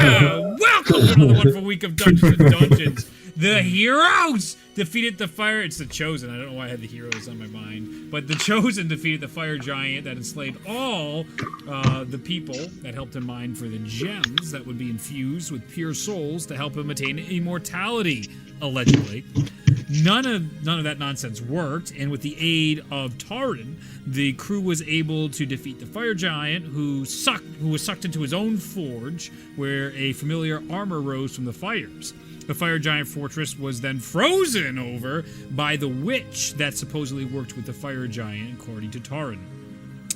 Welcome to another wonderful week of Dungeons and Dungeons. The heroes defeated the fire. It's the Chosen. I don't know why I had the heroes on my mind, but the Chosen defeated the fire giant that enslaved all the people that helped him mine for the gems that would be infused with pure souls to help him attain immortality. Allegedly, none of that nonsense worked, and with the aid of Taran, the crew was able to defeat the fire giant, who was sucked into his own forge, where a familiar armor rose from the fires. The fire giant fortress was then frozen over by the witch that supposedly worked with the fire giant, according to Taran.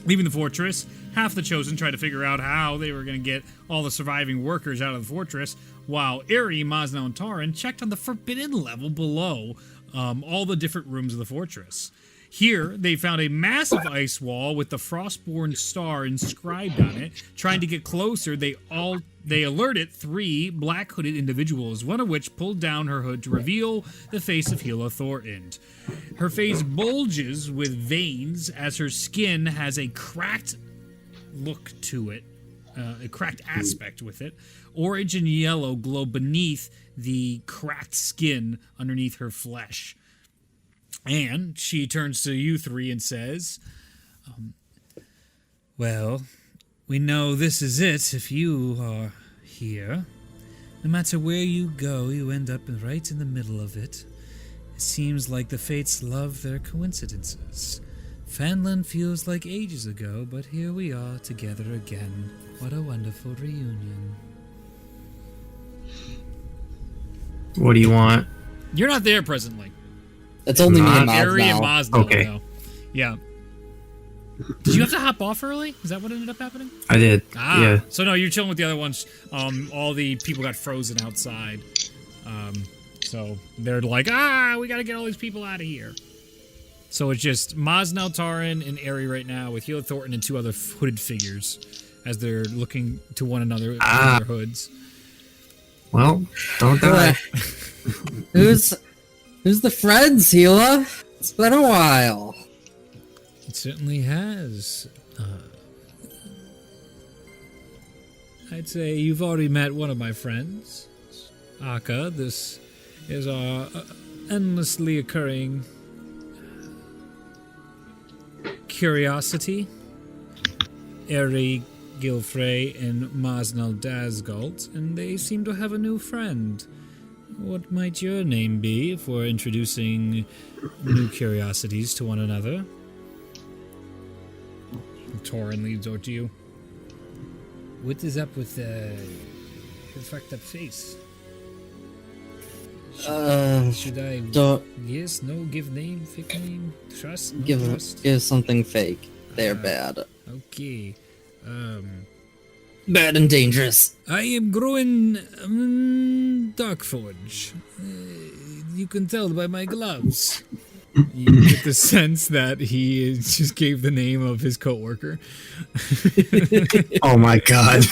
Leaving the fortress, half the Chosen tried to figure out how they were going to get all the surviving workers out of the fortress, while Eri, Mosnell, and Taran checked on the forbidden level below all the different rooms of the fortress. Here, they found a massive ice wall with the Frostborn star inscribed on it. Trying to get closer, they alerted three black-hooded individuals, one of which pulled down her hood to reveal the face of Hila Thornton. Her face bulges with veins as her skin has a cracked look to it, a cracked aspect with it. Orange and yellow glow beneath the cracked skin underneath her flesh. And she turns to you three and says, well, we know this is it if you are here. No matter where you go, you end up right in the middle of it. It seems like the fates love their coincidences. Fanland feels like ages ago, but here we are together again. What a wonderful reunion. What do you want? You're not there presently. It's only me and Eri and Maz Mosnell, Okay. though. Yeah. Did you have to hop off early? Is that what ended up happening? I did. Yeah. So no, you're chilling with the other ones. All the people got frozen outside. So they're like, we gotta get all these people out of here. So it's just Mosnell, Taran, and Eri right now with Hila Thornton and two other hooded figures as they're looking to one another with their hoods. Well, don't die. Who's the friends, Hila? It's been a while. It certainly has. I'd say you've already met one of my friends, Aka. This is our endlessly occurring curiosity. Eri, Gilfrey, and Mosnell Dazgalt, and they seem to have a new friend. What might your name be for introducing new curiosities to one another? Taran leads over to you. What is up with his fucked up face? Should I... Don't Yes, no, give name, fake name, trust, no give trust? something fake. They're bad. Okay. Bad and dangerous. I am growing Darkforge. You can tell by my gloves. You get the sense that he just gave the name of his coworker. Oh my god.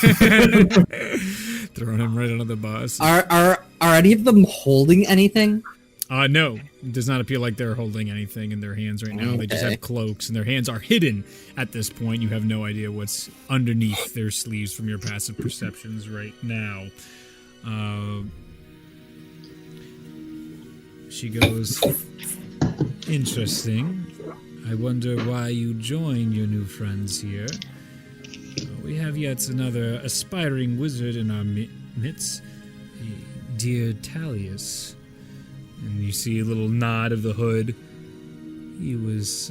Throwing him right under the bus. Are any of them holding anything? No, it does not appear like they're holding anything in their hands right now. They just Okay. have cloaks, and their hands are hidden at this point. You have no idea what's underneath their sleeves from your passive perceptions right now. She goes, interesting. I wonder why you join your new friends here. We have yet another aspiring wizard in our midst, dear Talius. And you see a little nod of the hood. He was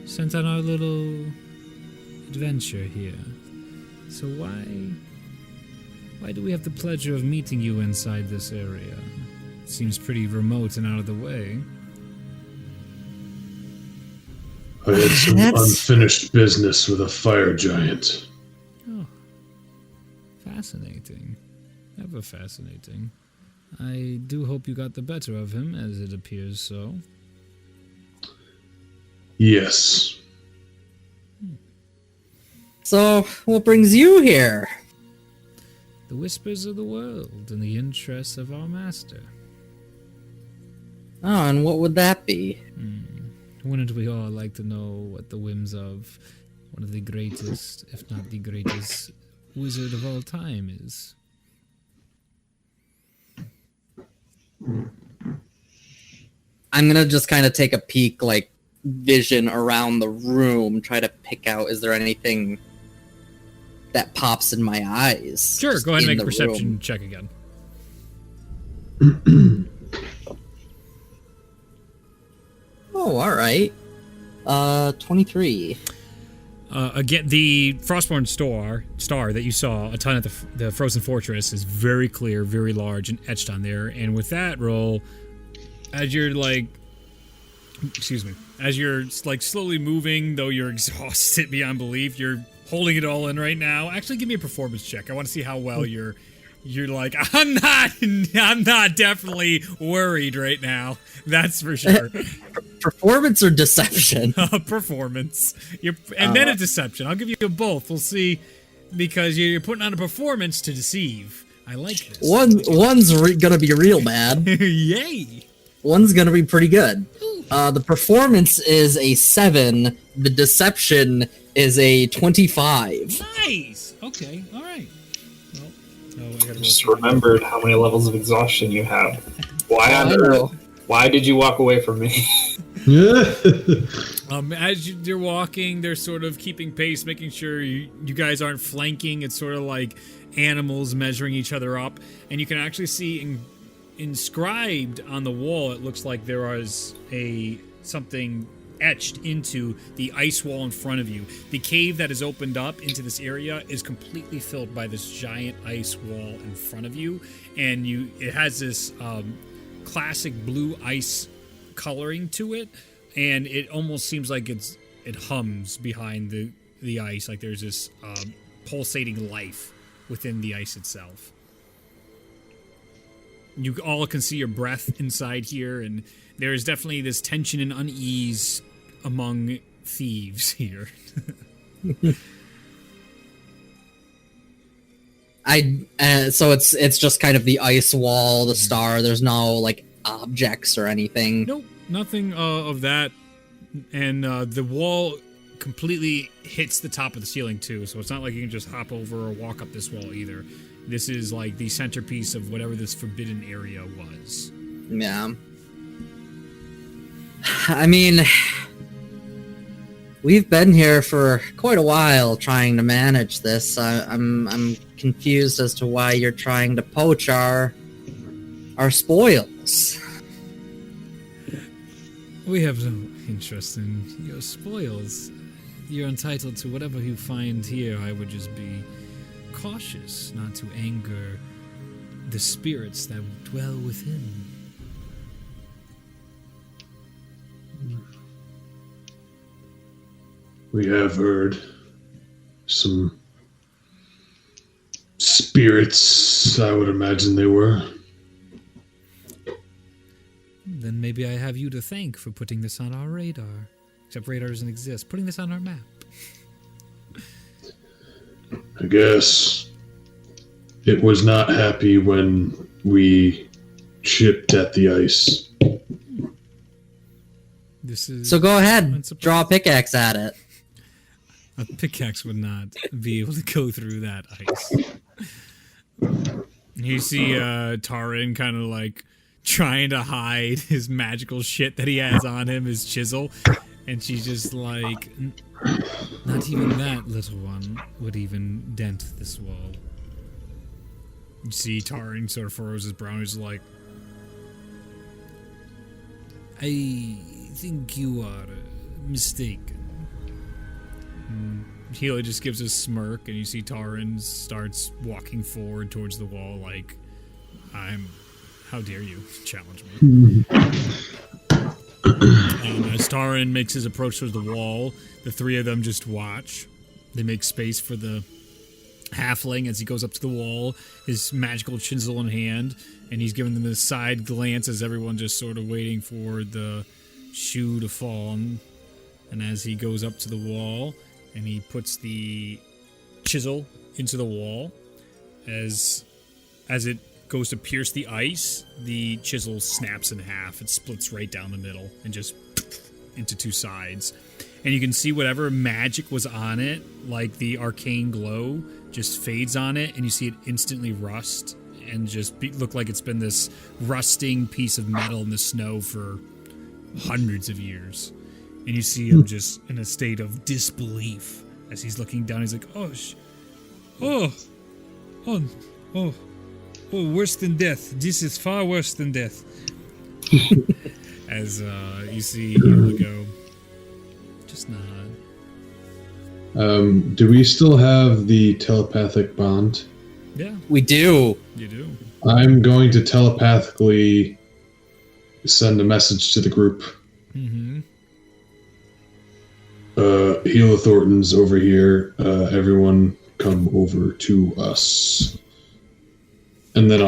sent on our little adventure here. So why do we have the pleasure of meeting you inside this area? It seems pretty remote and out of the way. I had some unfinished business with a fire giant. Oh, fascinating. Ever fascinating. I do hope you got the better of him, as it appears so. Yes. So, what brings you here? The whispers of the world and the interests of our master. Oh, and what would that be? Wouldn't we all like to know what the whims of one of the greatest, if not the greatest, wizard of all time is? I'm gonna just kind of take a peek, like, vision around the room, try to pick out, is there anything that pops in my eyes? Sure, just go ahead and in make a the perception room? check again. Oh, alright. 23. Again, the Frostborn star that you saw a ton at the Frozen Fortress is very clear, very large, and etched on there. And with that roll, as you're like slowly moving, though you're exhausted beyond belief, you're holding it all in right now. Actually, give me a performance check. I want to see how well you're like, I'm not definitely worried right now. That's for sure. Performance or deception? Performance. Then a deception. I'll give you both. We'll see, because you're putting on a performance to deceive. I like this. One's gonna be real bad. Yay! One's gonna be pretty good. The performance is a 7. The deception is a 25. Nice! Okay, alright. Well, I gotta Just roll. remembered how many levels of exhaustion you have. Why on I earth? know. Why did you walk away from me? As you're walking, they're sort of keeping pace, making sure you guys aren't flanking. It's sort of like animals measuring each other up. And you can actually see inscribed on the wall, it looks like there is something etched into the ice wall in front of you. The cave that is opened up into this area is completely filled by this giant ice wall in front of you. And it has this classic blue ice coloring to it, and it almost seems like it hums behind the ice, like there's this pulsating life within the ice itself. You all can see your breath inside here, and there is definitely this tension and unease among thieves here. So it's just kind of the ice wall, the star. There's no like objects or anything. Nope, nothing of that. And the wall completely hits the top of the ceiling too, so it's not like you can just hop over or walk up this wall either. This is like the centerpiece of whatever this forbidden area was. Yeah. I mean, we've been here for quite a while trying to manage this. I'm confused as to why you're trying to poach our spoils. We have no interest in your spoils. You're entitled to whatever you find here. I would just be cautious not to anger the spirits that dwell within. We have heard some spirits, I would imagine they were. Then maybe I have you to thank for putting this on our radar. Except radar doesn't exist. Putting this on our map. I guess it was not happy when we chipped at the ice. This is So go ahead, unsurprising. draw a pickaxe at it. A pickaxe would not be able to go through that ice. You see Taran kind of like trying to hide his magical shit that he has on him, his chisel, and she's just like, not even that little one would even dent this wall. You see Taran sort of furrows his brow and is like, I think you are mistaken. Hela just gives a smirk, and you see Taran starts walking forward towards the wall like, how dare you challenge me? And as Taran makes his approach towards the wall, the three of them just watch. They make space for the halfling as he goes up to the wall, his magical chisel in hand, and he's giving them this side glance as everyone just sort of waiting for the shoe to fall. And as he goes up to the wall, and he puts the chisel into the wall, as it goes to pierce the ice, the chisel snaps in half. It splits right down the middle and just into two sides. And you can see whatever magic was on it, like the arcane glow, just fades on it, and you see it instantly rust and just look like it's been this rusting piece of metal in the snow for hundreds of years. And you see him just in a state of disbelief as he's looking down. He's like, oh, worse than death. This is far worse than death. As you see Hila go, just nod. Do we still have the telepathic bond? Yeah, We do. you do. I'm going to telepathically send a message to the group. Mm-hmm. Gila Thornton's over here. Everyone come over to us. And then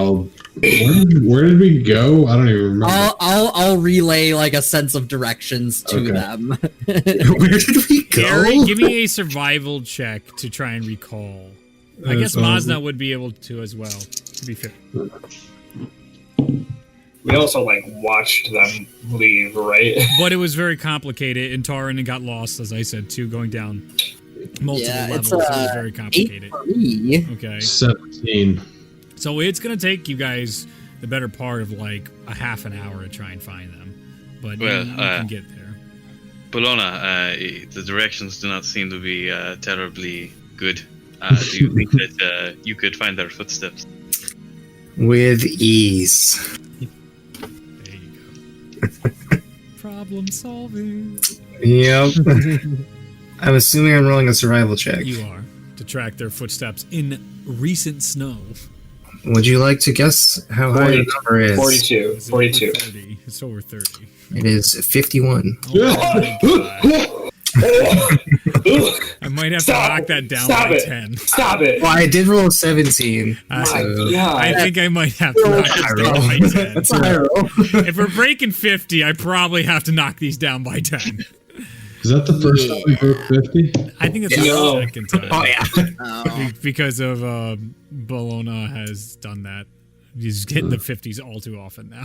where did we go? I don't even remember. I'll relay like a sense of directions to Okay. them. Where did we go? Gary, give me a survival check to try and recall. I guess Mazna would be able to as well, to be fair. We also like watched them leave, right? But it was very complicated, and Taran got lost, as I said, too, going down multiple Yeah, levels. it's, So it was very 8 complicated. for me. Okay. 17. So it's going to take you guys the better part of like a half an hour to try and find them. But Well, you can get there. Bologna, the directions do not seem to be terribly good. Do you think that you could find their footsteps? With ease. There you go. Problem solving. Yep. I'm assuming I'm rolling a survival check. You are. To track their footsteps in recent snow. Would you like to guess how high the number is? 42. It's 42. over 30. It's over 30. It is 51. Oh my God. I might have Stop. to knock that down Stop by it. 10. Stop it! Well, I did roll 17. My so God. I think I might have to knock this down by 10. That's a high roll. If we're breaking 50, I probably have to knock these down by 10. Is that the first time we broke 50? I think it's No. the second time. Oh, yeah. Oh. Because of Bologna has done that. He's hitting the 50s all too often now.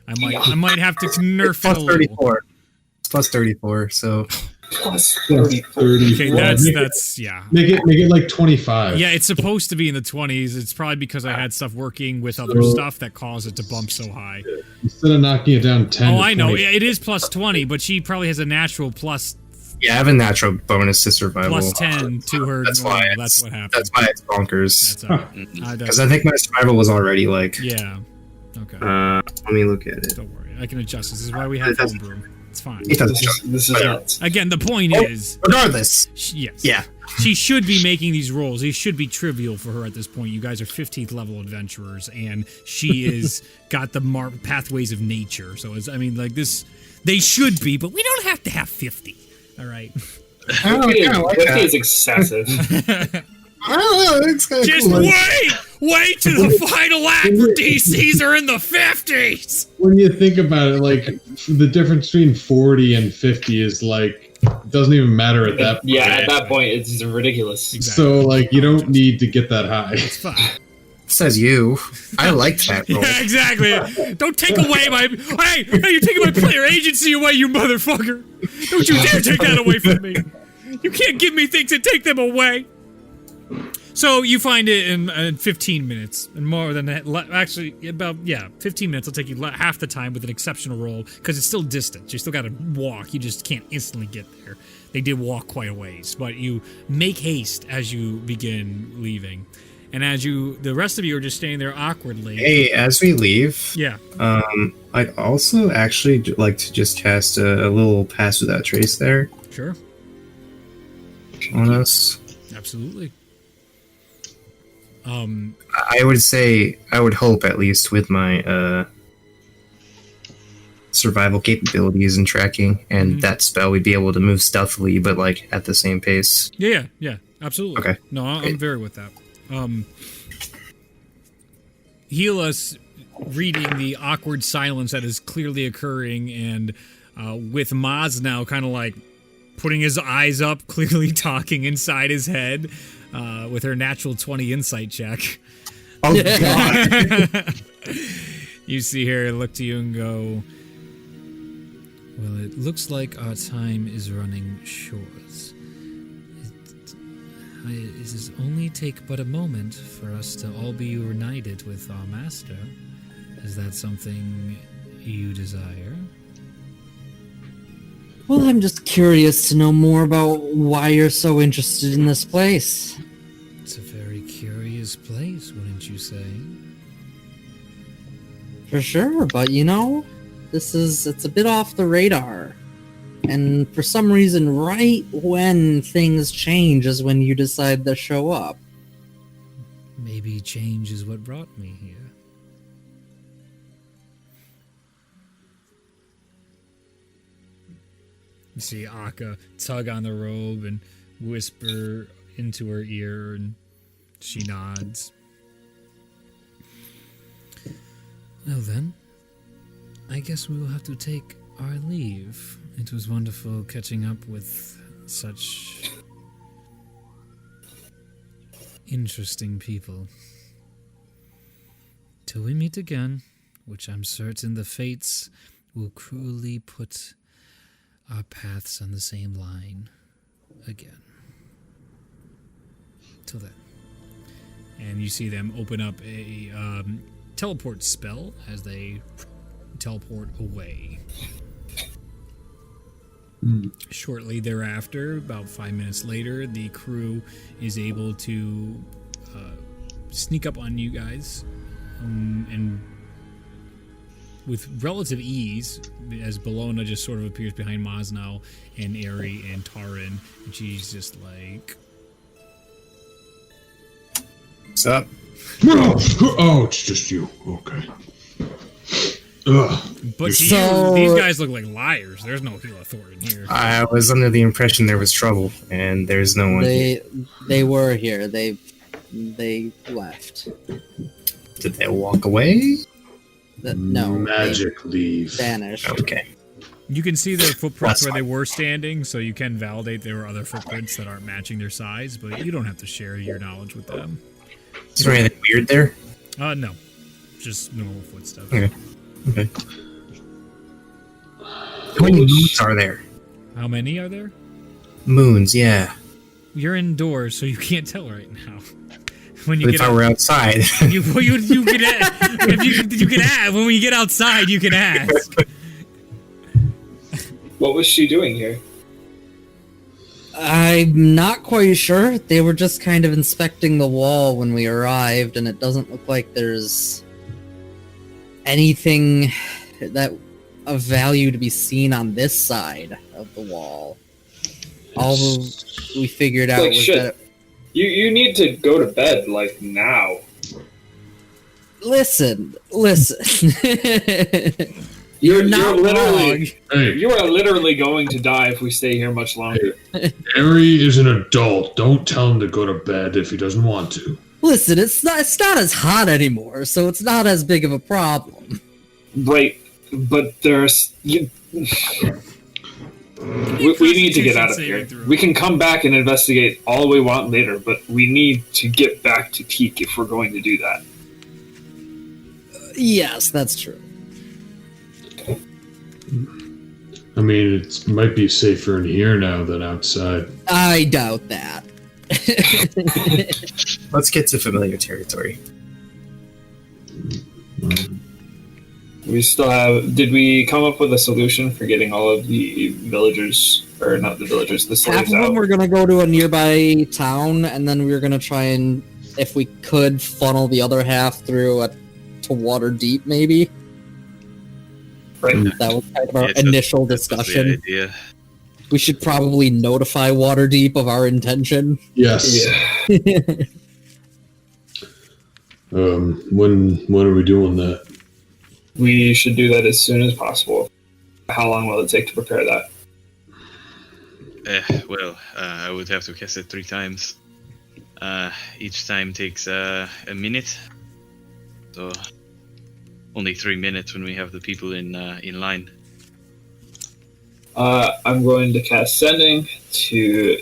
I might have to nerf it a Plus little. 34. It's plus 34, so. Plus 34. 30. Okay, that's yeah. Make it like 25. Yeah, it's supposed to be in the 20s. It's probably because I had stuff working with other stuff that caused it to bump so high. Instead of knocking it down 10. Oh, to I know. 20. It is plus 20, but she probably has a natural plus Yeah, I have a natural bonus to survival. plus 10 to her That's normal. why That's it's- what happened. That's why it's bonkers. That's all right. Mm-mm. Because I think my survival was already like. Yeah. Okay. Let me look at it. Don't worry. I can adjust this. This is why we have It doesn't- homebrew. It's fine. It doesn't. This is nuts. Again, the point Oh. is, Regardless. yes. Yeah. She should be making these rolls. These should be trivial for her at this point. You guys are 15th level adventurers, and she is got the pathways of nature. So, I mean, like this, they should be, but we don't have to have 50. All right. I don't know, I kinda like 50 that. is excessive. I don't know, it's kinda Just cool. wait to the final act for DCs are in the 50s. When you think about it, like the difference between 40 and 50 is like it doesn't even matter at that point. Yeah, at that point, it's ridiculous. Exactly. So like you don't need to get that high. It's fine. Says you. I liked that roll. Yeah, exactly. Don't take away my. Hey, you're taking my player agency away, you motherfucker! Don't you dare take that away from me! You can't give me things and take them away. So you find it in 15 minutes, and more than that. Actually, about 15 minutes. It'll take you half the time with an exceptional roll because it's still distant. You still got to walk. You just can't instantly get there. They did walk quite a ways, but you make haste as you begin leaving, and as the rest of you are just standing there awkwardly. Hey, as we leave, Yeah. I'd also actually like to just cast a little pass without trace there Sure. on us. Absolutely. I would say, I would hope at least with my survival capabilities and tracking and that spell, we'd be able to move stealthily, but like at the same pace. Yeah, absolutely. Okay. No, I'm Great. very with that. Heal us reading the awkward silence that is clearly occurring, and with Maz now kind of like putting his eyes up, clearly talking inside his head with her natural 20 insight check. Oh god! You see her look to you and go, well, it looks like our time is running short. It is only take but a moment for us to all be reunited with our master. Is that something you desire? Well, I'm just curious to know more about why you're so interested in this place. It's a very curious place, wouldn't you say? For sure, but it's a bit off the radar. And for some reason, right when things change is when you decide to show up. Maybe change is what brought me here. You see Akka tug on the robe and whisper into her ear, and she nods. Well then, I guess we will have to take our leave. It was wonderful catching up with such interesting people. Till we meet again, which I'm certain the fates will cruelly put our paths on the same line again. Till then. And you see them open up a teleport spell as they teleport away. Shortly thereafter, about 5 minutes later, the crew is able to sneak up on you guys and with relative ease, as Bologna just sort of appears behind Mosnow and Eri and Taran, and she's just like, What's up? Oh, it's just you. Okay. Ugh. but to So- you, these guys look like liars. There's no Hela Thornton here. I was under the impression there was trouble, and there's no one. They were here. They left. Did they walk away? No, Magic leave. they vanished. Okay. You can see their footprints That's where they fine. were standing, so you can validate there were other footprints that aren't matching their size, but you don't have to share your knowledge with them. Is there anything weird there? No. Just normal footsteps. Okay. Okay. How many moons are there? How many are there? Moons, yeah. You're indoors, so you can't tell right now. When you But get if I were outside, you can if you can ask. When you get outside, you can ask. What was she doing here? I'm not quite sure. They were just kind of inspecting the wall when we arrived, and it doesn't look like there's anything that of value to be seen on this side of the wall. All we figured out Like was shit. that. You need to go to bed, like, now. Listen. You're not literally wrong. Hey, you are literally going to die if we stay here much longer. Eri is an adult. Don't tell him to go to bed if he doesn't want to. Listen, it's not as hot anymore, so it's not as big of a problem. Right, but there's we need to get out of here. We can come back and investigate all we want later, but we need to get back to Teak if we're going to do that. Yes, that's true. I mean, it might be safer in here now than outside. I doubt that. let's get to familiar territory. We still have. Did we come up with a solution for getting all of the villagers, or not the villagers, the Half slaves of them out? were gonna go to a nearby town, and then we were gonna try and, if we could, funnel the other half through to Waterdeep, maybe. Right. That was kind of our Yes, that's- initial That's the discussion. idea. We should probably notify Waterdeep of our intention. Yes. Yeah. When are we doing that? We should do that as soon as possible. How long will it take to prepare that? I would have to cast it 3 times. Each time takes a minute. So only 3 minutes when we have the people in line. I'm going to cast Sending to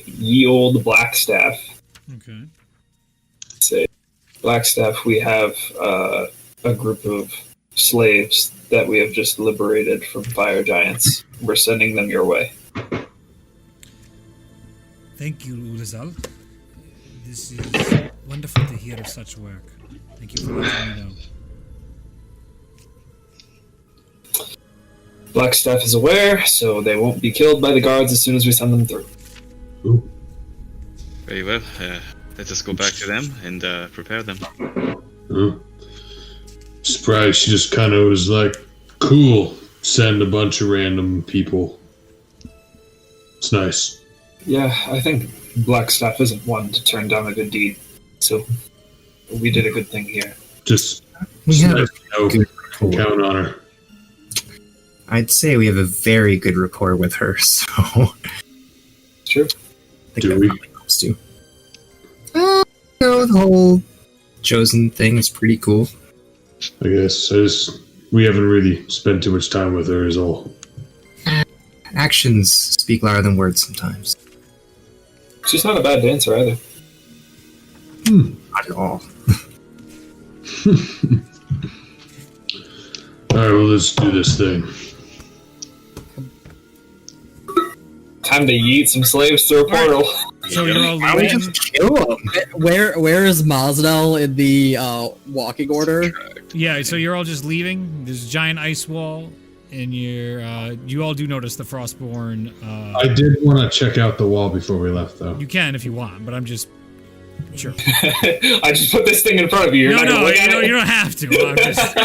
Ye Old Blackstaff. Okay. Say, Blackstaff, we have a group of slaves that we have just liberated from fire giants. We're sending them your way. Thank you, Urizal. This is wonderful to hear of such work. Thank you for letting me know. Blackstaff is aware, so they won't be killed by the guards as soon as we send them through. Ooh. Very well. Let us go back to them and prepare them. Surprised she just kind of was like, cool, send a bunch of random people. It's nice. Yeah, I think Blackstaff isn't one to turn down a good deed, so we did a good thing here. Just We have nice a to know, good rapport. count on her. I'd say we have a very good rapport with her, so True. I think Do that we? probably helps too. No, the whole chosen thing is pretty cool. I guess we haven't really spent too much time with her is all. Actions speak louder than words sometimes. She's not a bad dancer either. Not at all. Alright, well, let's do this thing. Time to yeet some slaves through a portal. So you're all Why don't we leaving. just kill them? Where is Mosdell in the walking order? Yeah, so you're all just leaving. There's a giant ice wall, and you all do notice the Frostborn. I did want to check out the wall before we left, though. You can if you want, but I'm just sure. I just put this thing in front of you. You're No, not gonna look at you it? don't have to. I'm just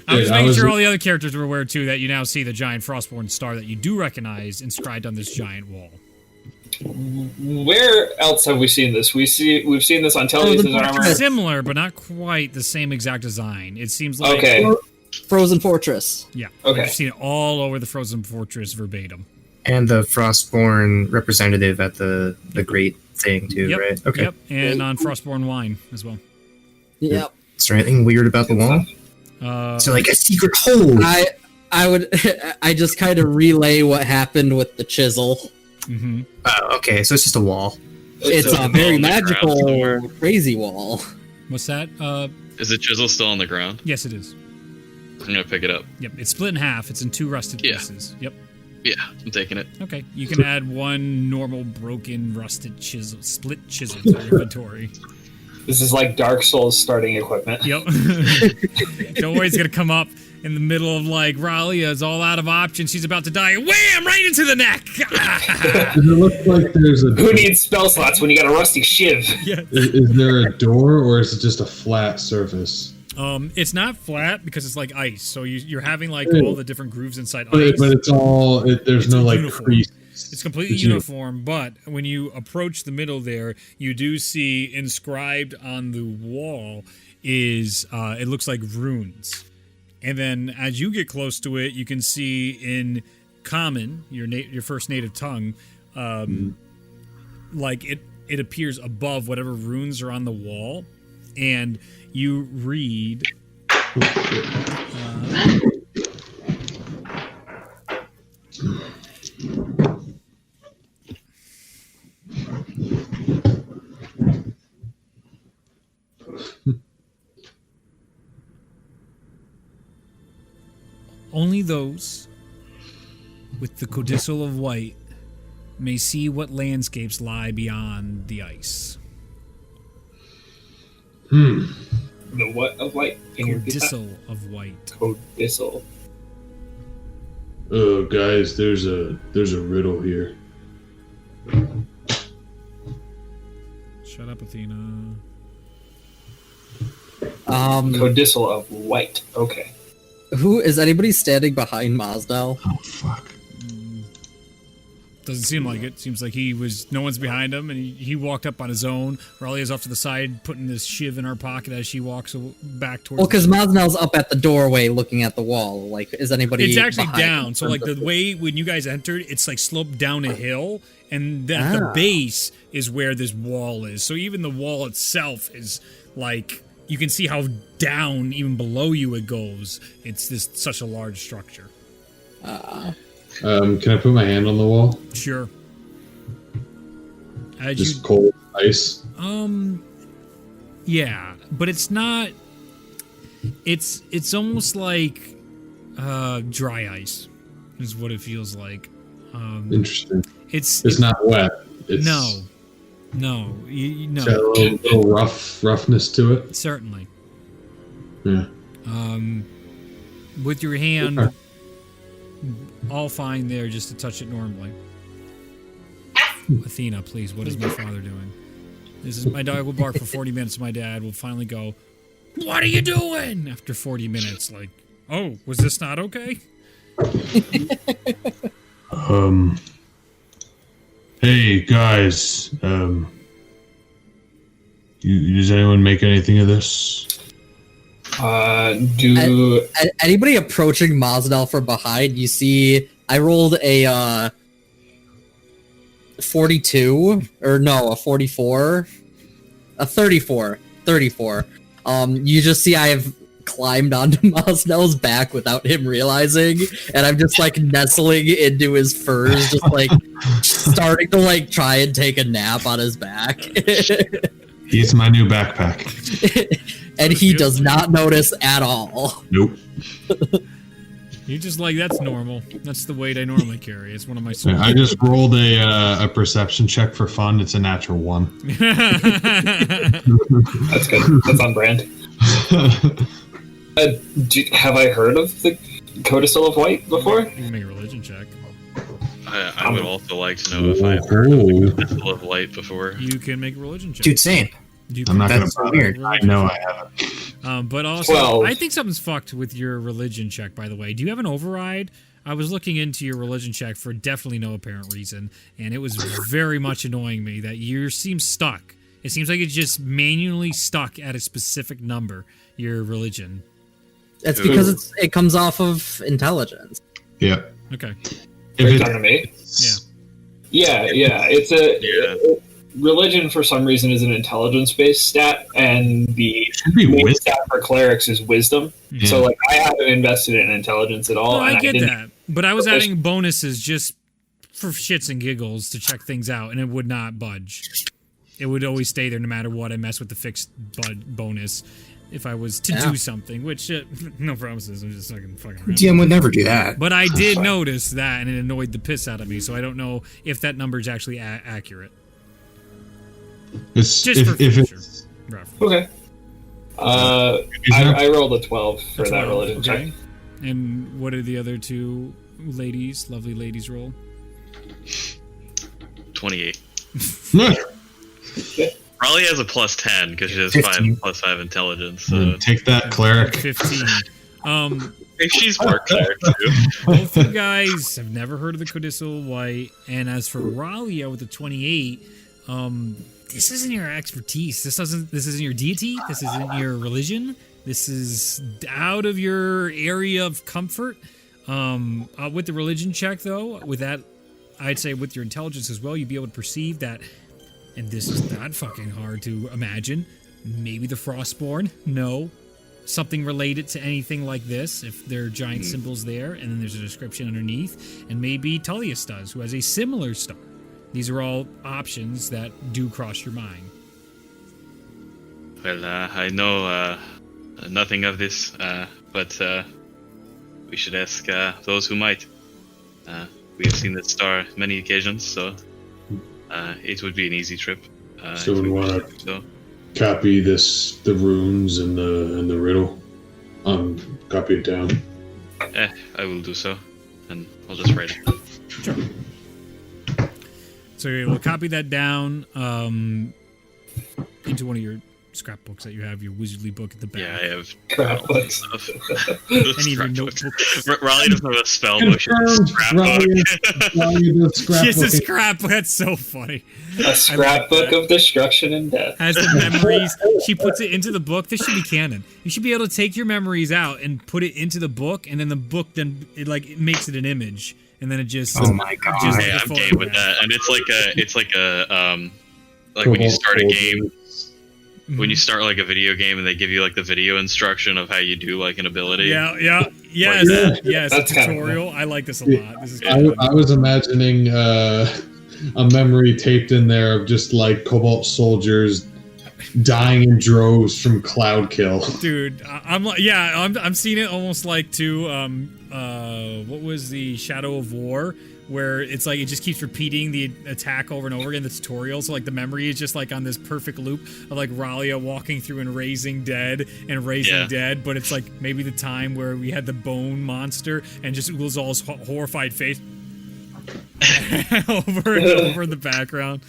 I making was- sure all the other characters are aware too that you now see the giant Frostborn star that you do recognize inscribed on this giant wall. Where else have we seen this? We've seen this on Telly's armor. Similar, but not quite the same exact design. It seems like Okay. Frozen Fortress. Yeah. Okay. You've seen it all over the Frozen Fortress verbatim. And the Frostborn representative at the great thing too, Yep. right? Okay. Yep. And on Frostborn wine as well. Yep. Is there anything weird about the wall? So like a secret hole. I would I just kind of relay what happened with the chisel. Mm-hmm. Okay, so it's just a wall. It's a on very the ground magical, somewhere. crazy wall. What's that? Is the chisel still on the ground? Yes, it is. I'm gonna pick it up. Yep. It's split in half. It's in two rusted Yeah. pieces. Yep. Yeah, I'm taking it. Okay. You can add one normal broken rusted chisel, split chisel to your inventory. This is like Dark Souls starting equipment. Yep. Don't worry, it's gonna come up in the middle of like Ralia is all out of options. She's about to die. Wham! Right into the neck. Does it look like there's a... Who needs spell slots when you got a rusty shiv? Yes. Is there a door, or is it just a flat surface? It's not flat because it's like ice. So you're having like all the different grooves inside But ice. it's all... there's It's no, like, uniform. crease. It's completely It's uniform, but when you approach the middle there, you do see inscribed on the wall is it looks like runes. And then as you get close to it, you can see in common, your first native tongue, like it appears above whatever runes are on the wall, and you read. Only those with the codicil of white may see what landscapes lie beyond the ice. The what of light? Can you repeat that? Codicil of white. Codicil. Oh, guys, there's a riddle here. Shut up, Athena. Codicil of white. Okay. Who is anybody standing behind Mosdell? Oh, fuck. Doesn't seem like it. Seems like no one's behind him, and he walked up on his own. Raleigh off to the side, putting this shiv in her pocket as she walks back towards. Well, because Mosdell's up at the doorway looking at the wall. Like, is anybody? It's actually behind down. him? So like the way when you guys entered, it's like sloped down a hill, and at the base is where this wall is. So even the wall itself is like you can see how down even below you it goes. It's such a large structure. Can I put my hand on the wall? Sure. As Just cold ice? yeah, but it's not. It's almost like dry ice, is what it feels like. Interesting. It's It's not wet. It's, no. No, no. It's got a little roughness to it. Certainly. Yeah. With your hand, Okay. all fine there, just to touch it normally. Athena, please. What is my father doing? This is my dog will bark for 40 minutes. My dad will finally go, "What are you doing?" After 40 minutes, like, "Oh, was this not okay?" Hey guys, does anyone make anything of this? Anybody approaching Mazdal from behind, you see I rolled a 42 or no, a 44, a 34. You just see I have climbed onto Mazdal's back without him realizing, and I'm just like nestling into his furs, just like starting to like try and take a nap on his back. He's my new backpack. And he does not notice at all. Nope. You're just like, that's normal. That's the weight I normally carry. It's one of my. I just rolled a perception check for fun. It's a natural 1. That's good. That's on brand. Have I heard of the Codicil of White before? You can make a religion check. I would also like to know if I've heard of the Codicil of Light before. You can make a religion check. Dude, same. I'm not going That's to so weird. I know I haven't. But also, 12. I think something's fucked with your religion check, by the way. Do you have an override? I was looking into your religion check for definitely no apparent reason, and it was very much annoying me that yours seems stuck. It seems like it's just manually stuck at a specific number, your religion. It's because it comes off of intelligence. Yeah. Okay. Are you talking to me? Yeah. Yeah. It's religion for some reason is an intelligence-based stat, and the main stat for clerics is wisdom. Yeah. So, like, I haven't invested in intelligence at all. No, and I get didn't- that, but I was adding bonuses just for shits and giggles to check things out, and it would not budge. It would always stay there no matter what. I mess with the fixed bonus if I was to do something, which no promises. I'm just fucking around. DM would never do that. But I did notice that, and it annoyed the piss out of me. So I don't know if that number is actually accurate. It's, Just for future reference. Okay. I rolled a 12 for that 12, religion check. And what did the other two lovely ladies, roll? 28. Probably has a plus 10 because she has 15. 5 intelligence. So Take that, cleric. 15. if she's more cleric too. Both you guys have never heard of the Codicil White, and as for Ralia with the 28, this isn't your expertise. This isn't your deity. This isn't your religion. This is out of your area of comfort. With the religion check, though, with that, I'd say with your intelligence as well, you'd be able to perceive that, and this is not fucking hard to imagine, maybe the Frostborn, no. Something related to anything like this, if there are giant symbols there, and then there's a description underneath, and maybe Tullius does, who has a similar star. These are all options that do cross your mind. Well, I know nothing of this, but we should ask those who might. We have seen this star many occasions, so it would be an easy trip. So we want to so. copy the runes and the riddle. Copy it down. I will do so, and I'll just write it. Sure. So we'll copy that down into one of your scrapbooks that you have, your wizardly book at the back. Yeah, I have Scrapbooks. stuff. Any of your notebooks. Raleigh doesn't have a spell book. She has a scrapbook. She has a scrapbook. That's so funny. A scrapbook of destruction and death. Has the memories. She puts it into the book. This should be canon. You should be able to take your memories out and put it into the book, and then the book it makes it an image, and then it just. Oh my god. just Yeah, the I'm game with that. And it's like when you start a game. When you start like a video game and they give you like the video instruction of how you do like an ability. Yes, That's a kinda tutorial. I like this a lot. This is I was imagining a memory taped in there of just like Cobalt soldiers dying in droves from cloud kill. Dude, I'm seeing it almost like to what was the Shadow of War, where it's like it just keeps repeating the attack over and over again, the tutorial. So like the memory is just like on this perfect loop of like Ralia walking through and raising dead and raising dead, but it's like maybe the time where we had the bone monster and just Ulazal's horrified face over and over in the background.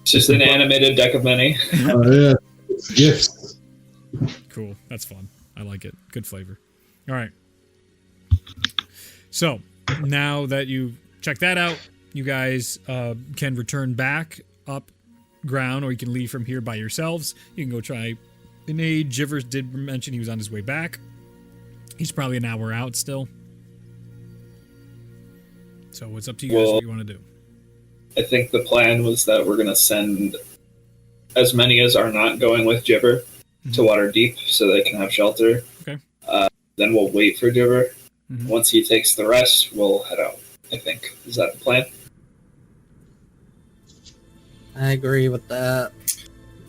It's just an animated deck of many. Yeah, it's gifts. Cool. That's fun. I like it. Good flavor. All right. So now that you check that out, you guys can return back up ground, or you can leave from here by yourselves. You can go try an aid. Jivers did mention he was on his way back. He's probably an hour out still. So it's up to you guys what you want to do. I think the plan was that we're going to send as many as are not going with Jibber to Waterdeep so they can have shelter. Okay. Then we'll wait for Jibber. Mhm. Once he takes the rest, we'll head out, I think. Is that the plan? I agree with that.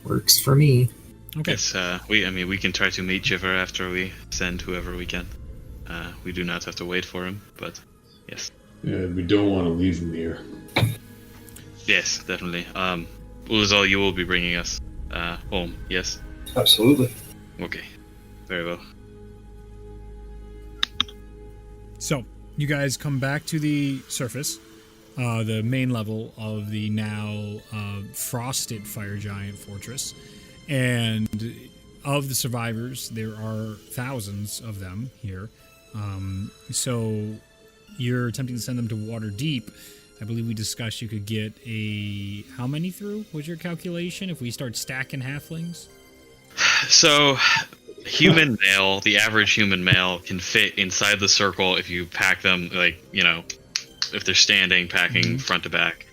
Works for me. Okay. Yes, we can try to meet Jiver after we send whoever we can. We do not have to wait for him, but yes. Yeah, we don't want to leave him here. Yes, definitely. Ulazal, you will be bringing us home, yes? Absolutely. Okay, very well. So you guys come back to the surface, the main level of the now frosted fire giant fortress, and of the survivors, there are thousands of them here. So you're attempting to send them to Waterdeep. I believe we discussed you could get how many through? Was your calculation if we start stacking halflings? So, human male, the average human male can fit inside the circle if you pack them, like, if they're standing, packing front to back.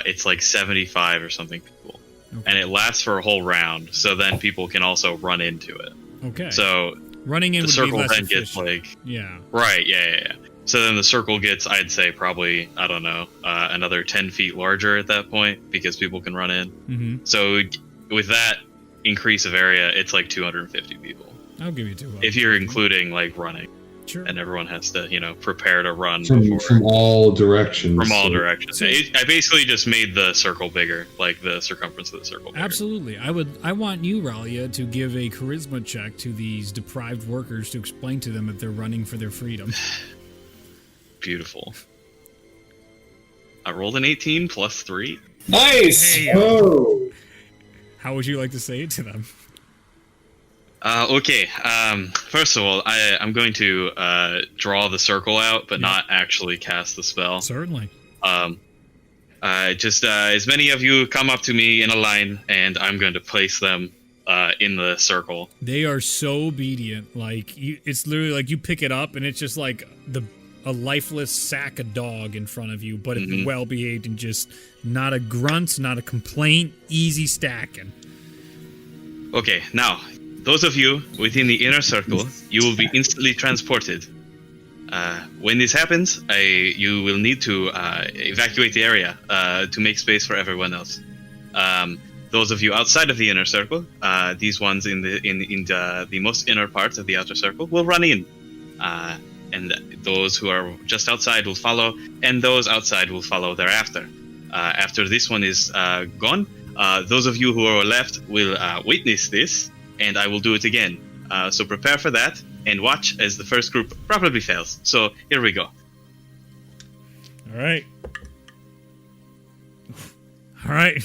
It's like 75 or something people. Okay. And it lasts for a whole round, so then people can also run into it. Okay. So, running in the would circle be less then efficient. gets Yeah. Right, yeah. So then the circle gets, I'd say, probably, I don't know, another 10 feet larger at that point, because people can run in. Mm-hmm. So with that increase of area, it's like 250 people. I'll give you 200. If you're including, like, running. Sure. And everyone has to, prepare to run from all directions. From all directions. I basically just made the circle bigger, like the circumference of the circle bigger. Absolutely. I want you, Ralia, to give a charisma check to these deprived workers to explain to them that they're running for their freedom. Beautiful. I rolled an 18 plus 3. Nice! Hey, Oh! how would you like to say it to them? Okay. First of all, I'm going to draw the circle out, but not actually cast the spell. Certainly. Just as many of you come up to me in a line, and I'm going to place them in the circle. They are so obedient. Like, it's literally like you pick it up, and it's just like a lifeless sack of dog in front of you, but it's well behaved and just not a grunt, not a complaint, easy stacking. Okay, now, those of you within the inner circle, you will be instantly transported. When this happens, you will need to evacuate the area to make space for everyone else. Those of you outside of the inner circle, these ones in the most inner parts of the outer circle, will run in. And those who are just outside will follow, and those outside will follow thereafter. After this one is gone, those of you who are left will witness this, and I will do it again. So prepare for that, and watch as the first group probably fails. So here we go. All right. All right.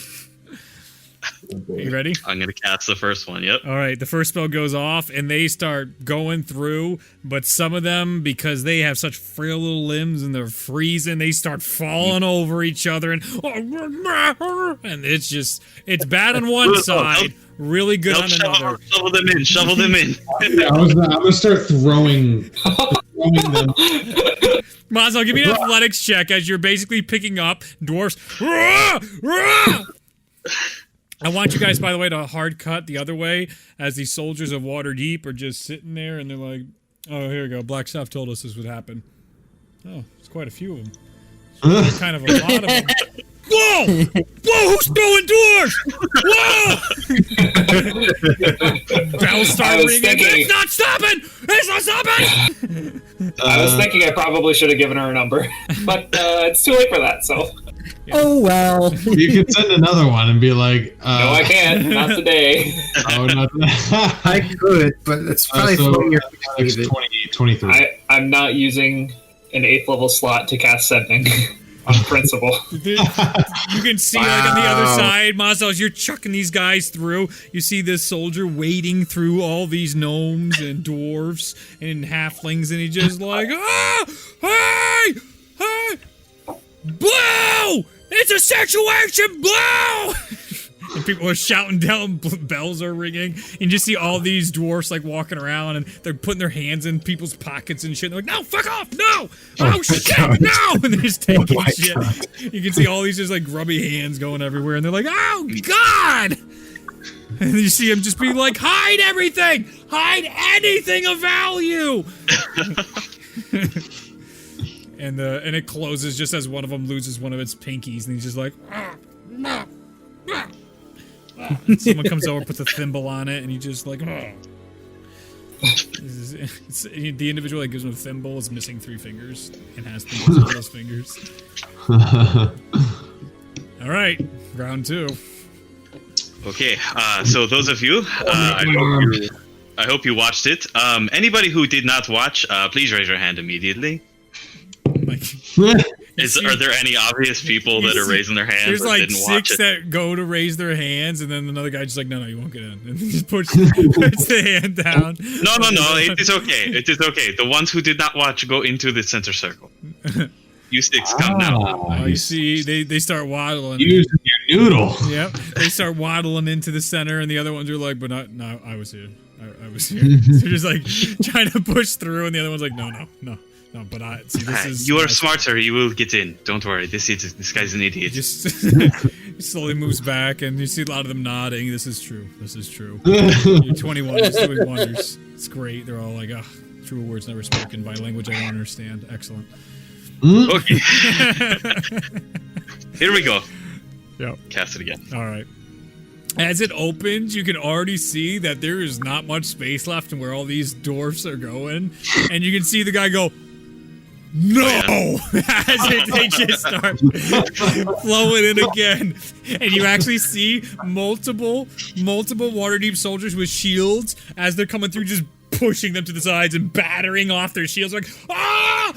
Are you ready? I'm going to cast the first one, yep. All right, the first spell goes off, and they start going through, but some of them, because they have such frail little limbs and they're freezing, they start falling over each other, and it's bad on one side, really good on another. Shovel them in. I'm gonna start throwing them. Mazo, give me an athletics check as you're basically picking up dwarfs. I want you guys, by the way, to hard cut the other way as these soldiers of Waterdeep are just sitting there and they're like, oh, here we go. Black Staff told us this would happen. Oh, it's quite a few of them. It's kind of a lot of them. Whoa! Whoa, who's throwing dwarves? Whoa! Bells start I was ringing. thinking- It's not stopping! It's not stopping! I was thinking I probably should have given her a number, but it's too late for that. So Oh well. You could send another one and be like, no, I can't. Not today. oh, not I could, but it's probably so funnier Alex, if you leave it. 23. I'm not using an 8th level slot to cast sending on principle. You can see, like, on the other Wow. side, Mazda, as you're chucking these guys through, you see this soldier wading through all these gnomes and dwarves and halflings, and he just like, ah! Hey! Hey! Blow! It's a situation! Blow! And people are shouting down, bells are ringing, and you just see all these dwarfs like walking around, and they're putting their hands in people's pockets and shit. And they're like, "No, fuck off! No! Oh shit! God. No!" And they're just taking my shit. God. You can see all these just like grubby hands going everywhere, and they're like, "Oh God!" And you see them just be like, "Hide everything! Hide anything of value!" And it closes just as one of them loses one of its pinkies, and he's just like, "Ah, no, ah." And someone comes over, puts a thimble on it, and he just like, "Oh." The individual that gives him a thimble is missing 3 fingers and has thimbles on those fingers. All right, round 2. Okay, so those of you, I hope you watched it. Anybody who did not watch, please raise your hand immediately. Like, Are there any obvious people that are raising their hands there's that like didn't watch 6 it? that go to raise their hands, and then another guy just like, no, you won't get in, and then just puts the hand down. No, it is okay. It is okay. The ones who did not watch, go into the center circle. You 6 come now. Oh, you see, they start waddling. Using your noodle. Yep, they start waddling into the center, and the other ones are like, but not, no, I was here. I was here. So they're just like trying to push through, and the other one's like, no, but I see, this is You are smarter. You will get in. Don't worry. This guy's an idiot. Just he slowly moves back, and you see a lot of them nodding. This is true. You're 21. It's doing wonders. It's great. They're all like, true words never spoken by language I don't understand. Excellent. Okay. Here we go. Yep. Cast it again. All right. As it opens, you can already see that there is not much space left and where all these dwarfs are going, and you can see the guy go, "No!" As they just start flowing in again, and you actually see multiple Waterdeep soldiers with shields as they're coming through, just pushing them to the sides and battering off their shields, like no!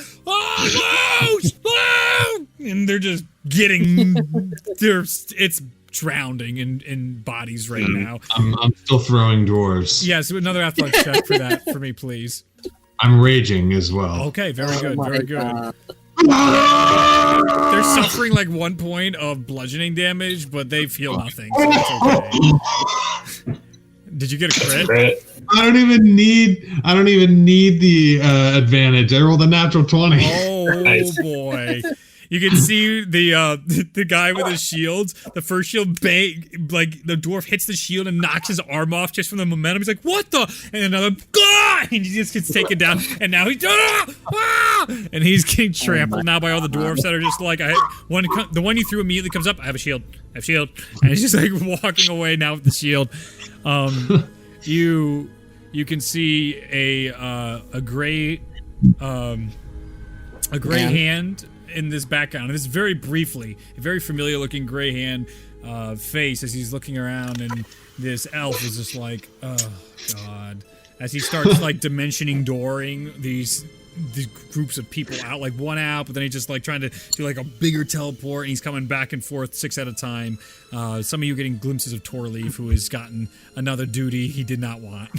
And they're just getting it's drowning in bodies right now. I'm still throwing dwarves. Yeah, so another athletics check for that for me, please. I'm raging as well. Okay, very good, Oh my very good. God. They're suffering like 1 point of bludgeoning damage, but they feel nothing, so it's okay. Did you get a crit? Crit. I don't even need the advantage. I rolled a natural 20. Oh Nice. boy. You can see the guy with his shields. The first shield like the dwarf hits the shield and knocks his arm off just from the momentum. He's like, "What the?" And another, "God!" And he just gets taken down. And now he's and he's getting trampled now by all the dwarfs that are just like, the one you threw immediately comes up. I have a shield. And he's just like walking away now with the shield. You can see a gray hand in this background. And this is very briefly a very familiar looking gray hand face as he's looking around, and this elf is just like, oh God, as he starts like dimensioning dooring these groups of people out, like one out, but then he's just like trying to do like a bigger teleport, and he's coming back and forth 6 at a time. Some of you getting glimpses of Torleaf, who has gotten another duty he did not want.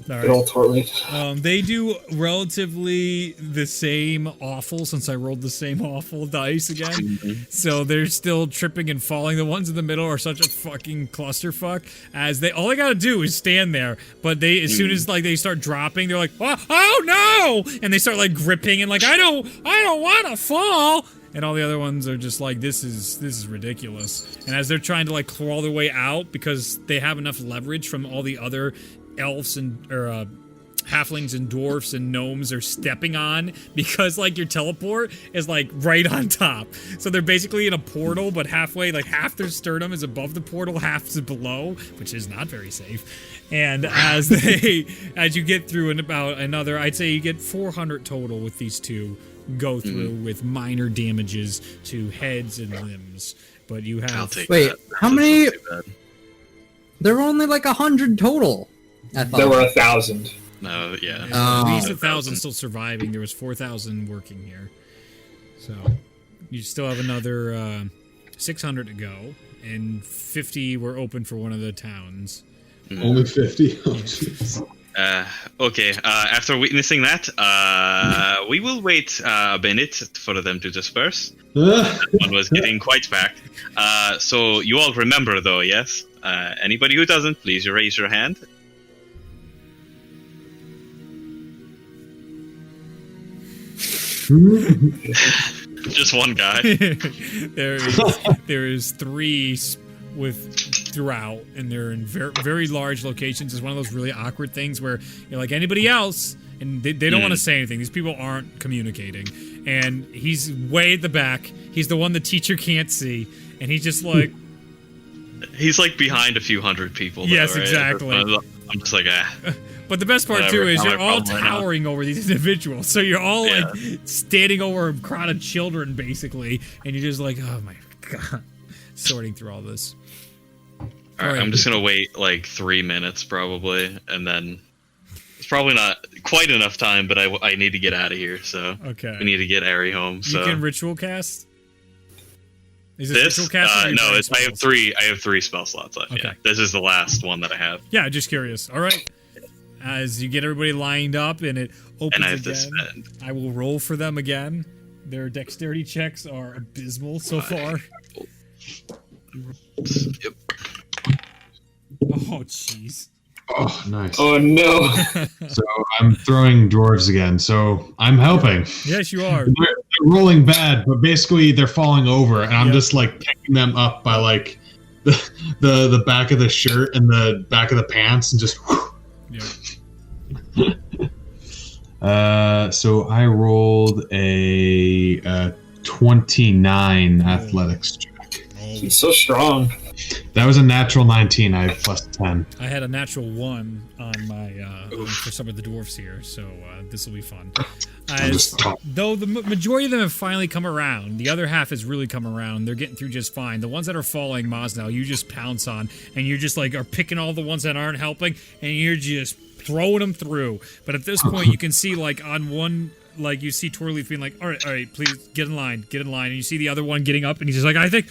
All Good old right. Torleaf. They do relatively the same awful, since I rolled the same awful dice again. So they're still tripping and falling. The ones in the middle are such a fucking clusterfuck, as all they gotta do is stand there. But as soon as like they start dropping, they're like, oh no! And they start like gripping and like, I don't want to fall. And all the other ones are just like, this is ridiculous. And as they're trying to like crawl their way out because they have enough leverage from all the other elves and halflings and dwarfs and gnomes are stepping on because like your teleport is like right on top. So they're basically in a portal, but halfway, like half their sternum is above the portal, half is below, which is not very safe. And as you get through and about another, I'd say you get 400 total with these two go through with minor damages to heads and limbs. But you have. I'll take Wait, that. how That's many? not too bad. There were only like 100 total. I thought. There were 1,000. No, yeah. At least Oh. 1,000 still surviving. There was 4,000 working here. So you still have another 600 to go, and 50 were open for one of the towns. Only 50? Oh, jeez. Okay, after witnessing that, we will wait a minute for them to disperse. One was getting quite packed. So you all remember, though, yes? Anybody who doesn't, please raise your hand. Just one guy. there is 3 throughout, and they're in very large locations. It's one of those really awkward things where you're like anybody else, and they don't want to say anything. These people aren't communicating, and he's way at the back. He's the one the teacher can't see, and he's just like. He's like behind a few hundred people. Though, Yes, right? exactly. I'm just like, But the best part Whatever, too is not you're my all problem right now. towering over these individuals. So you're all like standing over a crowd of children basically, and you're just like, oh my god, sorting through all this. Alright, I'm just gonna wait like 3 minutes probably, and then it's probably not quite enough time, but I need to get out of here, so Okay. we need to get Ari home. So You can ritual cast. Is this, ritual cast? or are you no, playing it's I have spells? 3 spell slots left. Okay. Yeah, this is the last one that I have, Yeah, just curious. All right. As you get everybody lined up and it opens and I have again, to spend. I will roll for them again. Their dexterity checks are abysmal so far. Yep. Oh, jeez. Oh, nice. Oh no! So I'm throwing dwarves again. So I'm helping. Yes, you are. They're rolling bad, but basically they're falling over, and I'm Yep. just like picking them up by like the back of the shirt and the back of the pants, and just. Yeah. So I rolled a 29 athletics check. He's so strong. That was a natural 19. I have plus 10. I had a natural 1 on my for some of the dwarfs here, so this will be fun. Though the majority of them have finally come around, the other half has really come around. They're getting through just fine. The ones that are falling, Mosnell, you just pounce on, and you're just like are picking all the ones that aren't helping, and you're just throwing them through. But at this point, you can see like on one. Like you see Torleaf being like, all right, please get in line. And you see the other one getting up, and he's just like, I think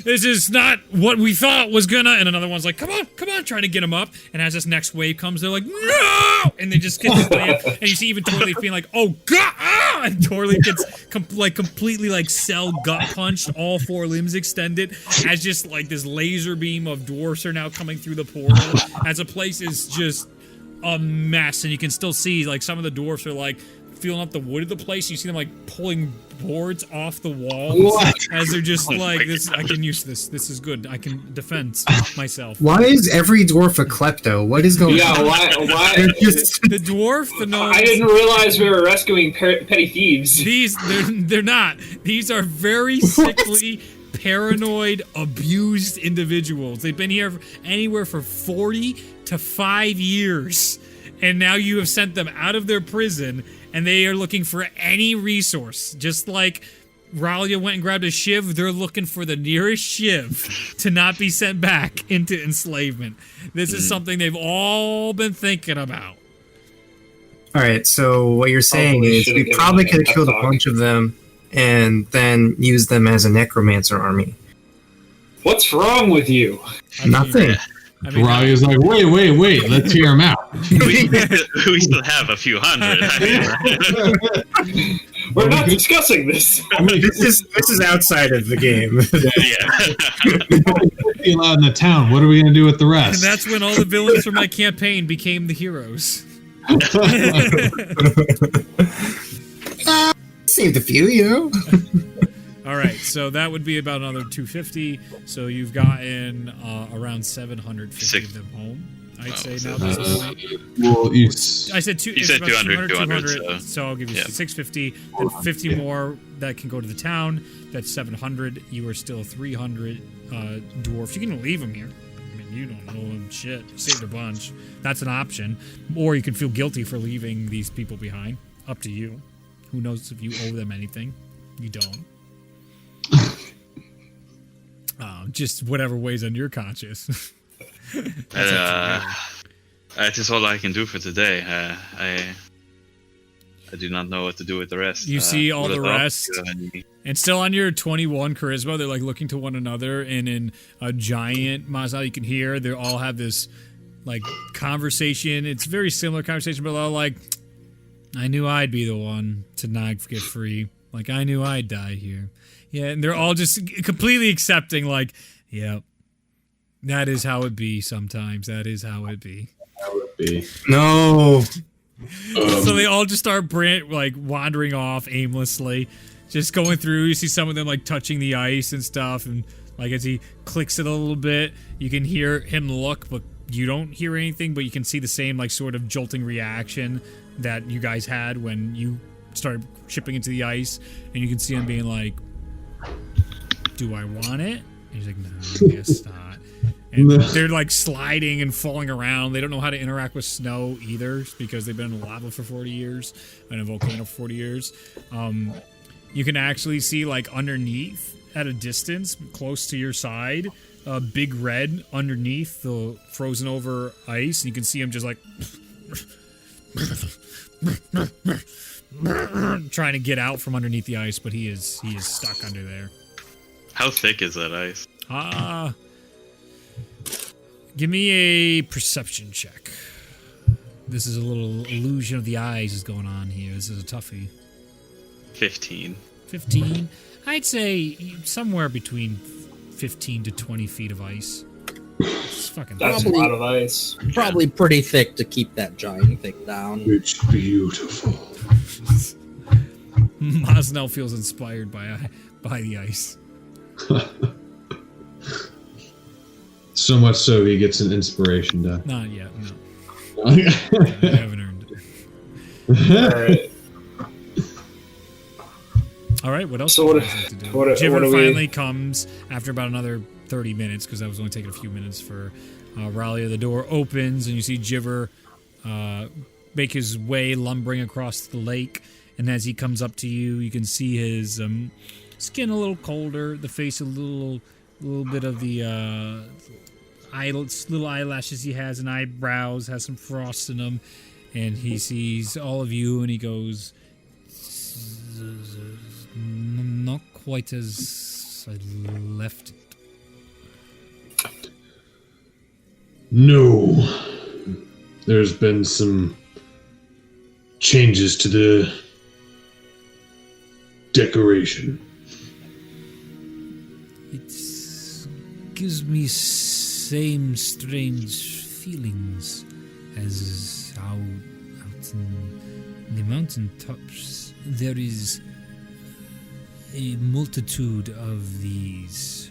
this is not what we thought was gonna. And another one's like, come on, trying to get him up. And as this next wave comes, they're like, no, and they just get slammed. And you see even Torleaf being like, oh god, and Torleaf gets completely like cell gut punched, all 4 limbs extended, as just like this laser beam of dwarfs are now coming through the portal, as the place is just a mess, and you can still see like some of the dwarfs are like feeling up the wood of the place. You see them like pulling boards off the walls as they're just like, "This, I can use this. This is good. I can defend myself." Why is every dwarf a klepto? What is going Yeah, on? why? They're just The dwarf, the gnomes. I didn't realize we were rescuing petty thieves. They're not. These are very sickly, paranoid, abused individuals. They've been here anywhere for 40 to 5 years, and now you have sent them out of their prison, and they are looking for any resource. Just like Ralia went and grabbed a shiv, they're looking for the nearest shiv to not be sent back into enslavement. This is something they've all been thinking about. all right. So what you're saying we is should've we given probably them a could have pep killed a talk. bunch of them and then used them as a necromancer army. What's wrong with you? Nothing. I mean, Ralia's like, wait, let's hear him out. we still have a few hundred. We're not discussing this. I mean, This is outside of the game. Yeah. 50 allowed in the town. What are we gonna do with the and rest? that's when all the villains from my campaign became the heroes. Saved a few, you know. All right, so that would be about another 250. So you've gotten around 750 of them home. I'd say so now at this point. Well, I said two. You it's said about 200, 200, so I'll give you yeah. 650. Then 50 more that can go to the town. That's 700. You are still 300 dwarfs. You can leave them here. I mean, you don't know them shit. You saved a bunch. That's an option. Or you can feel guilty for leaving these people behind. Up to you. Who knows if you owe them anything? You don't. Just whatever weighs on your conscience. That is all I can do for today. I do not know what to do with the rest. You see all the Molotov, rest, do you have any- and still on your 21 charisma, they're like looking to one another, and in a giant Mazal, you can hear they all have this like conversation. It's very similar conversation, but they're all like, "I knew I'd be the one to not get free. Like I knew I'd die here." Yeah, and they're all just completely accepting, like, "Yep, that is how it be. Sometimes that is how it be." No. So they all just start wandering off aimlessly, just going through. You see some of them like touching the ice and stuff, and like as he clicks it a little bit, you can hear him look, but you don't hear anything. But you can see the same like sort of jolting reaction that you guys had when you started chipping into the ice, and you can see him being like, "Do I want it?" And he's like, "No, I guess not." And they're like sliding and falling around. They don't know how to interact with snow either because they've been in lava for 40 years and a volcano for 40 years. You can actually see like underneath at a distance, close to your side, Big Red underneath the frozen over ice. And you can see him just like trying to get out from underneath the ice, but he is stuck under there. How thick is that ice? Give me a perception check. This is a little illusion of the eyes is going on here. This is a toughie. 15. 15? I'd say somewhere between 15 to 20 feet of ice. It's fucking That's thick. a lot of ice. Probably pretty thick to keep that giant thing down. It's beautiful. Mosnell feels inspired by the ice. So much so he gets an inspiration die. Not yet, no. I haven't earned it. All right. All right, what else So do you what- guys like to do? what Jiver do we- finally comes after about another 30 minutes, because that was only taking a few minutes for Ralia. The door opens, and you see Jiver make his way lumbering across the lake. And as he comes up to you, you can see his skin a little colder, the face a little bit of the little eyelashes he has and eyebrows, has some frost in them. And he sees all of you, and he goes, "Not quite as I left it." No. There's been some changes to the decoration. It gives me same strange feelings as how out in the mountain tops there is a multitude of these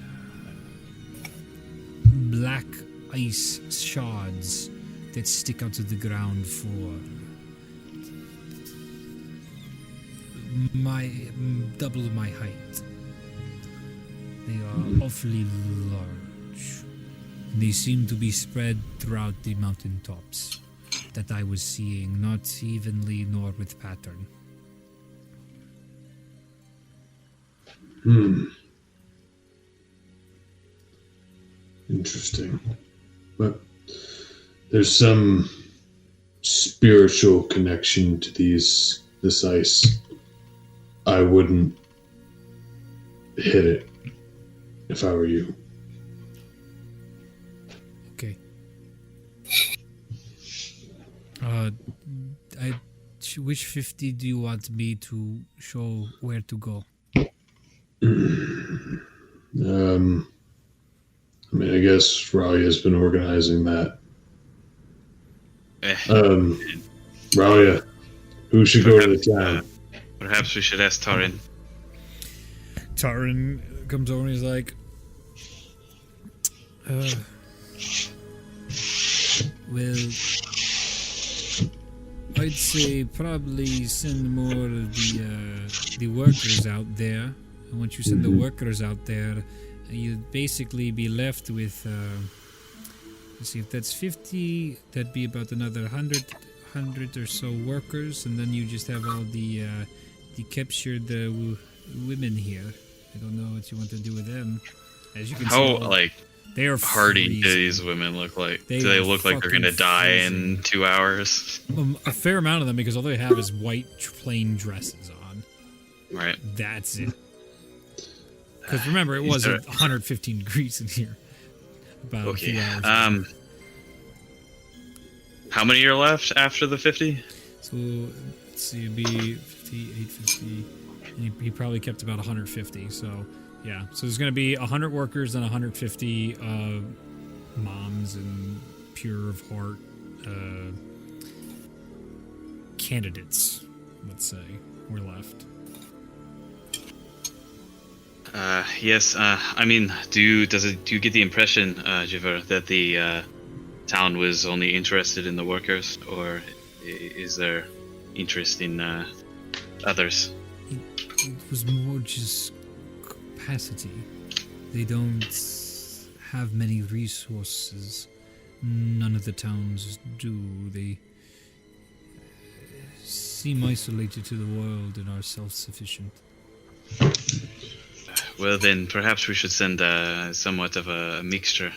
black ice shards that stick out of the ground for double my height. They are awfully large. They seem to be spread throughout the mountain tops that I was seeing, not evenly nor with pattern. Interesting. But there's some spiritual connection to this ice. I wouldn't hit it if I were you. Okay. Which 50 do you want me to show where to go? I mean, I guess Ralia's been organizing that. Ralia, who should go to the town? Perhaps we should ask Tarin. Taran comes over and he's like, well, say probably send more of the workers out there. And once you send the workers out there, you'd basically be left with, let's see, if that's 50, that'd be about another 100 or so workers, and then you just have all the captured women here. I don't know what you want to do with them. As you can see, they are hardy do these women look like? Do they look like they're gonna die in 2 hours? A fair amount of them, because all they have is white plain dresses on. Right. That's it. Because remember, it was 115 degrees in here about a few hours ago. How many are left after the 50? So, let's see, it'd be 50, 850. And he probably kept about 150, so, yeah. So there's going to be 100 workers and 150 moms and pure of heart candidates, let's say, were left. Yes, I mean, do you get the impression, Jiver, that the town was only interested in the workers, or is there interest in others? It was more just capacity. They don't have many resources. None of the towns do. They seem isolated to the world and are self-sufficient. Well, then perhaps we should send somewhat of a mixture.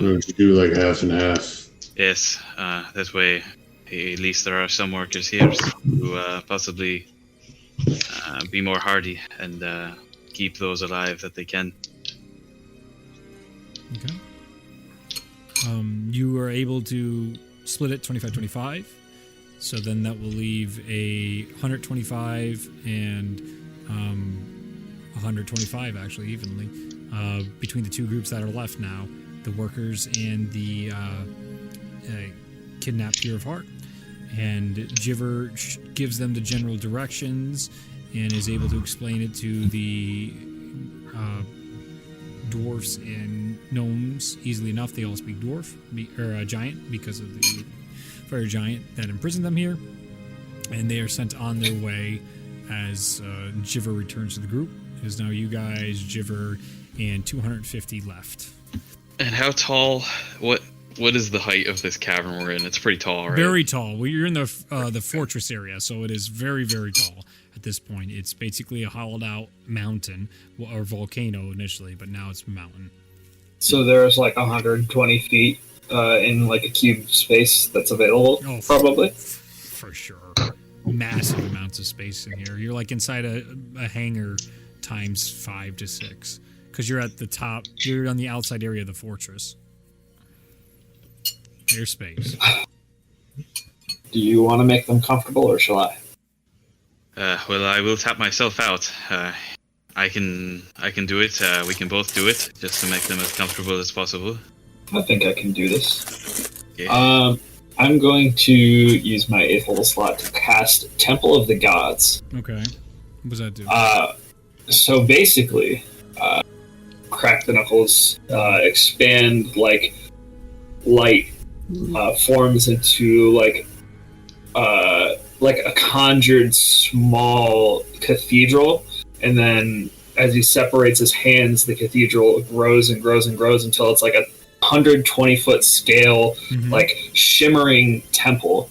We should do like half and half. Yes, that way at least there are some workers here who possibly be more hardy and keep those alive that they can. Okay. You are able to split it 25-25, so then that will leave a 125 and 125 actually evenly between the two groups that are left now, the workers and the kidnapped Pure of Heart. And Jiver gives them the general directions and is able to explain it to the dwarfs and gnomes easily enough. They all speak dwarf, or giant, because of the fire giant that imprisoned them here. And they are sent on their way as Jiver returns to the group. It is now you guys, Jiver, and 250 left. And how tall? What is the height of this cavern we're in? It's pretty tall, right? Very tall. Well, you're in the fortress area, so it is very, very tall at this point. It's basically a hollowed-out mountain, or volcano initially, but now it's a mountain. So there's like 120 feet in like a cube space that's available, probably? For sure. Massive amounts of space in here. You're like inside a hangar times 5 to 6, because you're at the top. You're on the outside area of the fortress. Airspace. Do you want to make them comfortable, or shall I? Well, I will tap myself out. I can do it. We can both do it, just to make them as comfortable as possible. I think I can do this. Okay. I'm going to use my 8th level slot to cast Temple of the Gods. Okay. What does that do? So basically, crack the knuckles, expand like light forms into like a conjured small cathedral, and then as he separates his hands, the cathedral grows and grows and grows until it's like a 120-foot scale, like shimmering temple.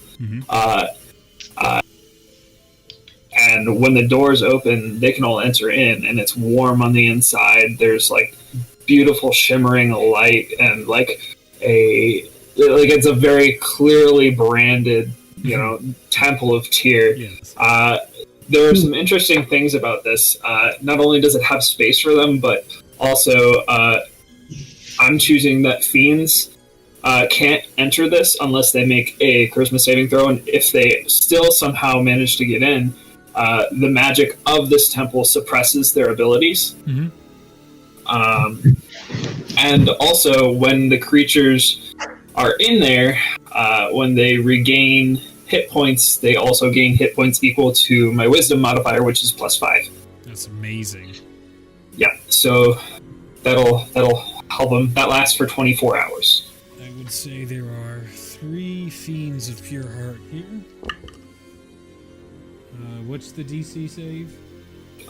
And when the doors open, they can all enter in, and it's warm on the inside. There's like beautiful shimmering light, and it's a very clearly branded, temple of Tyr. Yes. There are some interesting things about this. Not only does it have space for them, but also I'm choosing that fiends can't enter this unless they make a charisma saving throw, and if they still somehow manage to get in, the magic of this temple suppresses their abilities. And also, when the creatures are in there, when they regain hit points, they also gain hit points equal to my wisdom modifier, which is +5. That's amazing. Yeah, so that'll help them. That lasts for 24 hours. I would say there are 3 fiends of pure heart here. What's the DC save?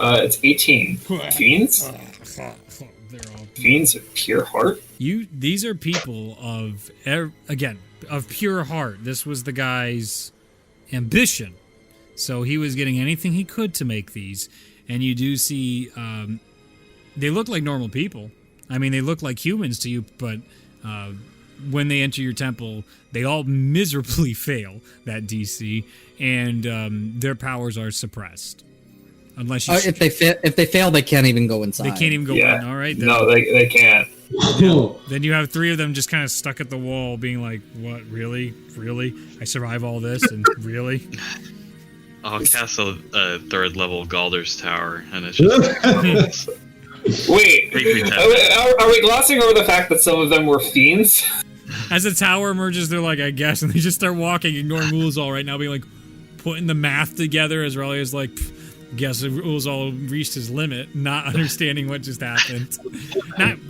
It's 18. Fiends? They're all Fiends of pure heart? These are people of of pure heart. This was the guy's ambition, so he was getting anything he could to make these. And you do see, they look like normal people. I mean, they look like humans to you, but when they enter your temple, they all miserably fail that DC, and their powers are suppressed. Unless you if they fail, they can't even go inside. they can't even go in. All right, then. No, they can't. Then you have 3 of them just kind of stuck at the wall, being like, "What? Really? Really? I survive all this, and really?" I'll cast a 3rd level Galder's Tower, and it's just. Wait, are we glossing over the fact that some of them were fiends? As the tower emerges, they're like, "I guess," and they just start walking, ignoring Ulazal right now, being like, putting the math together as Relia's like, guess Ulazal reached his limit, not understanding what just happened.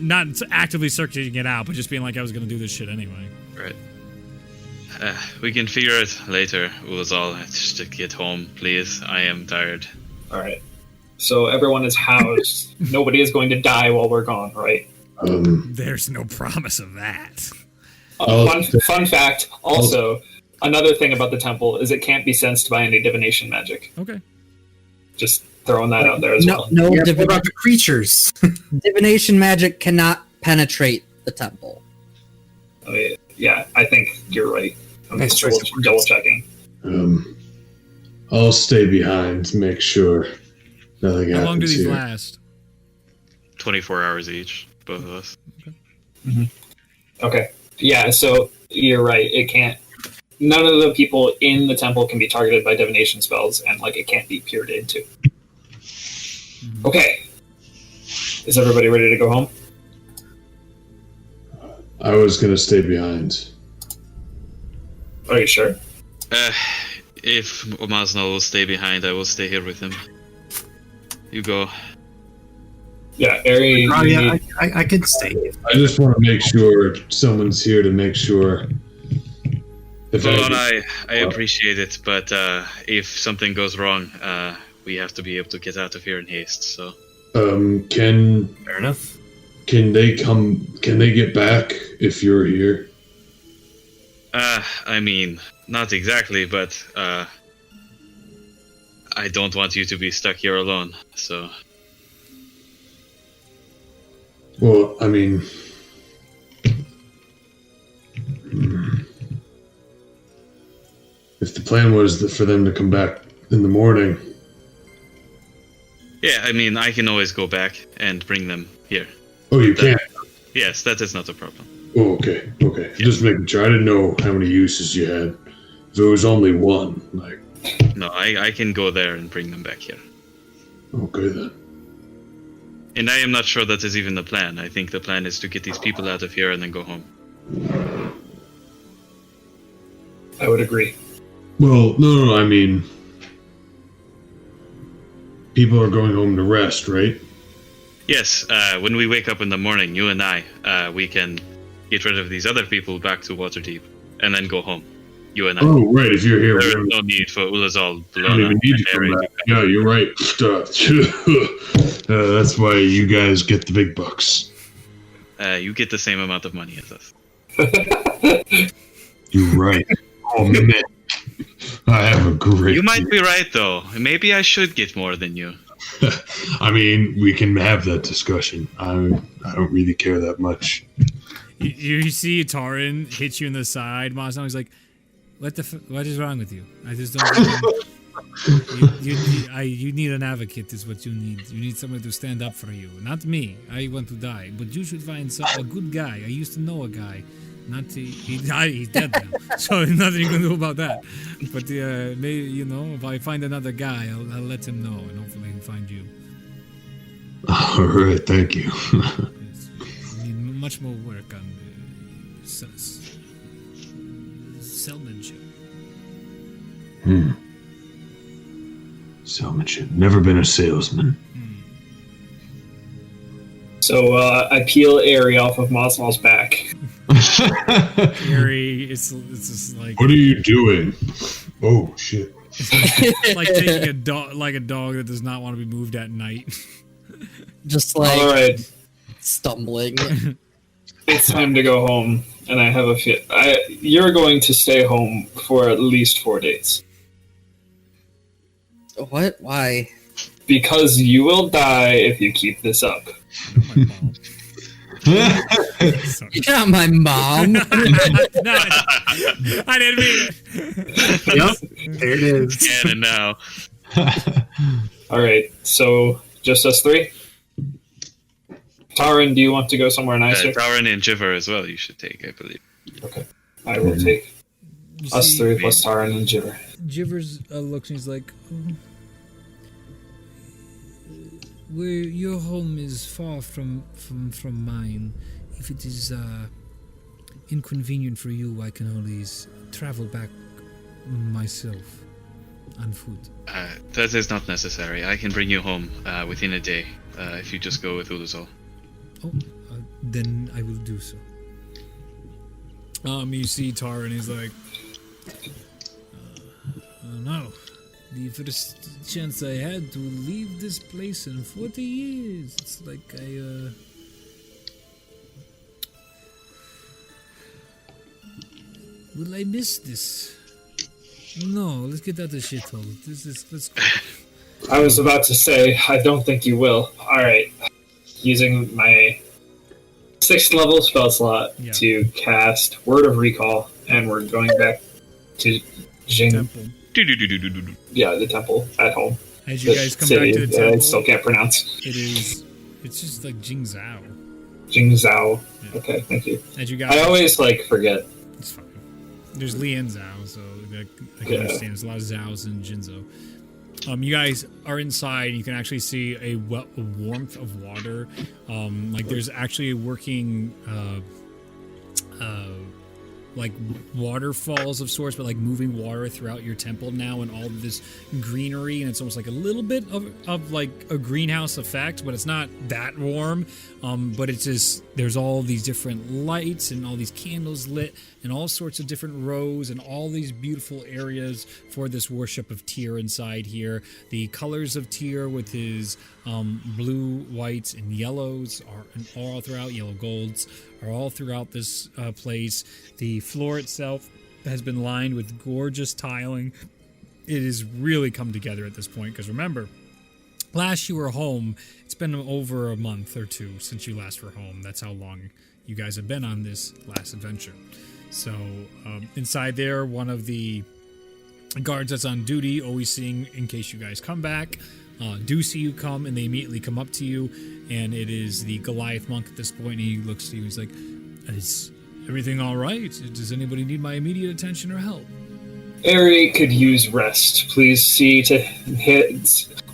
not actively searching it out, but just being like, I was going to do this shit anyway. Right. We can figure it later, Ulazal. Just to get home, please. I am tired. Alright. So everyone is housed. Nobody is going to die while we're gone, right? There's no promise of that. Fun fact, also, another thing about the temple is it can't be sensed by any divination magic. Okay. Just throwing that out there as well. No, What about the creatures? divination magic cannot penetrate the temple. I mean, yeah, I think you're right. I'm Nice just choice. double checking. I'll stay behind to make sure nothing happens How long do these here. last? 24 hours each, both of us. Okay. Yeah, so you're right. It can't. None of the people in the temple can be targeted by divination spells, and it can't be peered into. Okay. Is everybody ready to go home? I was gonna stay behind. Are you sure? If Masno will stay behind, I will stay here with him. You go. Yeah, Ari. Oh yeah, I could stay. I just want to make sure someone's here to make sure. If Well, anything- I appreciate it, but if something goes wrong, we have to be able to get out of here in haste. So. Can Fair enough. they come? Can they get back if you're here? I mean, not exactly, but I don't want you to be stuck here alone. So. Well, I mean, if the plan was for them to come back in the morning, Yeah, I mean, I can always go back and bring them here. oh, you can't. Yes, that is not a problem. Oh, okay. Just making sure. I didn't know how many uses you had. If it was only one, No, I can go there and bring them back here. okay then. And I am not sure that is even the plan. I think the plan is to get these people out of here and then go home. I would agree. Well, no. I mean, people are going home to rest, right? Yes, when we wake up in the morning, you and I, we can get rid of these other people back to Waterdeep and then go home. You and I. Oh, right. If you're here, There is we no need for Ulazal, don't even need to come back. Yeah, you're right. That's why you guys get the big bucks. You get the same amount of money as us. You're right. Oh man, I have a great. You might be right, though. Maybe I should get more than you. I mean, we can have that discussion. I don't really care that much. You see Taran hit you in the side, Mazno. He's like, what is wrong with you? I just don't. You need an advocate, is what you need. You need someone to stand up for you. Not me. I want to die. But you should find a good guy. I used to know a guy. He died. He's dead now. So nothing you can do about that. But maybe if I find another guy, I'll let him know, and hopefully he'll find you. All right, thank you. We need much more work on salesmanship. Salesmanship. Never been a salesman. So I peel Ari off of Mosmal's back. Gary, it's just like, What are you doing? Oh shit. Like taking a dog, like a dog that does not want to be moved at night. Just like All right, stumbling. it's time to go home, and I have a fit. You're going to stay home for at least 4 days What? Why? because you will die if you keep this up. Sorry. You're not my mom. No, I didn't mean it. Yep, there it is. Canon now. All right, so just us three. Taran, do you want to go somewhere nicer? Taran and Jiver as well. You should take, I believe. Okay, I will take You us see, three plus Taran and Jiver. Jivers looks and he's like, where your home is far from mine. If it is inconvenient for you, I can always travel back myself on foot. That is not necessary. I can bring you home within a day if you just go with Uluzol. Oh, then I will do so. You see Tar and he's like, no. The first chance I had to leave this place in 40 years. It's like will I miss this? No, let's get out of the shithole. Let's go. I was about to say, I don't think you will. Alright. Using my 6th level spell slot to cast Word of Recall, and we're going back to Jing. Temple. Yeah, the temple at home. As you guys come back to the that I temple, still can't pronounce. it's just like Jingzhou. Jingzhou. Yeah. Okay, thank you. As you guys, I always forget. it's fine. There's Lian Zhao, so I can understand. There's a lot of Zhaos in Jinzhou. You guys are inside, and you can actually see a warmth of water. Like there's actually a working like waterfalls of sorts, but like moving water throughout your temple now, and all of this greenery, and it's almost like a little bit of like a greenhouse effect, but it's not that warm. But it's just, there's all these different lights and all these candles lit and all sorts of different rows and all these beautiful areas for this worship of Tyr inside here. The colors of Tyr with his blue, whites, and yellows are all throughout, yellow golds are all throughout this place. The floor itself has been lined with gorgeous tiling. It has really come together at this point, because remember, last you were home, it's been over a month or two since you last were home. That's how long you guys have been on this last adventure. So inside there, one of the guards that's on duty, always seeing in case you guys come back, do see you come, and they immediately come up to you, and it is the Goliath monk at this point, and he looks to you, he's like, is everything all right? Does anybody need my immediate attention or help? Ari could use rest. Please see to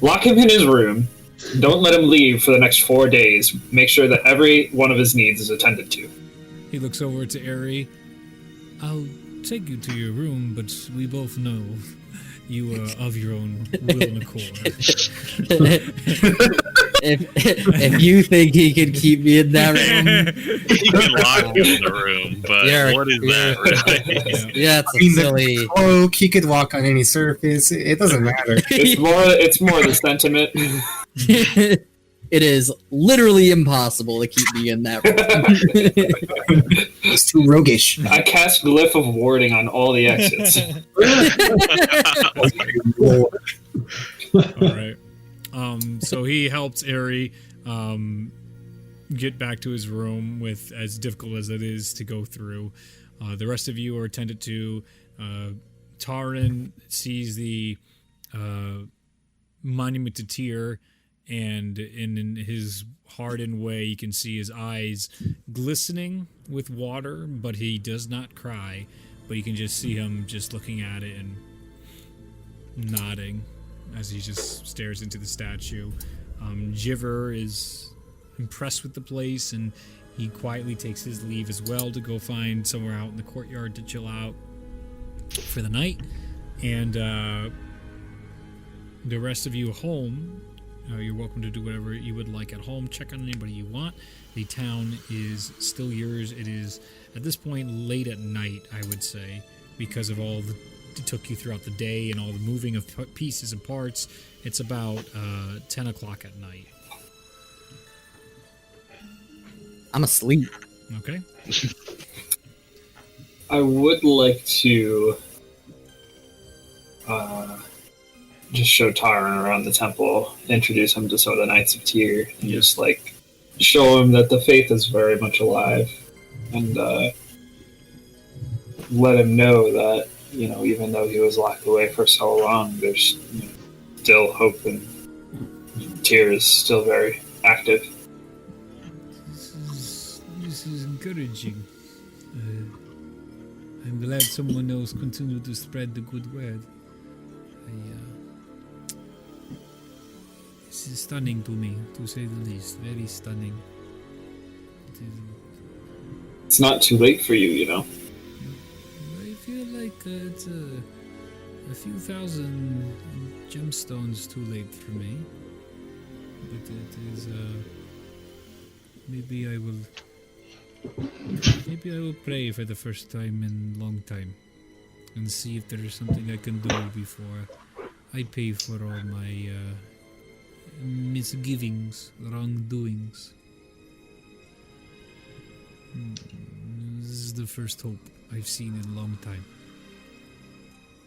lock him in his room. Don't let him leave for the next 4 days. Make sure that every one of his needs is attended to. He looks over to Ari. I'll take you to your room, but we both know you are of your own will and accord. if you think he can keep me in that room, He can lock you in the room, but what is that really? yeah, it's I mean, silly. the cloak, he could walk on any surface. It doesn't matter. It's more the sentiment. It is literally impossible to keep me in that room. He's too roguish. I cast Glyph of Warding on all the exits. All right. So he helps Ari get back to his room with, as difficult as it is to go through. The rest of you are attended to. Taran sees the monument to Tyr, and in his hardened way, you can see his eyes glistening with water, but he does not cry. But you can just see him just looking at it and nodding as he just stares into the statue. Jiver is impressed with the place, and he quietly takes his leave as well to go find somewhere out in the courtyard to chill out for the night. And the rest of you home, you're welcome to do whatever you would like at home. Check on anybody you want. The town is still yours. It is, at this point, late at night, I would say, because of all took you throughout the day and all the moving of pieces and parts. It's about 10 o'clock at night. I'm asleep. Okay. I would like to just show Tyron around the temple, introduce him to some of the Knights of Tyr, and just like show him that the faith is very much alive, and let him know that, you know, even though he was locked away for so long, there's, you know, still hope, and Tyr is still very active. This is encouraging. I'm glad someone else continued to spread the good word. This is stunning to me, to say the least. Very stunning. It's not too late for you, you know. I feel like it's a few thousand gemstones too late for me. But it is, maybe I will pray for the first time in a long time and see if there is something I can do before I pay for all my misgivings, wrongdoings. This is the first hope I've seen in a long time.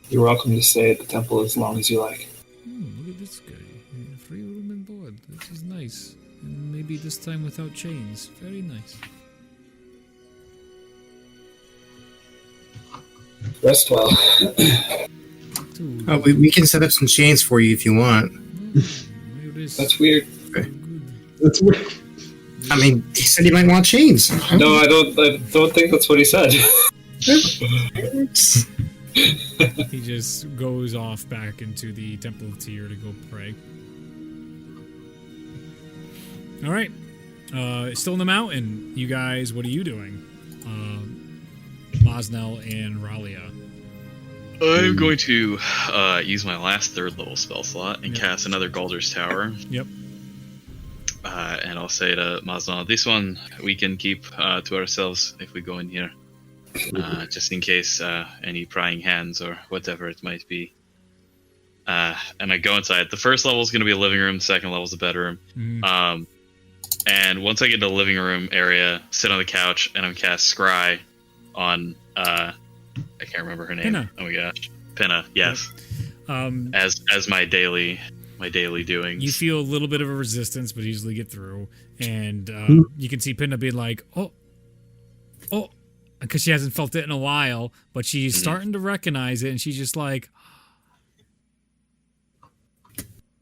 You're welcome to stay at the temple as long as you like. Look at this guy. Free room and board. This is nice. And maybe this time without chains. Very nice. Rest well. Dude, Oh, we can set up some chains for you if you want. That's weird. That's weird. I mean, he said he might want chains. No, I don't think that's what he said. He just goes off back into the Temple of Tyr to go pray. Alright. Still in the mountain. You guys, what are you doing? Mosnell and Ralia. I'm going to use my last 3rd level spell slot and cast another Galder's Tower. Yep. And I'll say to Mosnell, this one we can keep to ourselves if we go in here. Just in case any prying hands or whatever it might be. And I go inside. The first level is going to be a living room. The second level is a bedroom. And once I get to the living room area, sit on the couch, and I'm cast Scry on I can't remember her name. Pinna. Oh my gosh, Pinna. Yes. As my daily doings. You feel a little bit of a resistance, but easily get through. And you can see Pinna being like, oh, because she hasn't felt it in a while, but she's starting to recognize it, and she's just like,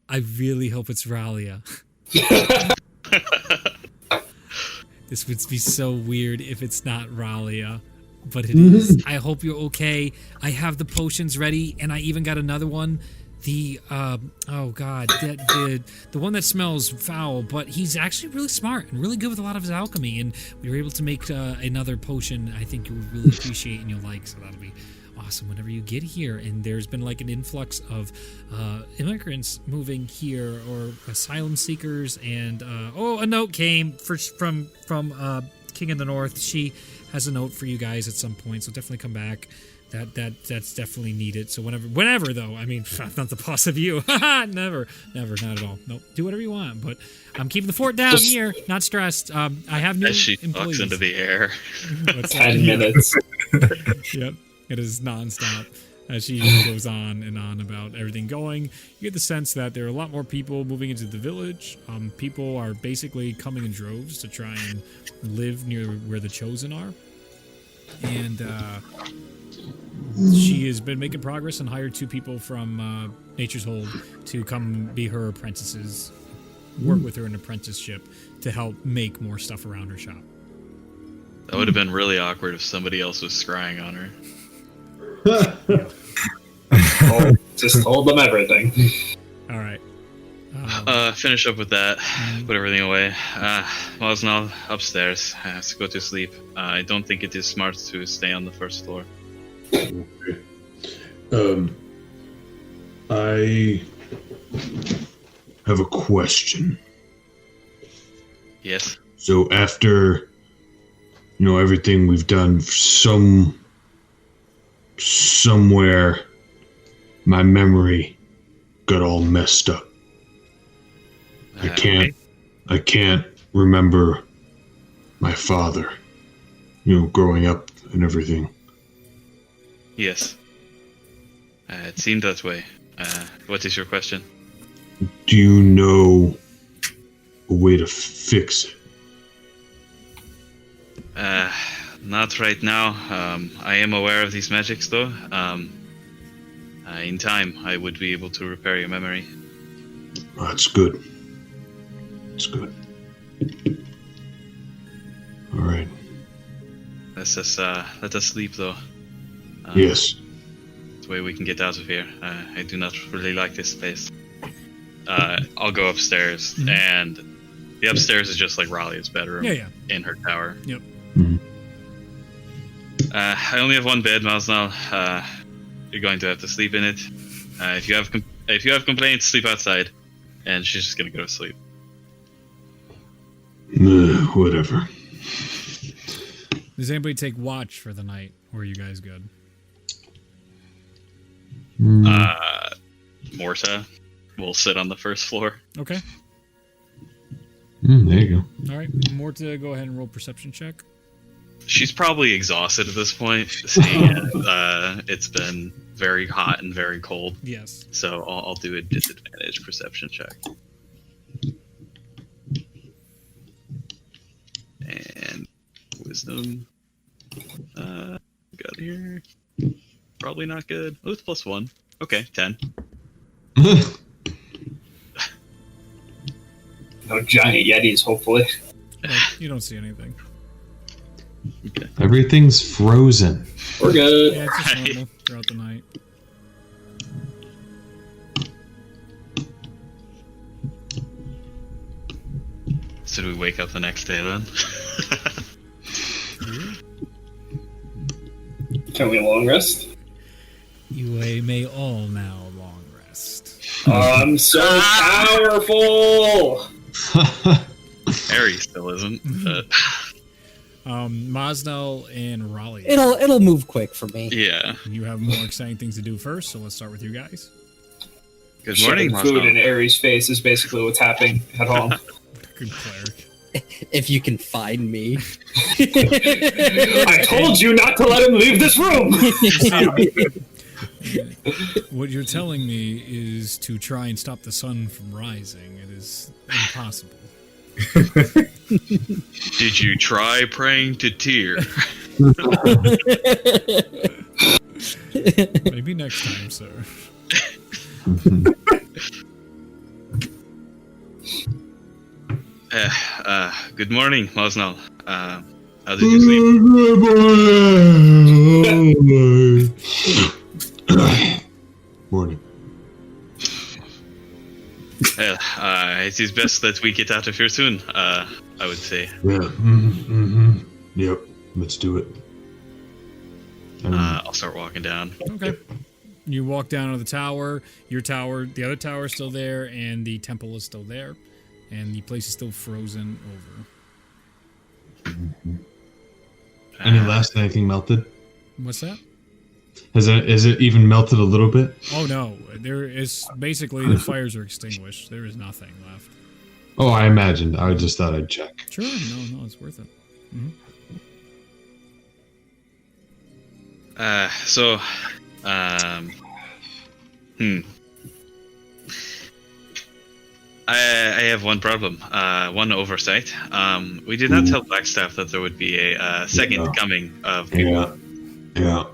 I really hope it's Ralia. This would be so weird if it's not Ralia, but it is. I hope you're okay. I have the potions ready, and I even got another one. The the one that smells foul, but he's actually really smart and really good with a lot of his alchemy, and we were able to make another potion I think you would really appreciate and you'll like, so that'll be awesome whenever you get here. And there's been like an influx of immigrants moving here, or asylum seekers, and a note came from King of the North. She has a note for you guys at some point, so definitely come back. That's definitely needed. So whenever though, I mean, I'm not the boss of you. never, not at all. Nope. Do whatever you want, but I'm keeping the fort down here. Not stressed. I have new as she employees. talks into the air. 10 minutes. Yep. It is nonstop as she goes on and on about everything going. You get the sense that there are a lot more people moving into the village. People are basically coming in droves to try and live near where the Chosen are. And she has been making progress and hired 2 people from Nature's Hold to come be her apprentices, work with her in apprenticeship to help make more stuff around her shop. That would have been really awkward if somebody else was scrying on her. Just told them everything. All right. Finish up with that. Put everything away. Mosnell upstairs. Has to go to sleep. I don't think it is smart to stay on the first floor. Okay. I have a question. Yes. So after, everything we've done, somewhere my memory got all messed up. I can't remember my father, growing up and everything. Yes. It seemed that way. What is your question? Do you know a way to fix it? Not right now. I am aware of these magics, though. In time, I would be able to repair your memory. Oh, that's good. That's good. All right. Let us sleep, though. Yes. The way we can get out of here. I do not really like this place. I'll go upstairs, and the upstairs is just like Raleig's bedroom. Yeah. In her tower. Yep. Mhm. I only have one bed, Mausnal. You're going to have to sleep in it. If you have complaints, sleep outside. And she's just gonna go to sleep. Whatever. Does anybody take watch for the night, or are you guys good? Morta will sit on the first floor. Okay. There you go. All right. Morta, go ahead and roll perception check. She's probably exhausted at this point, seeing it's been very hot and very cold. Yes. So I'll do a disadvantage perception check. And wisdom. Got here. Probably not good. Oh, it's +1. Okay, 10. No giant yetis, hopefully. You don't see anything. Okay. Everything's frozen. We're good. Yeah, it's just Right. normal throughout the night. So do we wake up the next day then? Can we long rest? You may all now long rest. I'm so powerful! Harry still isn't. But Mosnell and Raleigh. It'll move quick for me. yeah. You have more exciting things to do first, so let's start with you guys. Good morning, Shoving food in Mosnell. Aries' face is basically what's happening at home. Good cleric. If you can find me. I told you not to let him leave this room! What you're telling me is to try and stop the sun from rising. It is impossible. Did you try praying to Tyr? Maybe next time, sir. Good morning, Mosnell. How did you sleep? Morning. It is best that we get out of here soon, I would say. Yeah. Mm-hmm. Yep. Let's do it. I'll start walking down. Okay. You walk down to the tower. Your tower, the other tower is still there, and the temple is still there. And the place is still frozen over. Any last anything melted? What's that? Is it even melted a little bit? Oh no, there is basically the fires are extinguished. There is nothing left. Oh, I imagined. I just thought I'd check. Sure, no, it's worth it. I have one problem, one oversight. We did not tell Blackstaff that there would be a second coming of people. Yeah.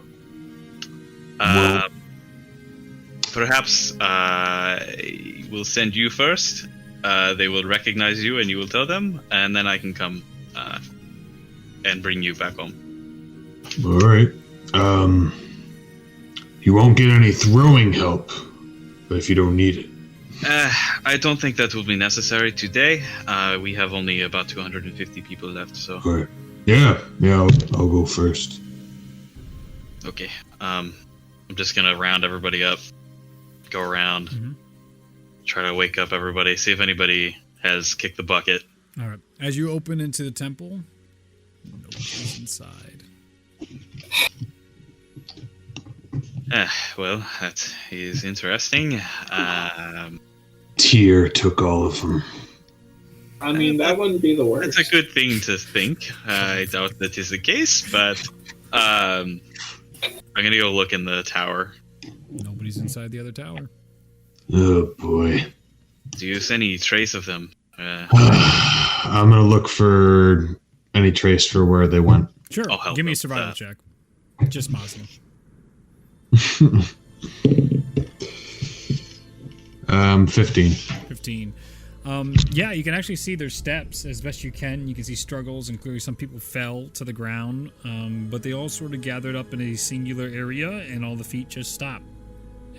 Perhaps we'll send you first. They will recognize you, and you will tell them, and then I can come and bring you back home. All right. You won't get any throwing help, but if you don't need it. I don't think that will be necessary today. We have only about 250 people left, so... All right. Yeah, I'll go first. Okay. I'm just gonna round everybody up, go around, try to wake up everybody, see if anybody has kicked the bucket. All right. As you open into the temple, nobody's inside. Well, that is interesting. Tyr took all of them. I mean, that wouldn't be the worst. It's a good thing to think. I doubt that is the case, but I'm gonna go look in the tower. Nobody's inside the other tower. Oh boy. Do you see any trace of them? I'm gonna look for any trace for where they went. Sure. I'll help Give me a with survival that. check. Just Moslem. 15. 15. Yeah, you can actually see their steps as best you can. You can see struggles, and clearly some people fell to the ground. But they all sort of gathered up in a singular area, and all the feet just stop.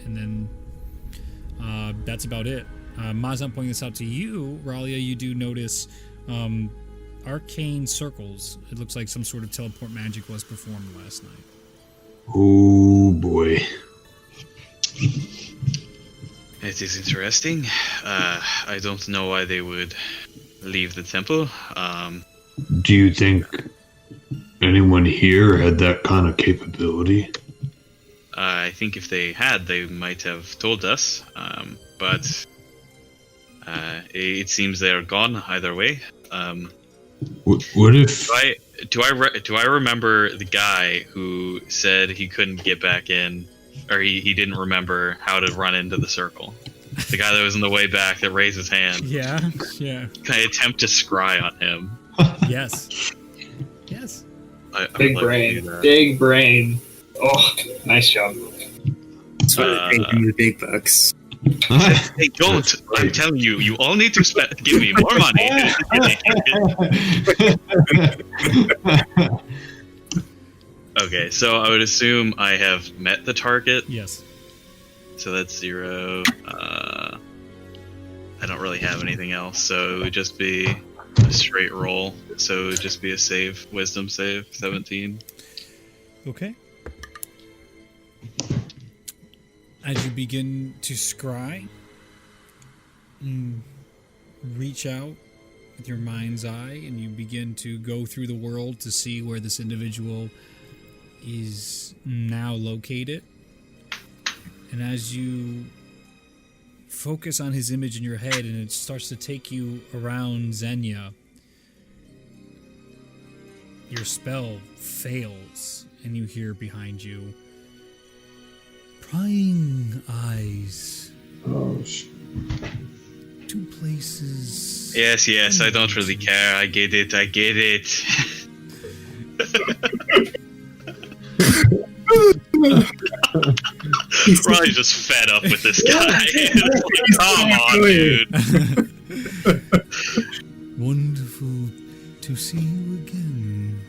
And then that's about it. Maz, I'm pointing this out to you. Ralia, you do notice arcane circles. It looks like some sort of teleport magic was performed last night. Oh boy. It is interesting. I don't know why they would leave the temple. Do you think anyone here had that kind of capability? I think if they had, they might have told us. But it seems they are gone either way. What if... Do I remember the guy who said he couldn't get back in, or he didn't remember how to run into the circle? The guy that was in the way back that raised his hand. Yeah, yeah. Can I attempt to scry on him? Yes. Yes. I would Big like to do brain. that. Big brain. Oh, nice job. That's why they pay him the big bucks. Hey, don't! I'm telling you, you all need to give me more money. Okay, so I would assume I have met the target. Yes. So that's 0. I don't really have anything else, so it would just be a straight roll. So it would just be a save, wisdom save, 17. Okay. As you begin to scry, you reach out with your mind's eye and you begin to go through the world to see where this individual is now located. And as you focus on his image in your head and it starts to take you around Zenya, your spell fails and you hear behind you, prying eyes. Oh, shit. Two places. Yes, I don't really care. I get it. Probably just fed up with this guy. Come on, dude. Wonderful to see you again.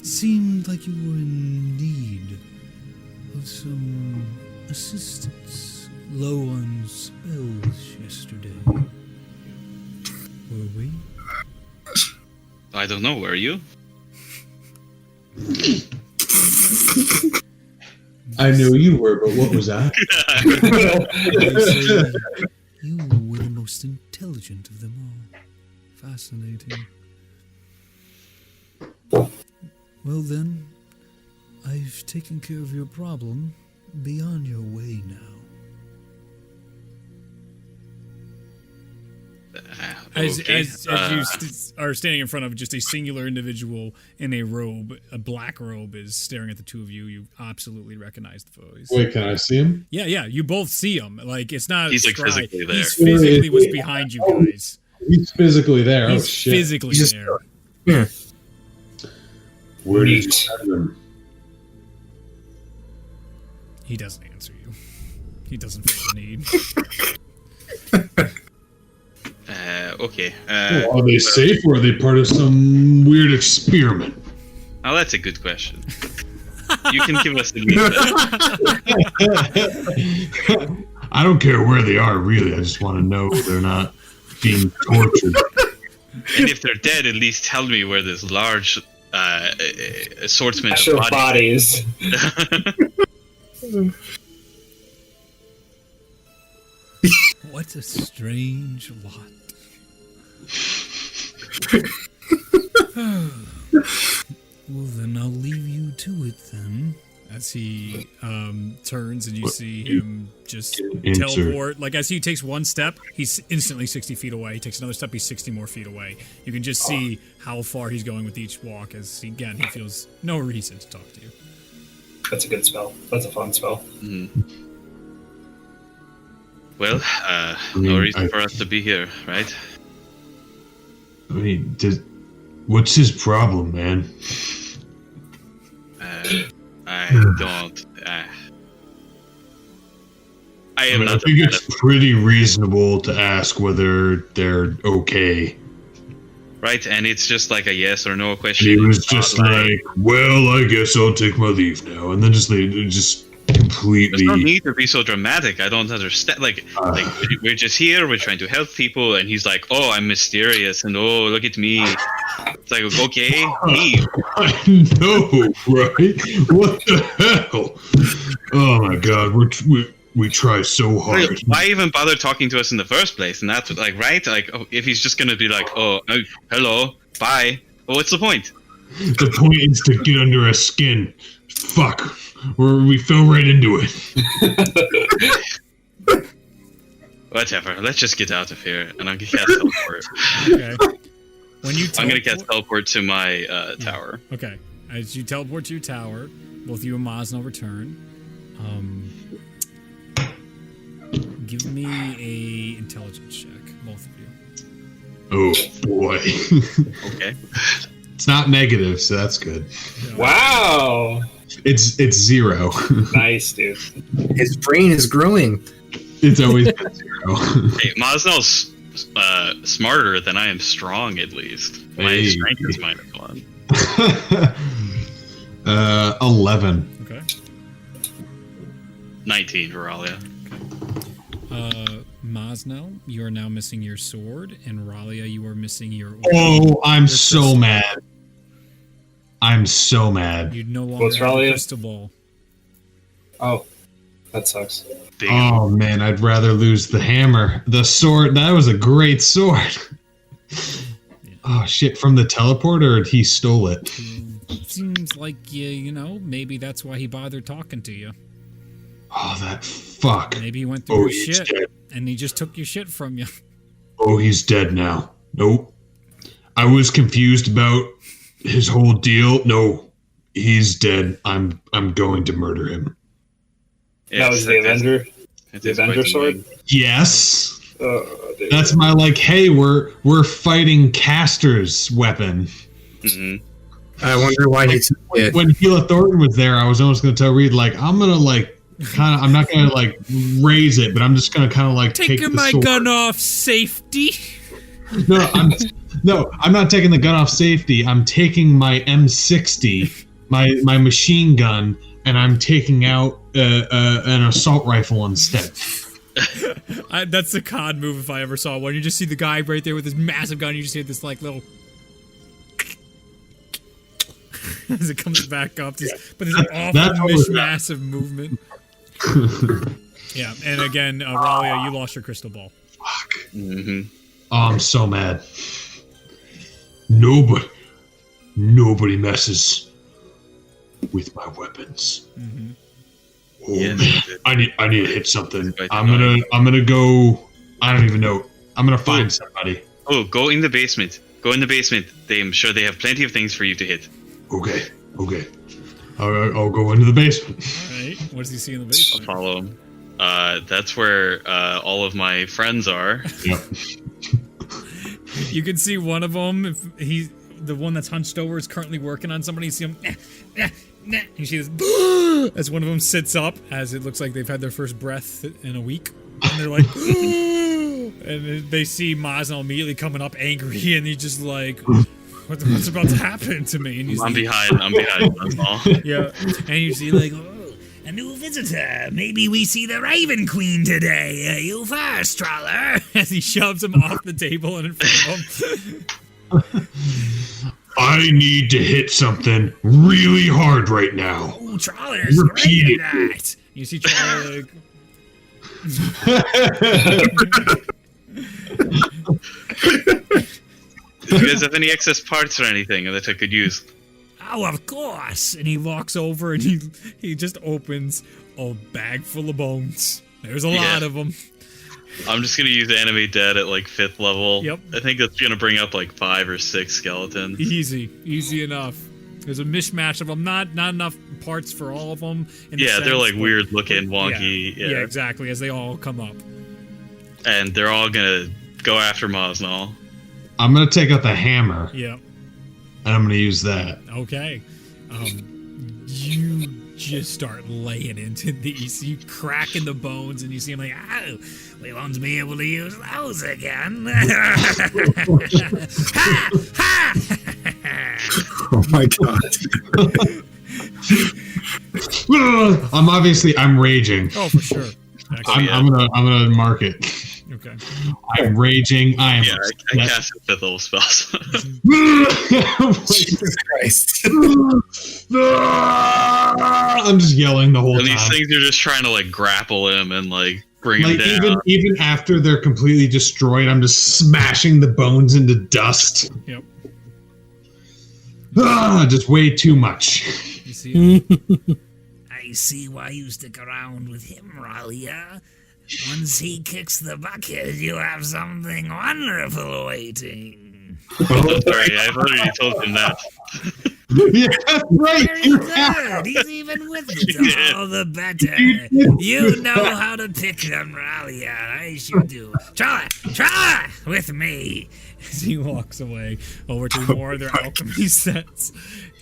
Seemed like you were in need of some assistance. Low on spells yesterday. Were we? I don't know. Were you? I knew you were, but what was that? You were the most intelligent of them all. Fascinating. Well then, I've taken care of your problem. Be on your way now. As Okay. you are standing in front of just a singular individual in a robe, a black robe is staring at the two of you. You absolutely recognize the voice. Wait, can I see him? Yeah, you both see him. Like, it's not He's, a like, scry. physically there. He's physically was behind you guys. He's physically there. He's oh shit! physically He's there. Yeah. Where did you Neat. send him? He doesn't answer you. He doesn't feel the need. Okay. Are they safe, or are they part of some weird experiment? Now that's a good question. You can give us a lead. I don't care where they are, really. I just want to know they're not being tortured. And if they're dead, at least tell me where this large assortment Special of bodies. bodies. What a strange lot. Well, then I'll leave you to it then. as he turns and you see him just Insert. teleport. Like as he takes one step, he's instantly 60 feet away. He takes another step, he's 60 more feet away. You can just see how far he's going with each walk as, he feels no reason to talk to you. That's a good spell. That's a fun spell. Well, no reason for us to be here, right? I mean, what's his problem, man? I don't. I am I not. think it's pretty reasonable to ask whether they're okay. Right, and it's just like a yes or no And question. he was It's not just like, well, I guess I'll take my leave now. And then just completely... There's no need to be so dramatic. I don't understand. Like we're just here. We're trying to help people, and he's like, "Oh, I'm mysterious," and "Oh, look at me." It's like, okay, leave. I know, right? What the hell? Oh my god, we try so hard. Why even bother talking to us in the first place? And that's like, right? Like, if he's just gonna be like, "Oh, hello, bye," well, what's the point? The point is to get under our skin. Fuck. We fell right into it. Whatever. Let's just get out of here, and I'm gonna cast teleport. Okay. When you I'm gonna cast teleport to my tower. Okay. As you teleport to your tower, both you and Mosnell return. Give me a intelligence check, both of you. Oh boy. Okay. It's not negative, so that's good. Wow. It's 0. Nice, dude. His brain is growing. It's always been 0. Hey, Mosnell's smarter than I am strong, at least. My Hey. strength is -1. 11. Okay. 19 for Ralia. Mosnell, you are now missing your sword, and Ralia, you are missing your. Oh, I'm so crystal. mad. I'm so mad. You no longer What's have a Ralia? crystal ball. Oh, that sucks. Big Oh man, I'd rather lose the hammer. The sword, that was a great sword. Oh shit, from the teleporter, he stole it. Seems like maybe that's why he bothered talking to you. Oh, that fuck. Maybe he went through Oh, your he's shit, dead. and he just took your shit from you. Oh, he's dead now. Nope. I was confused about his whole deal. No, he's dead. I'm going to murder him. That was the Avenger. It The is quite Avenger sword. annoying. Yes. Oh, dude. That's my hey, we're fighting Caster's weapon. Mhm. I wonder why he took it. When Gila Thornton was there, I was almost going to tell Reed I'm going to I'm not going to raise it, but I'm just going to kind of take the my sword. gun off, safety. No, I'm not taking the gun off safety. I'm taking my M60, my machine gun, and I'm taking out an assault rifle instead. That's the COD move if I ever saw one. You just see the guy right there with his massive gun. You just hear this little as it comes back up. But there's an awful mishmash of movement. Yeah, and again, Ralia, you lost your crystal ball. Fuck. Mhm. Oh, I'm so mad. Nobody messes with my weapons. Mm-hmm. Oh Yeah, man, they I need to hit something. Quite I'm annoying. gonna go. I don't even know. I'm gonna find somebody. Oh, go in the basement. Go in the basement. I'm sure they have plenty of things for you to hit. Okay. I'll go into the basement. Alright, what does he see in the I'll basement? follow him. That's where all of my friends are. Yep. You can see one of them, if he's the one that's hunched over, is currently working on somebody. You see him, you see this, as one of them sits up, as it looks like they've had their first breath in a week. And they're like, and they see Mosnell immediately coming up angry, and he's just like, what's about to happen to me? And you I'm see, behind. That's all. yeah, and you see like, a new visitor. Maybe we see the Raven Queen today. You first, Trawler. As he shoves him off the table and in front of him. I need to hit something really hard right now. Oh, Trawler's Repeat great at that. You see Trawler like, Do you guys have any excess parts or anything that I could use? Oh, of course. And he walks over and he just opens a bag full of bones. There's a lot of them. I'm just gonna use animate dead at like 5th level. Yep. I think that's gonna bring up like 5 or 6 skeletons. Easy enough. There's a mishmash of them, not enough parts for all of them. They're like weird looking, wonky. Yeah, exactly, as they all come up. And they're all gonna go after Mosnell. I'm gonna take out the hammer. Yeah. And I'm gonna use that. Okay. You just start laying into these. You crack in the bones, and you see them like, oh, we won't be able to use those again. Ha! Ha! Oh my god. I'm raging. Oh, for sure. I'm gonna mark it. Okay. I'm raging. I am. Yeah, I cast 5th level spells. Jesus Christ. I'm just yelling the whole And time. these things are just trying to like grapple him and like bring him Like down. even after they're completely destroyed, I'm just smashing the bones into dust. Yep. Just way too much. You see him? I see why you stick around with him, Ralia. Once he kicks the bucket, you have something wonderful waiting. Sorry, I've already told him that. Yeah, that's right. Very You good. have. He's even with it. All the better. You know how to pick them, Ralia. I should do. Try with me. As he walks away over to more of their alchemy sets,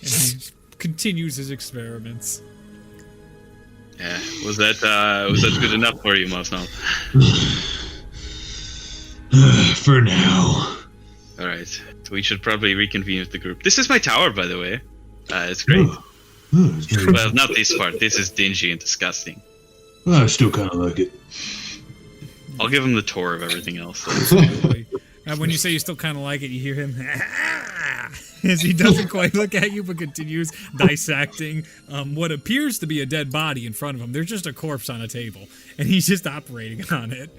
and he continues his experiments. Yeah, was that good enough for you, Mosnell? For now. All right, so we should probably reconvene with the group. This is my tower, by the way. It's great. It's very- Well, not this part. This is dingy and disgusting. I still kind of like it. I'll give him the tour of everything else. When you say you still kind of like it, you hear him as he doesn't quite look at you, but continues dissecting what appears to be a dead body in front of him. There's just a corpse on a table, and he's just operating on it.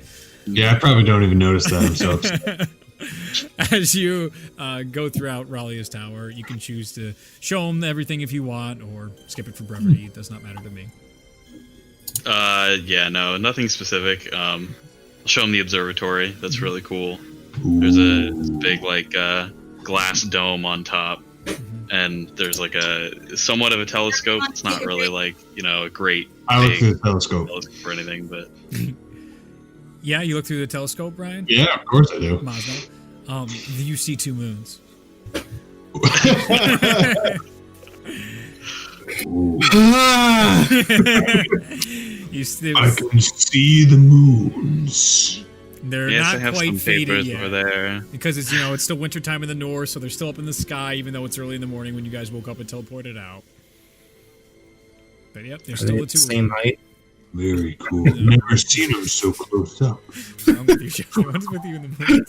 Yeah, I probably don't even notice that himself. As you go throughout Ralia's tower, you can choose to show him everything if you want, or skip it for brevity. It does not matter to me. Yeah, no, nothing specific. I'll show him the observatory. That's really cool. There's a big like glass dome on top, and there's like a somewhat of a telescope. It's not really like a great I look big through the telescope. or anything, but Yeah, you look through the telescope, Brian? Yeah, of course I do. Mosnell. You see 2 moons. You see, I can see the moons. they're yes, I not have quite some faded papers yet. over there. Because it's it's still wintertime in the north, so they're still up in the sky, even though it's early in the morning when you guys woke up and teleported out. But yep, there's Are still they the the 2 same height? Very cool. Never seen them so close up. I'm with you, Shelly. One's with you in the morning.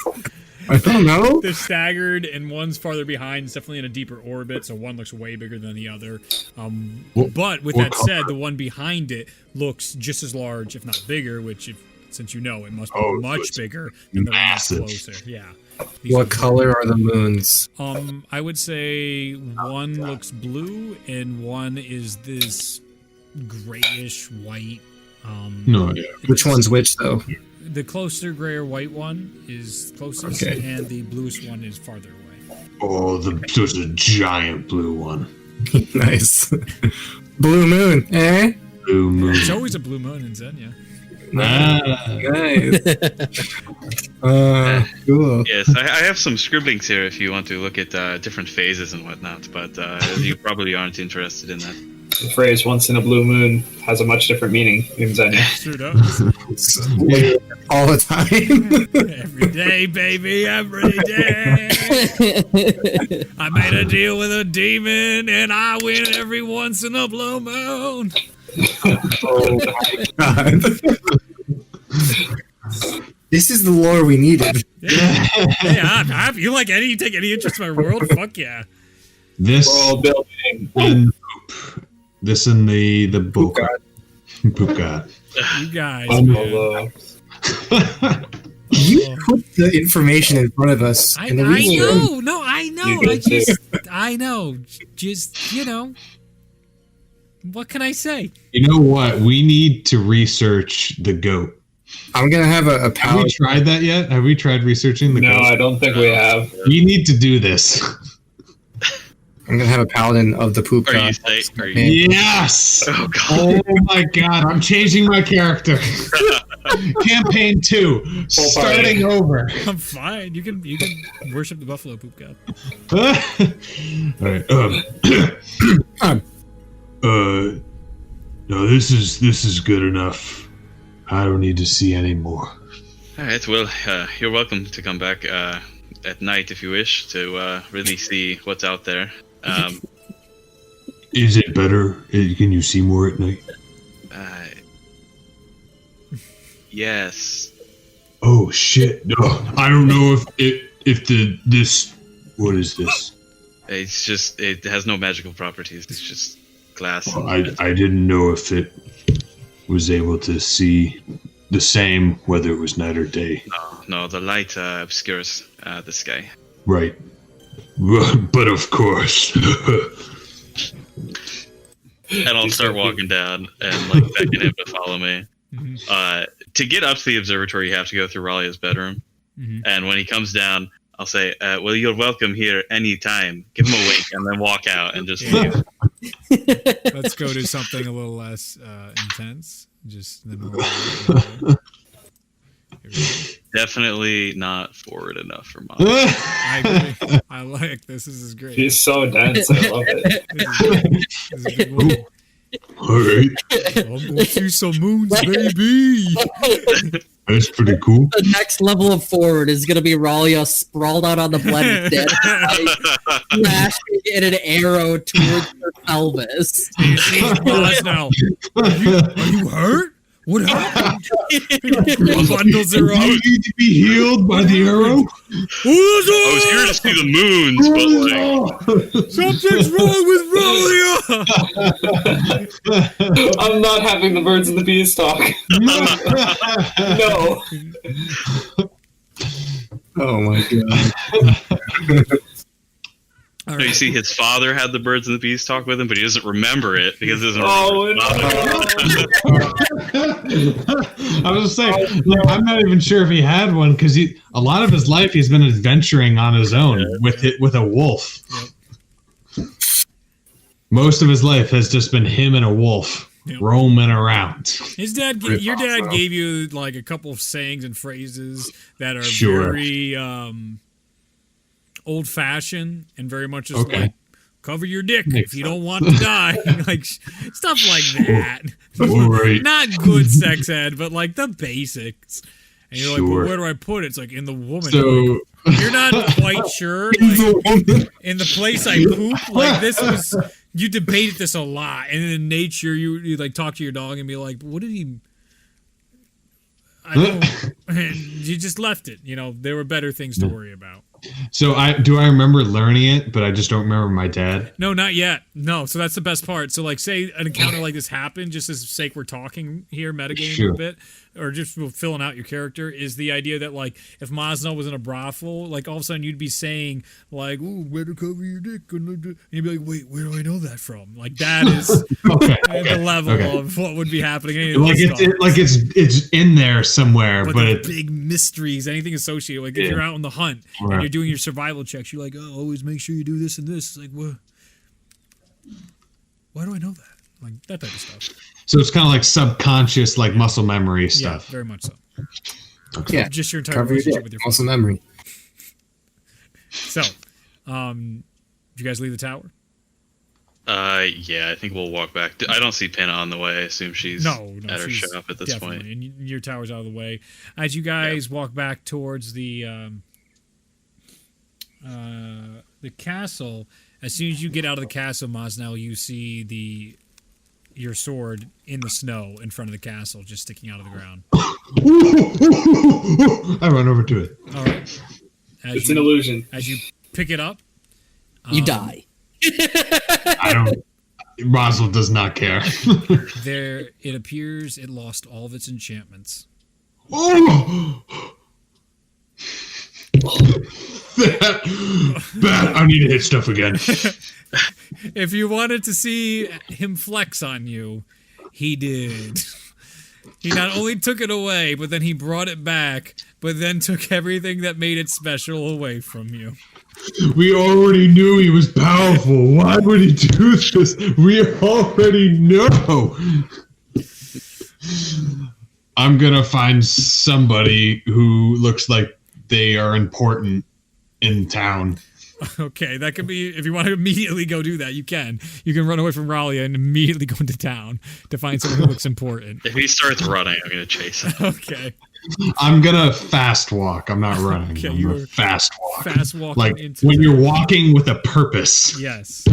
I don't know. They're staggered, and one's farther behind. It's definitely in a deeper orbit, so one looks way bigger than the other. But with what that said, color? the one behind it looks just as large, if not bigger, which, since you know, it must be Oh, so much it's bigger than the one that's massive. closer. Yeah. These What are- color are the moons? I would say one looks blue, and one is this grayish white. No idea. Which one's which, though? The closer gray or white one is closest, Okay. and the bluest one is farther away. Oh, there's a giant blue one. Nice. Blue moon, eh? Blue moon. There's always a blue moon in Zenya. Ah, Nice. Cool. Yes, I have some scribblings here if you want to look at different phases and whatnot, but you probably aren't interested in that. The phrase "once in a blue moon" has a much different meaning in Zenya. Sure does. All the time. Every day, baby, every day. I made a deal with a demon, and I win every once in a blue moon. Oh my god. This is the lore we needed. Hey, I'm happy. You take any interest in my world? Fuck yeah. this World building. and poop. This and the book. Poop god. You guys, Oh, man. Although, You put the information in front of us. I and then we know. No, I I know. You get I know. Just, what can I say? You know what? We need to research the goat. I'm gonna have a Have we paladin. tried that yet? Have we tried researching the No, goat? I don't think we have. We need to do this. I'm gonna have a paladin of the poop Are you god. safe? Are you? Yes! Oh god. Oh my god, I'm changing my character. Campaign 2, starting over. I'm fine. You can worship the buffalo poop god. Alright, no, this is good enough. I don't need to see any more. All right. Well, you're welcome to come back at night if you wish to really see what's out there. Is it better? Can you see more at night? Yes. Oh shit! No, I don't know if this. What is this? It's just it has no magical properties. It's just glass. Well, I didn't know if it was able to see the same whether it was night or day. No, the light obscures the sky. Right. But of course. And I'll start walking down and like beckon him to follow me. To get up to the observatory, you have to go through Ralia's bedroom. And when he comes down, I'll say, well, you're welcome here anytime. Give him a wink and then walk out and just leave. Let's go to something a little less intense. Just the normal. Here we go. Definitely not forward enough for mine. I agree. I like this. This is great. He's so dense. I love it. This is a big one. All right. I'm gonna see some moons, baby. That's pretty cool. The next level of forward is going to be Ralia sprawled out on the blend dead, flashing in an arrow towards her pelvis. Pause now. Are you hurt? What happened? Bundles her Do you up. need to be healed by the arrow? I was here to see the moons, but like, Something's wrong with Ralia. I'm not having the birds and the bees talk. No. Oh my god. All you right. see, his father had the birds and the bees talk with him, but he doesn't remember it because he doesn't Oh, remember his father. I was saying, I'm not even sure if he had one because a lot of his life he's been adventuring on his own with a wolf. Yep. Most of his life has just been him and a wolf Yep. roaming around. His dad, your dad gave you like a couple of sayings and phrases that are Sure. very old-fashioned and very much just Okay. like cover your dick Makes if you don't want to die, like stuff like that. All right. Not good sex ed, but like the basics. And you're like, Sure. well, where do I put it? It's like in the woman. So You're not quite sure. Like, in the place I poop, like this was. You debated this a lot, and in nature, you like talk to your dog and be like, "What did he?" I don't. And you just left it. You know, there were better things to worry about. So I remember learning it, but I just don't remember my dad. No, not yet. No, so that's the best part. So, like, say an encounter like this happened, just as sake we're talking here, metagames Sure. a bit, or just filling out your character, is the idea that, like, if Mosno was in a brothel, like, all of a sudden you'd be saying, like, "Ooh, better cover your dick," and you'd be like, "Wait, where do I know that from?" Like, that is the level of what would be happening. Like it's in there somewhere, but the it's big mysteries, anything associated. Like if you're out on the hunt and you're doing your survival checks, you're like, "Oh, always make sure you do this and this." It's like, what? Why do I know that? Like that type of stuff. so it's kind of like subconscious, like muscle memory stuff. Yeah, very much so. Yeah. Just your entire Cover your relationship dick. with your Muscle phone. memory. So, did you guys leave the tower? Yeah, I think we'll walk back. I don't see Pinna on the way. I assume she's No, at her she's shop at this point. definitely, and your tower's out of the way. As you guys walk back towards the castle, as soon as you get out of the castle, Mosnell, you see your sword in the snow in front of the castle, just sticking out of the ground. I run over to it. All right. It's an illusion. As you pick it up, You die. I don't. Roswell does not care. there it appears it lost all of its enchantments. Oh! Bat, I need to hit stuff again. If you wanted to see him flex on you, he did. He not only took it away, but then he brought it back, but then took everything that made it special away from you. We already knew he was powerful. Why would he do this? We already know. I'm gonna find somebody who looks like they are important in town. Okay, that could be, if you want to immediately go do that, you can. You can run away from Ralia and immediately go into town to find someone who looks important. If he starts running, I'm gonna chase him. Okay. I'm gonna fast walk. I'm not running. Okay, I'm you're gonna fast walk. Fast walking Like into when town. you're walking with a purpose. Yes.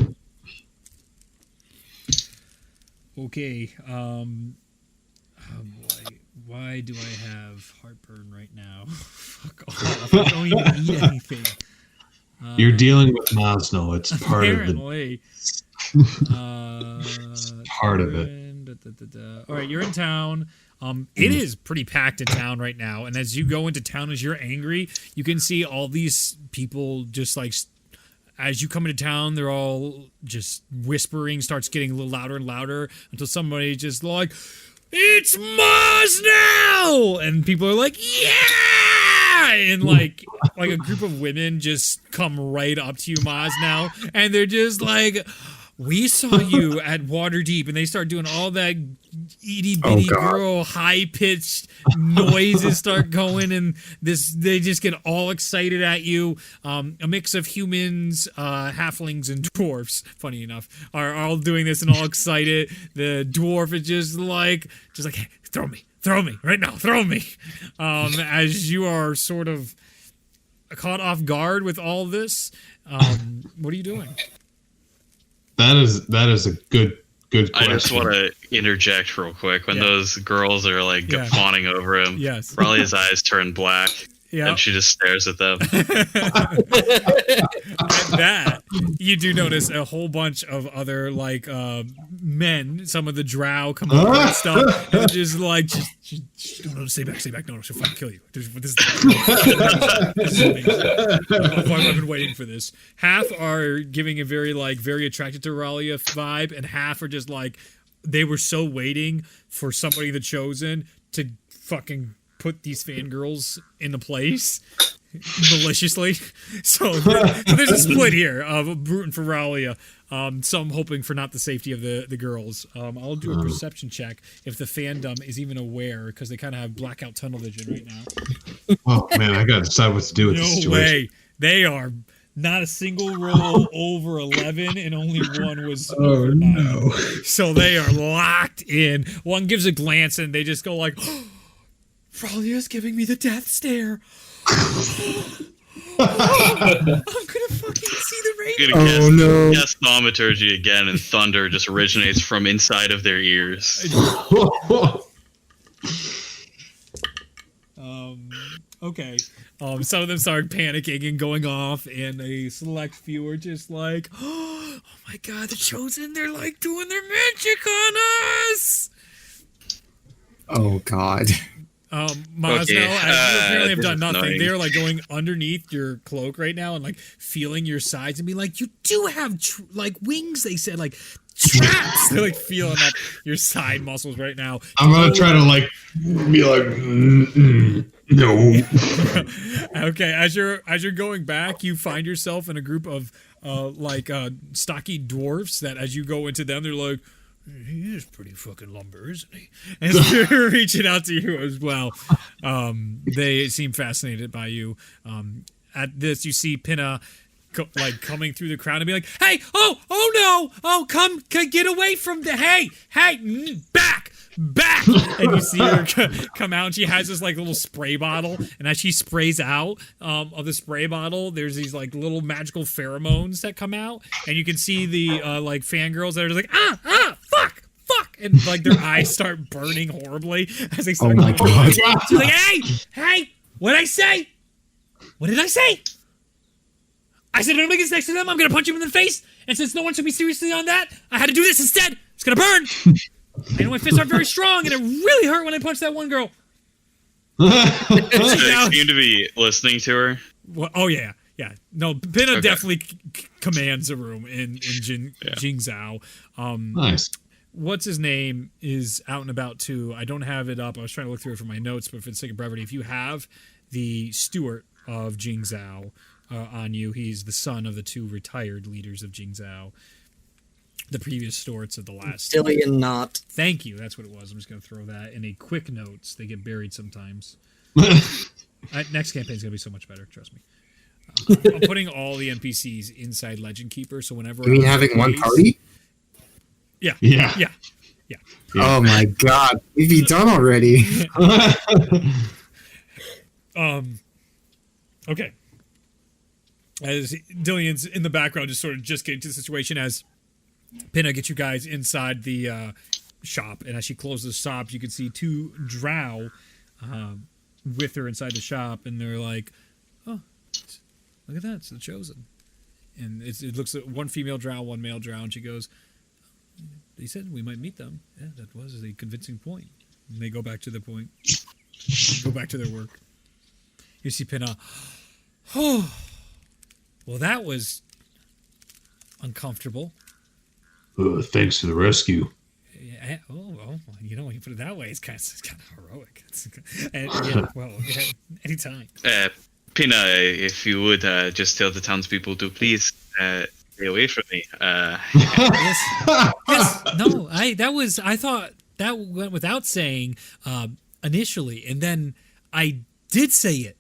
Okay, oh boy. Why do I have heartburn right now? Fuck off. I don't even eat anything. You're dealing with Mosnell. It's part of the Apparently. part of it. All right, you're in town. It is pretty packed in town right now, and as you go into town, as you're angry, you can see all these people just like, as you come into town, they're all just whispering, starts getting a little louder and louder until somebody just like, "It's Maz now!" And people are like, "Yeah!" And like a group of women just come right up to you, Maz now, and they're just like, "We saw you at Waterdeep," and they start doing all that itty bitty girl high pitched noises start going, and they just get all excited at you. A mix of humans, halflings, and dwarfs, funny enough, are all doing this and all excited. The dwarf is just like, hey, throw me right now, throw me. As you are sort of caught off guard with all this, what are you doing? That is a good question. I just want to interject real quick. When those girls are like fawning over him, Raleig's eyes turn black, and she just stares at them. At that, you do notice a whole bunch of other like men, some of the drow come over and stuff, and just like, no, stay back, no, she'll fucking kill you. This is amazing. I've been waiting for this. Half are giving a very attracted to Ralia vibe, and half are just like, they were so waiting for somebody the chosen to fucking put these fangirls into place maliciously. So there's a split here of rooting for Ralia. Some hoping for not the safety of the girls. I'll do a perception check if the fandom is even aware, because they kind of have blackout tunnel vision right now. Oh man, I gotta decide what to do with this No situation. way. They are not a single roll over 11, and only one was Oh over 9. no. So they are locked in. One gives a glance and they just go like, oh, Ralia's giving me the death stare. I'm gonna fucking see the rating. Gonna guess thaumaturgy again, and thunder just originates from inside of their ears. Okay. Some of them start panicking and going off, and a select few are just like, oh my god, the chosen, they're like doing their magic on us. Oh god. Maz, Okay, now, as you apparently have this done is nothing. annoying. They're like going underneath your cloak right now and like feeling your sides and being like, you do have like wings, they said, like traps. They're like feeling up your side muscles right now. I'm gonna try to like be like, no. Okay, as you're going back, you find yourself in a group of stocky dwarfs that as you go into them, they're like, he is pretty fucking lumber, isn't he? And they're reaching out to you as well. They seem fascinated by you. At this, you see Pinna coming through the crowd and be like, hey, oh no, oh, come get away from the, hey, back. And you see her come out, and she has this like little spray bottle, and as she sprays out of the spray bottle, there's these like little magical pheromones that come out, and you can see the like fangirls that are just like fuck, and like their eyes start burning horribly as they start. Oh my god. She's like, hey, what did I say? I said if anybody gets next to them, I'm gonna punch him in the face, and since no one took me seriously on that, I had to do this instead. It's gonna burn. I know my fists aren't very strong, and it really hurt when I punched that one girl. They seem to be listening to her. Well, oh yeah. Yeah, no, Pinna Okay. definitely commands a room in Jingzhou. Nice. What's his name is out and about too. I don't have it up. I was trying to look through it for my notes, but for the sake of brevity, if you have the steward of Jingzhou on you, he's the son of the 2 retired leaders of Jingzhou. The previous stewards of the last. Dillion not. Thank you. That's what it was. I'm just going to throw that in a quick notes. They get buried sometimes. Next campaign's going to be so much better. Trust me. I'm putting all the NPCs inside Legend Keeper, so whenever You mean I'm having one raised- party? Yeah. Yeah. Yeah. Oh my god, we've be done already. Okay. As Dillion's in the background, just sort of just getting to the situation as Pinna gets you guys inside the shop, and as she closes the shop, you can see 2 drow with her inside the shop, and they're like, "Oh, look at that! It's the Chosen." And it looks at 1 female drow, 1 male drow, and she goes, "They said we might meet them. Yeah, that was a convincing point." And they go back to the point, go back to their work. You see Pinna. Oh, well, that was uncomfortable. Thanks for the rescue. Yeah, well, you know, when you put it that way, it's kind of heroic. And, yeah, well, yeah, anytime. Pina, if you would just tell the townspeople to please stay away from me. Yes. No, I thought that went without saying initially, and then I did say it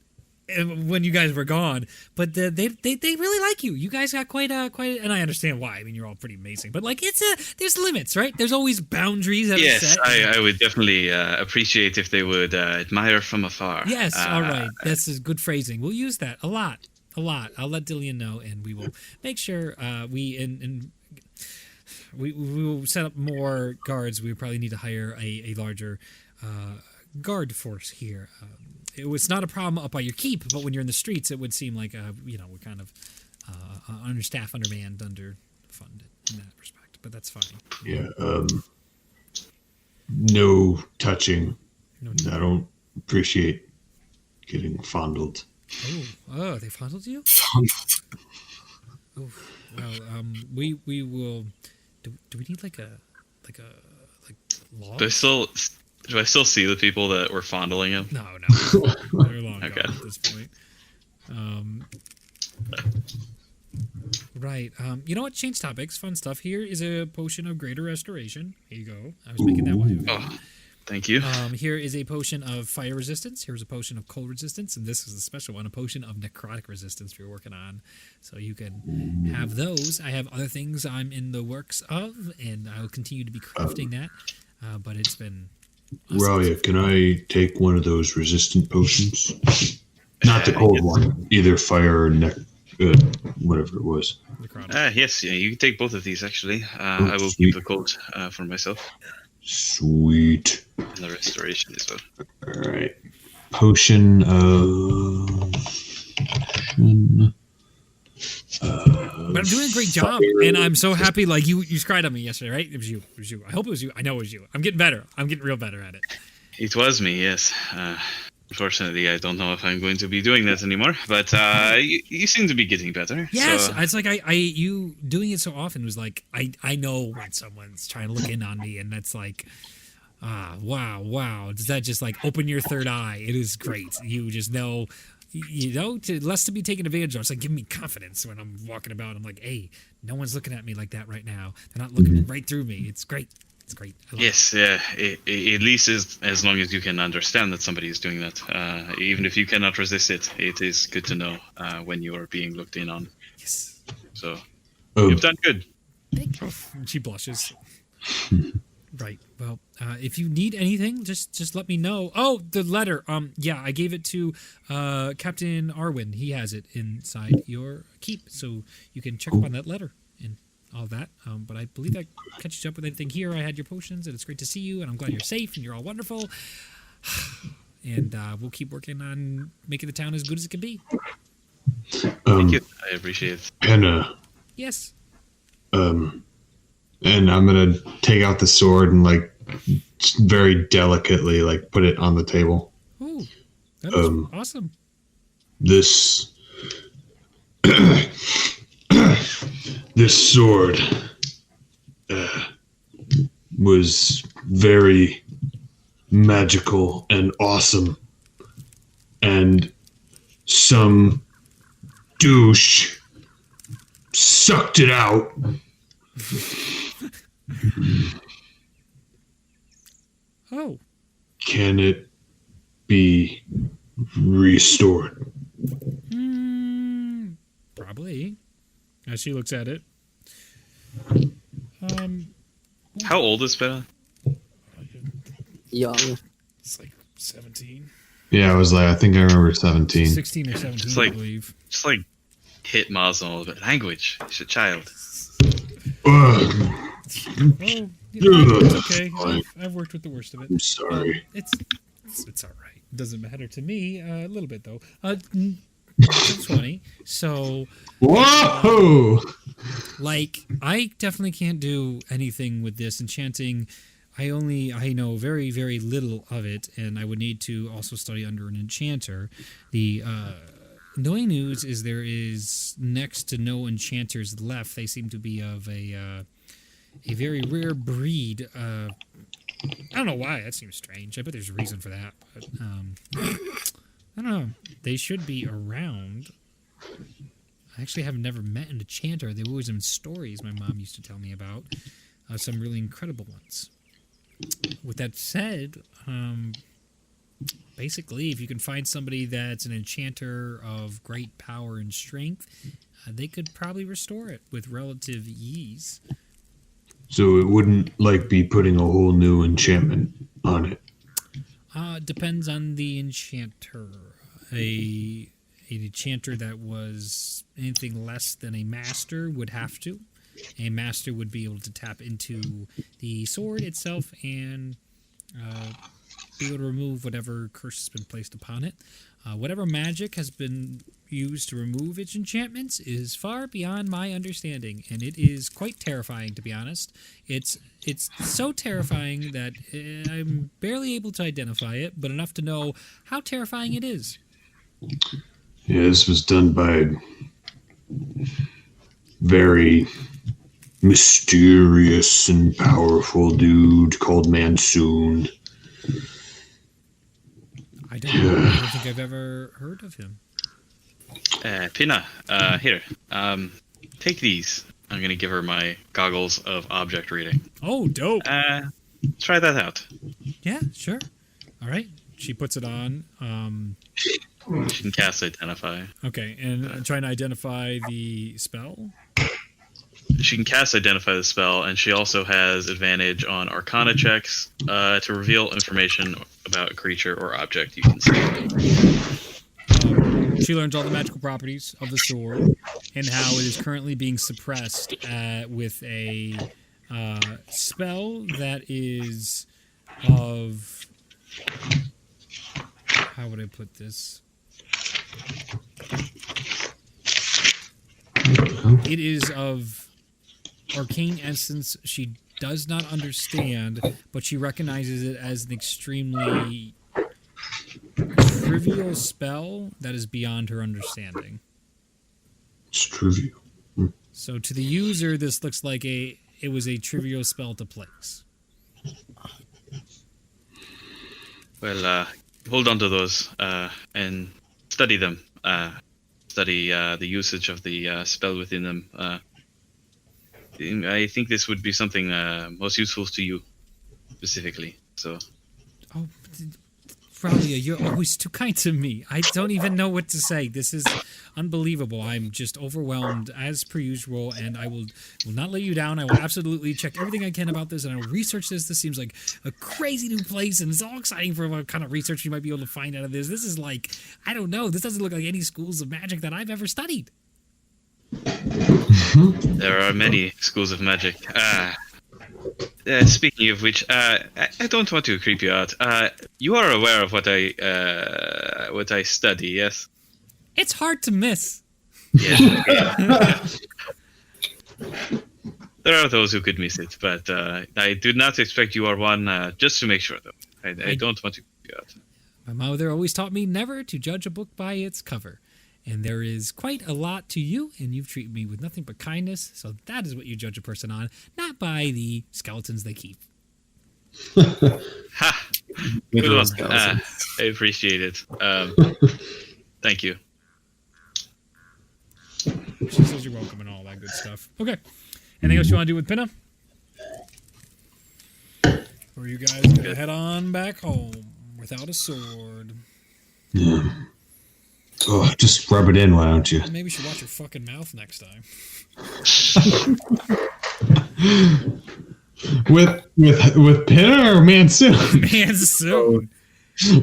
when you guys were gone. But they really like you. You guys got quite and I understand why. I mean, you're all pretty amazing, but like there's limits, right? There's always boundaries that are Yes, set. I would definitely appreciate if they would admire from afar. Yes, all right. That's a good phrasing. We'll use that a lot. I'll let Dillion know, and we will make sure we will set up more guards. We probably need to hire a larger guard force here. It's not a problem up by your keep, but when you're in the streets, it would seem like we're kind of understaffed, undermanned, underfunded in that respect. But that's fine. Yeah. No touching. No, I don't appreciate getting fondled. Oh, they fondled you? Oh, well, we will. Do we need like law? Do I still see the people that were fondling him? No, they're long Okay. gone at this point. Right. You know what? Change topics. Fun stuff. Here is a potion of greater restoration. Here you go. I was making that one. Oh, thank you. Here is a potion of fire resistance. Here's a potion of cold resistance, and this is a special one, a potion of necrotic resistance we're working on. So you can have those. I have other things I'm in the works of, and I will continue to be crafting that. But it's been Ralia, can I take one of those resistant potions? Not the cold one, either fire or whatever it was. necrotic. Yes, yeah, you can take both of these actually. I will keep the coat for myself. Sweet. And the restoration as well. All right. Potion of. But I'm doing a great job, and I'm so happy. Like you cried on me yesterday, right? It was you. I hope it was you. I know it was you. I'm getting better. I'm getting real better at it. It was me, yes. Unfortunately, I don't know if I'm going to be doing that anymore. But you seem to be getting better. Yes, So, it's like you doing it so often was like I know when someone's trying to look in on me, and that's like, wow. Does that just like open your third eye? It is great. You just know. Less to be taken advantage of. It's like giving me confidence when I'm walking about. I'm like, hey, no one's looking at me like that right now. They're not looking right through me. It's great. It's great. I love yes, yeah. At least as long as you can understand that somebody is doing that. Even if you cannot resist it, it is good to know when you are being looked in on. it. Yes. So Oh, you've done good. Thank you. She blushes. Right. Well, if you need anything, just let me know. Oh, the letter. Yeah, I gave it to Captain Arwin. He has it inside your keep, so you can check up on that letter and all that. But I believe that catches up with anything here. I had your potions, and it's great to see you, and I'm glad you're safe and you're all wonderful. And we'll keep working on making the town as good as it can be. Thank you. I appreciate it. Penna. Yes. And I'm gonna take out the sword and like very delicately like put it on the table. Oh, that was awesome. This This sword was very magical and awesome, and some douche sucked it out. Oh. Can it be restored? Probably. As she looks at it. How old is Bella? Young. It's like 17. Yeah, I think I remember 17. 16 or 17, It's like- I believe. Just like hit Miles a little bit. Language. She's a child. Ugh, Well, it's okay. I've worked with the worst of it. I'm sorry. It's all right. It doesn't matter to me. A little bit though. 20. So, Whoa! like, I definitely can't do anything with this enchanting. I know very, very little of it, and I would need to also study under an enchanter. The annoying news is there is next to no enchanters left. They seem to be of a very rare breed. I don't know why. That seems strange. I bet there's a reason for that. But I don't know. They should be around. I actually have never met an enchanter. They've always been stories my mom used to tell me about. Some really incredible ones. With that said, basically, if you can find somebody that's an enchanter of great power and strength, they could probably restore it with relative ease. So it wouldn't be putting a whole new enchantment on it. Depends on the enchanter. An enchanter that was anything less than a master would have to. A master would be able to tap into the sword itself and be able to remove whatever curse has been placed upon it. Whatever magic has been used to remove its enchantments is far beyond my understanding, and it is quite terrifying, to be honest. It's so terrifying that I'm barely able to identify it, but enough to know how terrifying it is. Yeah, this was done by a very mysterious and powerful dude called Mansoon. I don't think I've ever heard of him. Pina, here. Take these. I'm going to give her my goggles of object reading. Oh, dope. Try that out. Yeah, sure. All right. She puts it on. She can cast Identify. Okay, and trying to identify the spell. She can cast Identify the spell, and she also has advantage on Arcana checks to reveal information about a creature or object you can see. She learns all the magical properties of the sword and how it is currently being suppressed with a spell that is of... How would I put this? It is of arcane essence she does not understand, but she recognizes it as an extremely trivial spell that is beyond her understanding. It's trivial. So to the user, this looks like it was a trivial spell to place. Well, hold on to those and study them. Study the usage of the spell within them. I think this would be something most useful to you, specifically. So. Oh, Ralia, you're always too kind to me. I don't even know what to say. This is unbelievable. I'm just overwhelmed as per usual, and I will not let you down. I will absolutely check everything I can about this, and I will research this. This seems like a crazy new place, and it's all exciting for what kind of research you might be able to find out of this. This is like, I don't know. This doesn't look like any schools of magic that I've ever studied. There are many schools of magic. Speaking of which, I don't want to creep you out. You are aware of what I study, yes? It's hard to miss. Yes. There are those who could miss it, but I do not expect you are one. Just to make sure, though, I don't want to creep you out. My mother always taught me never to judge a book by its cover. and there is quite a lot to you, and you've treated me with nothing but kindness, so that is what you judge a person on, not by the skeletons they keep. Ha! We Good love one. skeletons. I appreciate it. Thank you. She says you're welcome and all that good stuff. Okay. Anything else you want to do with Pinna? Or are you guys going to head on back home without a sword? Yeah. Oh, just rub it in, why don't you? Maybe you should watch your fucking mouth next time. With Pinner or Mansoon? Mansoon.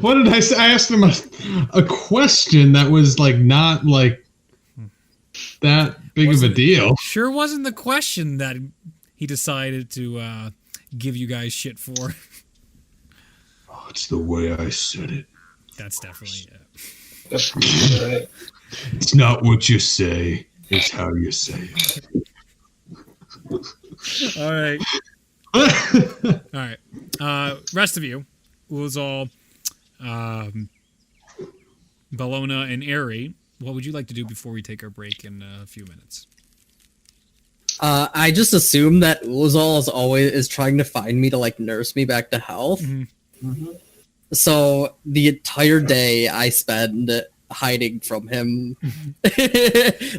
What did I say? I asked him a question that was like not like that big of a deal. Sure wasn't the question that he decided to give you guys shit for. Oh, it's the way I said it. That's definitely it. Right. It's not what you say, it's how you say it. All right. All right. Rest of you, Uzal, Bellona, and Airy, what would you like to do before we take our break in a few minutes? I just assume that Uzal is trying to find me to like nurse me back to health. Mm-hmm. So the entire day I spend hiding from him.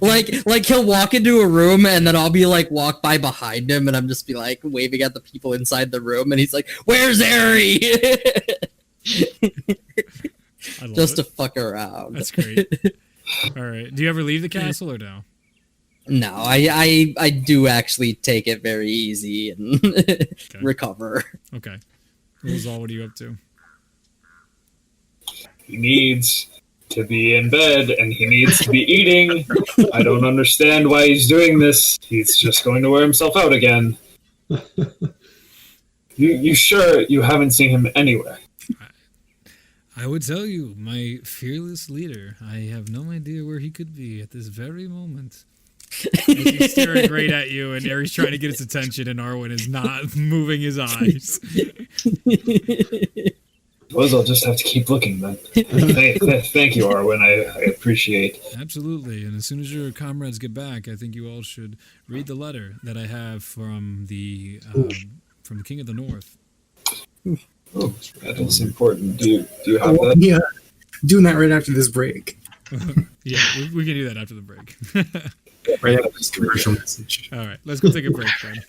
like he'll walk into a room and then I'll be like walk by behind him and I'm just be like waving at the people inside the room and he's like, "Where's Ari?" Just to fuck around. That's great. All right. Do you ever leave the castle or no? No, I do actually take it very easy and recover. Okay. Uzal, what are you up to? He needs to be in bed and he needs to be eating. I don't understand why he's doing this. He's just going to wear himself out again. You sure you haven't seen him anywhere? I would tell you, my fearless leader, I have no idea where he could be at this very moment. He's staring great at you, and Aries trying to get his attention, and Arwen is not moving his eyes. Suppose I'll just have to keep looking then. Thank you, Arwen. I appreciate. Absolutely, and as soon as your comrades get back, I think you all should read the letter that I have from the King of the North. Oh, that is important. Do you have that? Yeah, doing that right after this break. Yeah, we can do that after the break. Right after this commercial message. All right, let's go take a break then.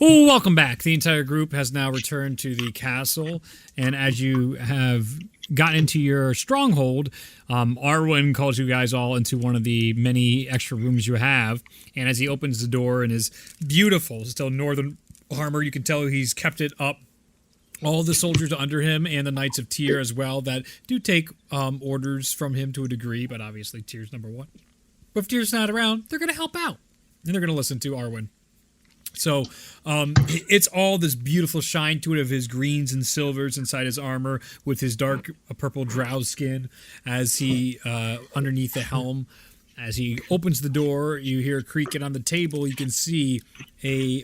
Oh, welcome back. The entire group has now returned to the castle, and as you have gotten into your stronghold, Arwen calls you guys all into one of the many extra rooms you have, and as he opens the door in his beautiful, still northern armor, you can tell he's kept it up. All the soldiers under him and the Knights of Tyr as well that do take orders from him to a degree, but obviously Tyr's number one. But if Tyr's not around, they're going to help out. And they're going to listen to Arwen. So it's all this beautiful shine to it of his greens and silvers inside his armor with his dark purple drow skin as he, underneath the helm, as he opens the door, you hear creaking on the table. You can see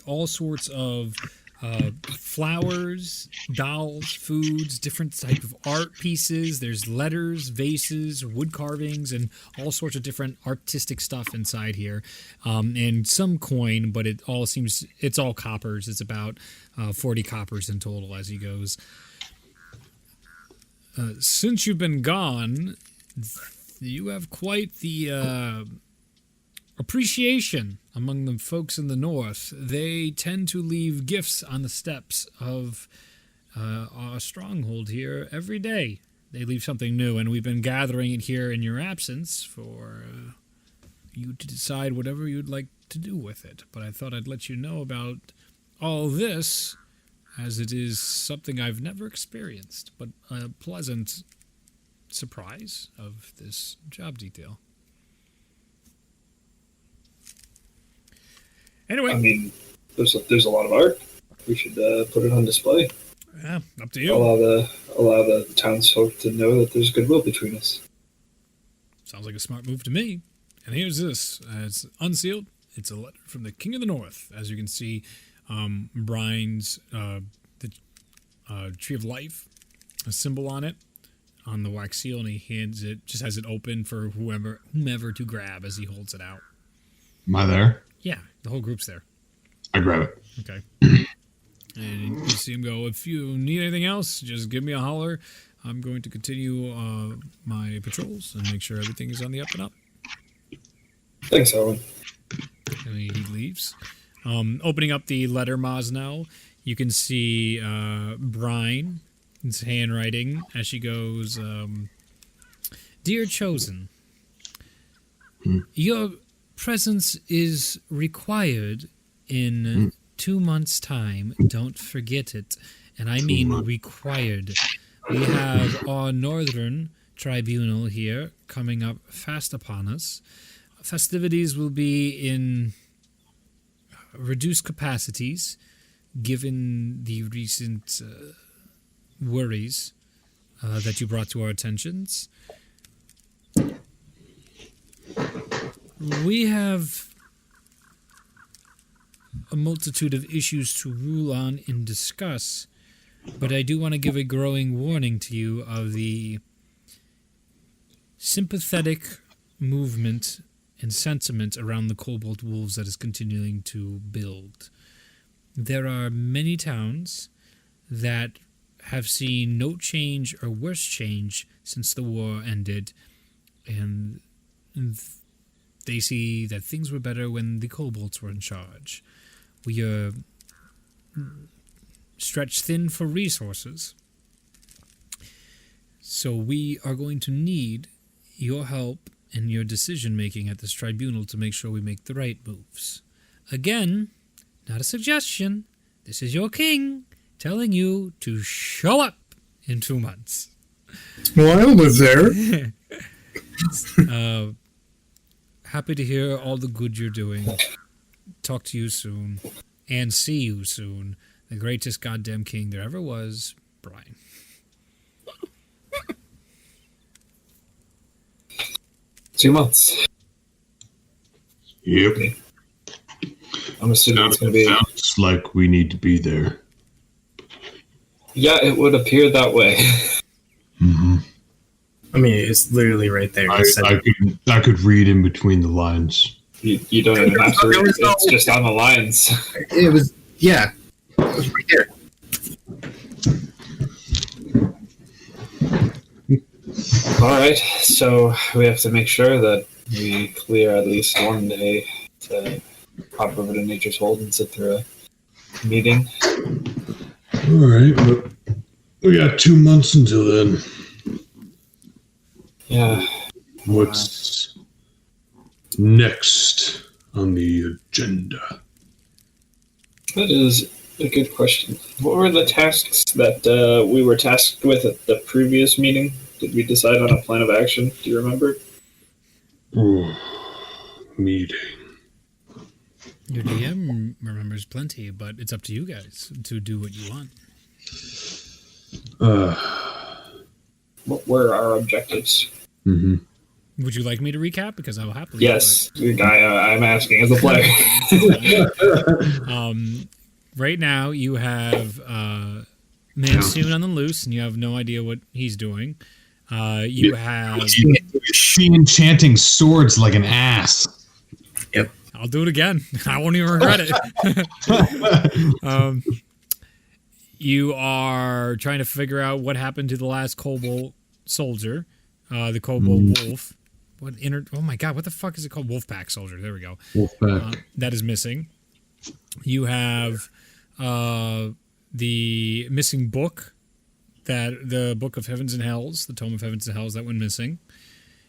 all sorts of flowers, dolls, foods, different type of art pieces. There's letters, vases, wood carvings, and all sorts of different artistic stuff inside here. And some coin, but it's all coppers. It's about 40 coppers in total as he goes. Since you've been gone, you have quite the appreciation among the folks in the north. They tend to leave gifts on the steps of our stronghold here every day. They leave something new, and we've been gathering it here in your absence for you to decide whatever you'd like to do with it. But I thought I'd let you know about all this, as it is something I've never experienced, but a pleasant surprise of this job detail. Anyway, I mean, there's a lot of art. We should put it on display. Yeah, up to you. Allow the townsfolk to know that there's goodwill between us. Sounds like a smart move to me. And here's this. It's unsealed. It's a letter from the King of the North. As you can see, Brian's the Tree of Life, a symbol on it. on the wax seal, and he hands it, just has it open for whomever to grab as he holds it out. Am I there? Yeah, the whole group's there. I grab it. Okay. And you see him go, if you need anything else, just give me a holler. I'm going to continue my patrols and make sure everything is on the up and up. Thanks, Owen. And he leaves. Opening up the letter Mosnell, you can see Brine's handwriting as she goes, Dear Chosen, your presence is required in 2 months' time. Don't forget it. And I mean required. We have our Northern Tribunal here coming up fast upon us. Festivities will be in reduced capacities, given the recent worries that you brought to our attentions. We have a multitude of issues to rule on and discuss, but I do want to give a growing warning to you of the sympathetic movement and sentiment around the Cobalt Wolves that is continuing to build. There are many towns that have seen no change or worse change since the war ended, and they see that things were better when the Cobalts were in charge. We are stretched thin for resources, so we are going to need your help and your decision-making at this tribunal to make sure we make the right moves. Again, not a suggestion. This is your king telling you to show up in 2 months. Well, I was there. Happy to hear all the good you're doing. Talk to you soon. And see you soon. The greatest goddamn king there ever was, Brian. 2 months. Yep. I'm assuming it's going to be... Sounds like we need to be there. Yeah, it would appear that way. Mm-hmm. I mean, it's literally right there. It said- I could read in between the lines. You don't even have to. It's just on the lines. It was, yeah. It was right there. All right, so we have to make sure that we clear at least one day to hop over to Nature's Hold and sit through a meeting. All right, but we got 2 months until then. Yeah. What's next on the agenda? That is a good question. What were the tasks that we were tasked with at the previous meeting? Did we decide on a plan of action? Do you remember? Ooh, meeting. Your DM remembers plenty, but it's up to you guys to do what you want. What were our objectives? Mm-hmm. Would you like me to recap? Because I will happily Yes, I'm asking as a player. Right now, you have Mansoon on the loose, and you have no idea what he's doing. You have... She enchanting swords like an ass. I'll do it again. I won't even regret it. You are trying to figure out what happened to the last Cobalt soldier, the Cobalt Wolf. Oh my god, what the fuck is it called? Wolfpack soldier. There we go. Wolfpack. That is missing. You have the missing book, the Book of Heavens and Hells, the Tome of Heavens and Hells that went missing.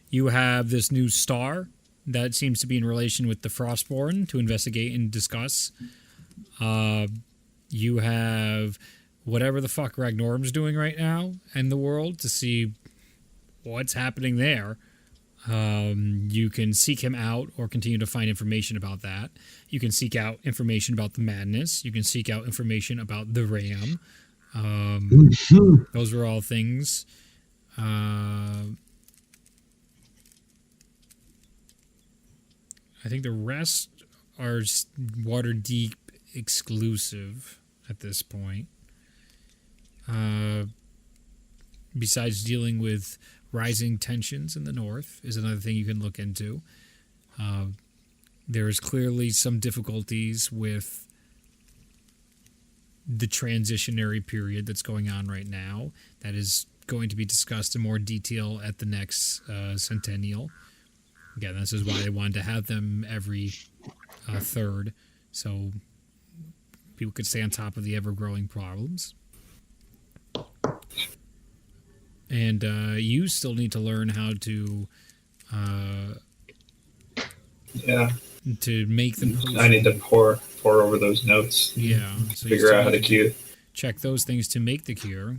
You have this new star that seems to be in relation with the Frostborn to investigate and discuss. You have whatever the fuck Ragnorm's doing right now in the world to see what's happening there. You can seek him out or continue to find information about that. You can seek out information about the madness. You can seek out information about the ram. Those are all things. I think the rest are Waterdeep exclusive at this point. besides dealing with rising tensions in the north, is another thing you can look into. There is clearly some difficulties with the transitionary period that's going on right now. That is going to be discussed in more detail at the next centennial. Again, this is why they wanted to have them every third, so people could stay on top of the ever-growing problems. And you still need to learn how to to make them. I need to pour over those notes. Yeah, so Figure out how to cue. Check those things to make the cure.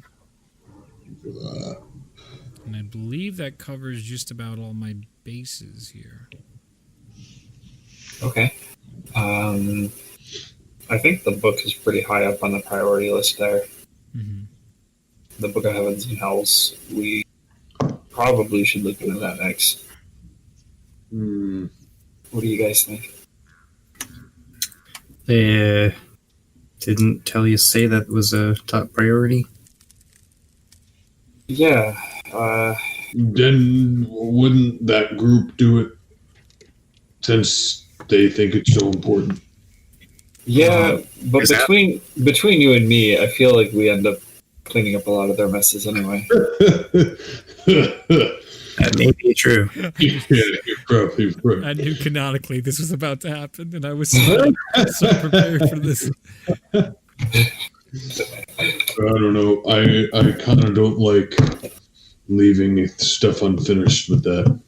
And I believe that covers just about all my bases here. Okay. I think the book is pretty high up on the priority list there. Mm-hmm. The Book of Heavens and Hells. We probably should look into that next. What do you guys think? They didn't tell you say that was a top priority? Yeah. Then wouldn't that group do it since they think it's so important? Yeah, but is that- between you and me, I feel like we end up cleaning up a lot of their messes anyway. That may be true. Yeah, you're probably right. I knew canonically this was about to happen, and I was so prepared for this. I don't know. I kind of don't like leaving stuff unfinished with that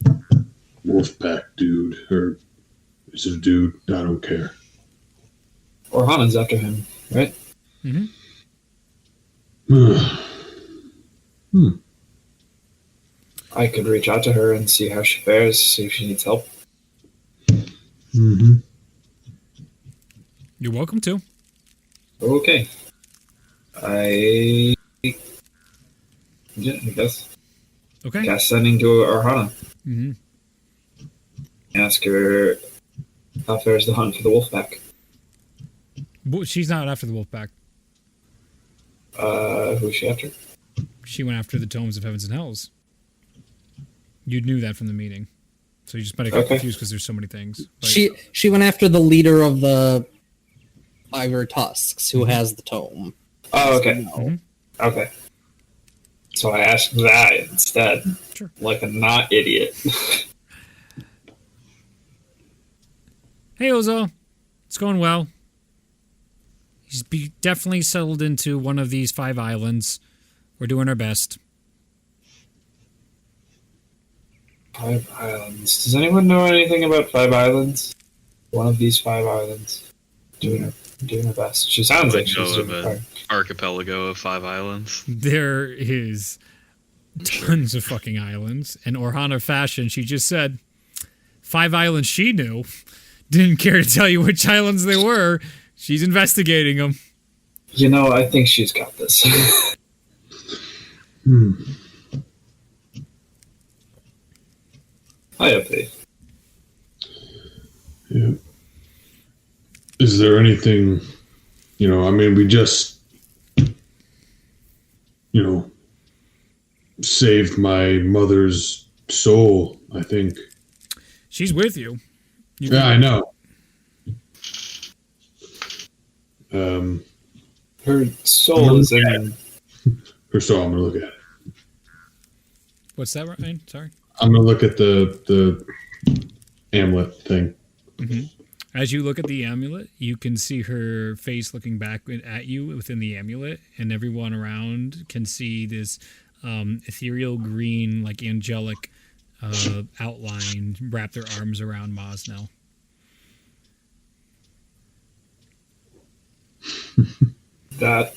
Wolfpack dude. Or is it a dude? I don't care. Orhana's after him, right? Mm-hmm. I could reach out to her and see how she fares, see if she needs help. Mm-hmm. You're welcome to. Okay. I guess. Okay. Cast sending to Orhana. Mm-hmm. Ask her how fares the hunt for the Wolfpack. Well, she's not after the Wolfpack. Who's she after? She went after the Tomes of Heavens and Hells. You knew that from the meeting. So you just might have got confused because there's so many things. But She went after the leader of the Ivor Tusks, who has the tome. Oh, okay. Mhm. Okay. So I asked that instead. Sure. Like a not idiot. Hey, Ozo. It's going well. He's definitely settled into one of these 5 islands. We're doing our best. 5 islands. Does anyone know anything about 5 islands? One of these 5 islands. Doing her best. She sounds like she's doing of fine. an archipelago of 5 islands. There is tons of fucking islands. In Orhana fashion, she just said 5 islands she knew. Didn't care to tell you which islands they were. She's investigating them. You know, I think she's got this. I have faith. Yeah. Is there anything, I mean, we just, saved my mother's soul, I think. She's with you. Yeah, I know. Her soul is in. Her soul, I'm going to look at it. What's that, Ryan? Sorry. I'm going to look at the amulet thing. Mm-hmm. As you look at the amulet, you can see her face looking back at you within the amulet, and everyone around can see this ethereal green, like angelic outline wrap their arms around Mosnell. That's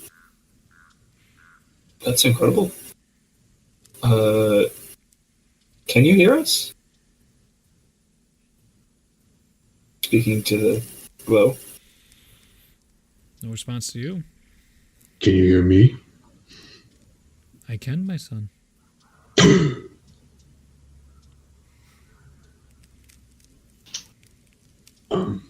incredible. Can you hear us? Speaking to the glow. No response to you. Can you hear me? I can, my son. I'm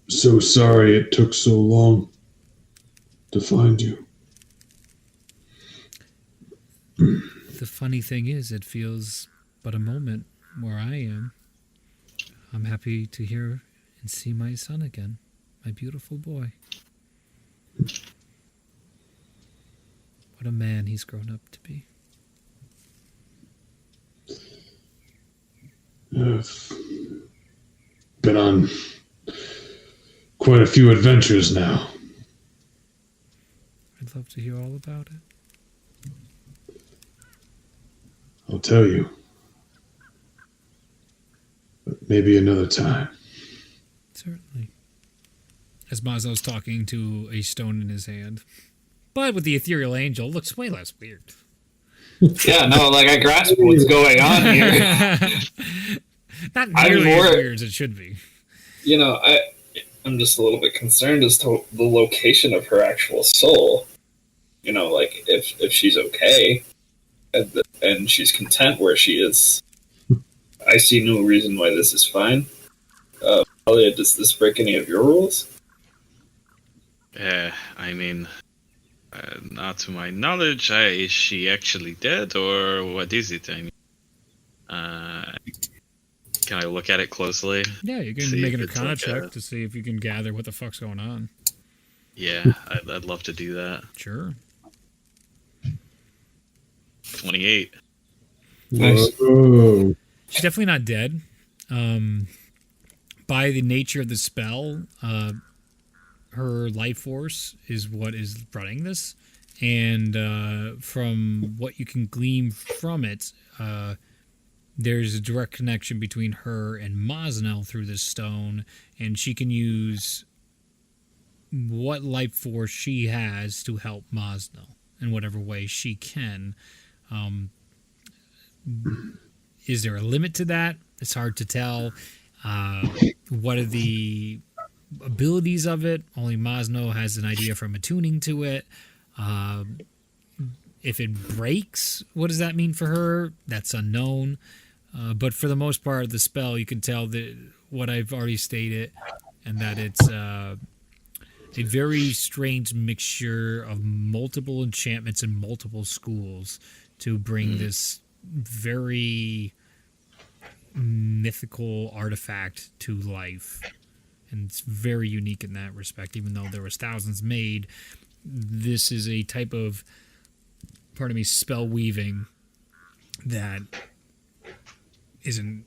so sorry it took so long to find you. The funny thing is, it feels but a moment where I am. I'm happy to hear and see my son again, my beautiful boy. What a man he's grown up to be. I've been on quite a few adventures now. I'd love to hear all about it. I'll tell you. But maybe another time. Certainly. As Mazzo's talking to a stone in his hand. But with the ethereal angel, it looks way less weird. Yeah, no, like I grasp what's going on here. Not nearly more- as weird as it should be. You know, I'm just a little bit concerned as to the location of her actual soul. You know, like if she's okay and she's content where she is, I see no reason why this is fine. Elliot, does this break any of your rules? I mean, not to my knowledge. Is she actually dead, or what is it? I mean, can I look at it closely? Yeah, you can See make if an it's arcana like check a- to see if you can gather what the fuck's going on. Yeah, I'd love to do that. Sure. 28. Nice. Whoa. She's definitely not dead. By the nature of the spell, her life force is what is running this. And from what you can glean from it, there's a direct connection between her and Mosnell through this stone, and she can use what life force she has to help Mosnell in whatever way she can. Is there a limit to that? It's hard to tell. What are the abilities of it? Only Mosno has an idea from attuning to it. If it breaks, what does that mean for her? That's unknown. But for the most part, the spell, you can tell that what I've already stated, and that it's a very strange mixture of multiple enchantments and multiple schools to bring this very mythical artifact to life. And it's very unique in that respect. Even though there was thousands made, this is a type of, spell weaving that isn't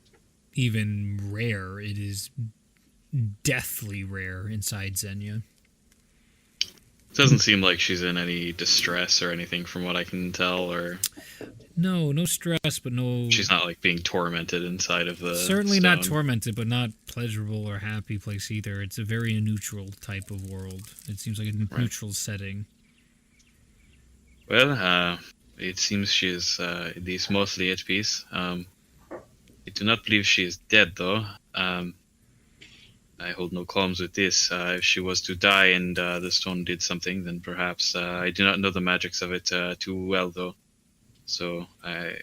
even rare. It is deathly rare inside Zenya. Doesn't seem like she's in any distress or anything from what I can tell, or No stress, but no... she's not like being tormented inside of the Certainly not stone. tormented, but not pleasurable or happy place either. It's a very neutral type of world. It seems like a neutral setting. Well, it seems she is at least mostly at peace. I do not believe she is dead, though. I hold no qualms with this. If she was to die and the stone did something, then perhaps I do not know the magics of it too well, though. So I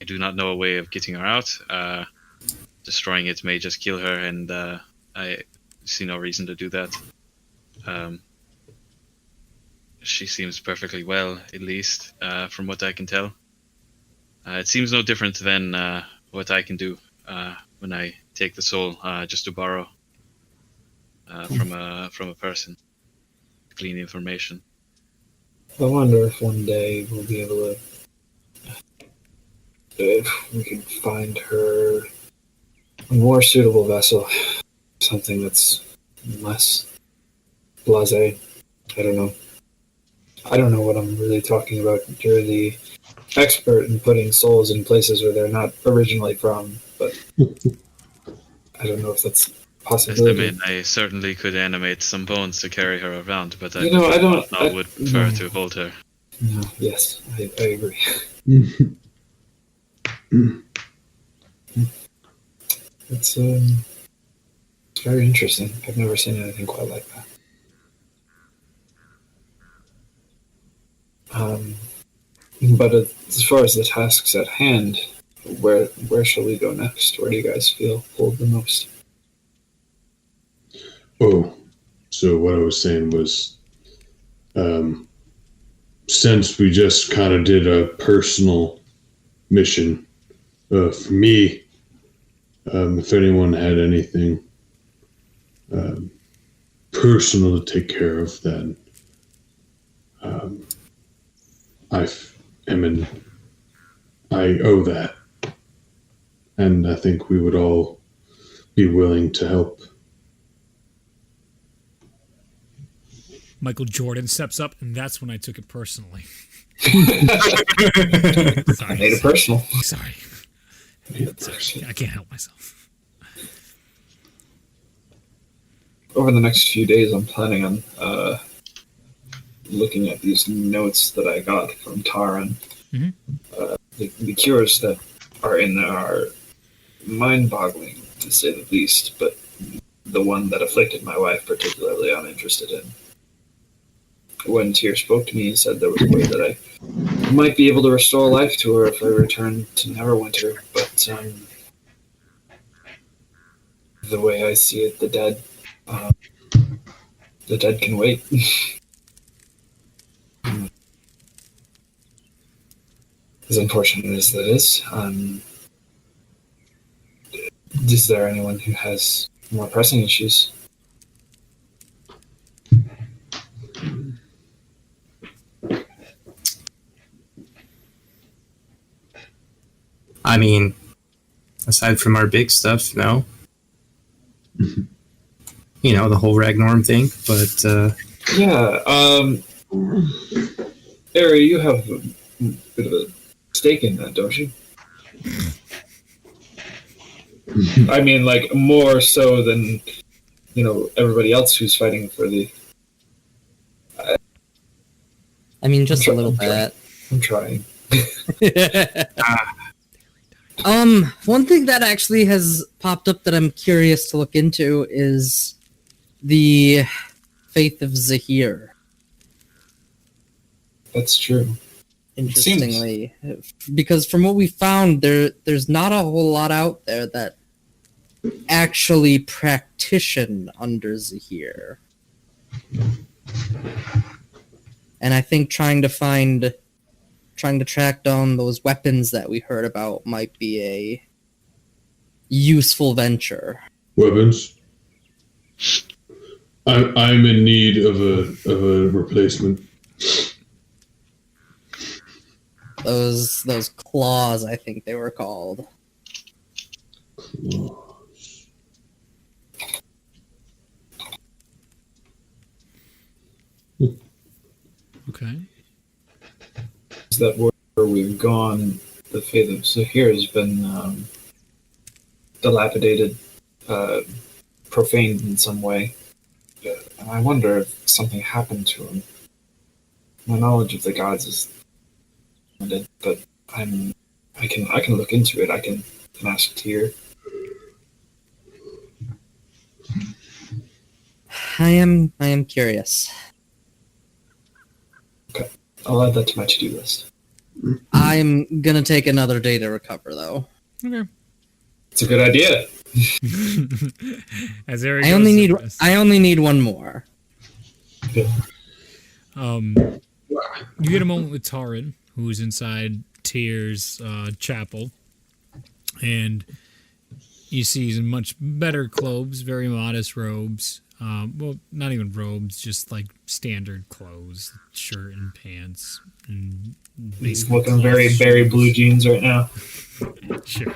do not know a way of getting her out. Destroying it may just kill her, and I see no reason to do that. She seems perfectly well, at least, from what I can tell. It seems no different than what I can do when I take the soul, just to borrow from a person, glean information. I wonder if one day we'll be able to, if we can find her a more suitable vessel, something that's less blasé. I don't know. I don't know what I'm really talking about. You're the expert in putting souls in places where they're not originally from, but I don't know if that's a I possibility. mean, I certainly could animate some bones to carry her around, but I would prefer to hold her. No, yes, I agree. It's very interesting. I've never seen anything quite like that. But as far as the tasks at hand, where shall we go next? Where do you guys feel pulled the most? Oh, so what I was saying was, since we just kind of did a personal mission, for me, if anyone had anything personal to take care of, then I owe that, and I think we would all be willing to help. Michael Jordan steps up, and that's when I took it personally. Sorry. Made it personal. Sorry. I can't help myself. Over the next few days, I'm planning on looking at these notes that I got from Taran. Mm-hmm. The cures that are in there are mind-boggling, to say the least, but the one that afflicted my wife particularly I'm interested in. When Tyr spoke to me, he said there was a way that I might be able to restore life to her if I return to Neverwinter, but the way I see it, the dead can wait. As unfortunate as that is there anyone who has more pressing issues? I mean, aside from our big stuff, no. You know, the whole Ragnorm thing, but Yeah, Ari, you have a bit of a stake in that, don't you? I mean, like, more so than, everybody else who's fighting for the... I mean, just a little bit. I'm trying. One thing that actually has popped up that I'm curious to look into is the faith of Zahir. That's true. Interestingly, because from what we found, there's not a whole lot out there that actually practition under Zahir. And I think trying to track down those weapons that we heard about might be a useful venture. Weapons? I'm in need of a replacement. Those claws, I think they were called. Okay. Is that where we've gone, the faith of Zahir has been dilapidated, profaned in some way. And I wonder if something happened to him. My knowledge of the gods is limited, but I can look into it. I can ask Tyr. I am curious. Okay, I'll add that to my to-do list. I'm gonna take another day to recover, though. Okay. It's a good idea. As Eric I only need one more. Yeah. You get a moment with Taran, who's inside Tyr's chapel, and you see he's in much better clothes, very modest robes. Well, not even robes, just like standard clothes, shirt and pants, and He's looking very berry blue jeans right now. Sure.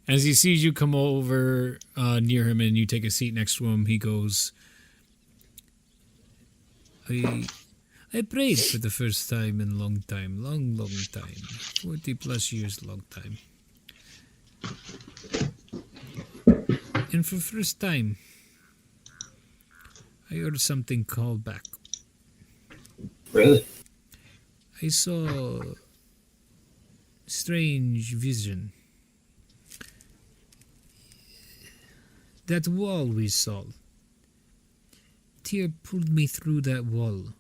As he sees you come over near him and you take a seat next to him, he goes, I prayed for the first time in a long time. 40 plus years, long time. And for the first time, I heard something call back. Really? I saw a strange vision. That wall we saw. Tyr pulled me through that wall.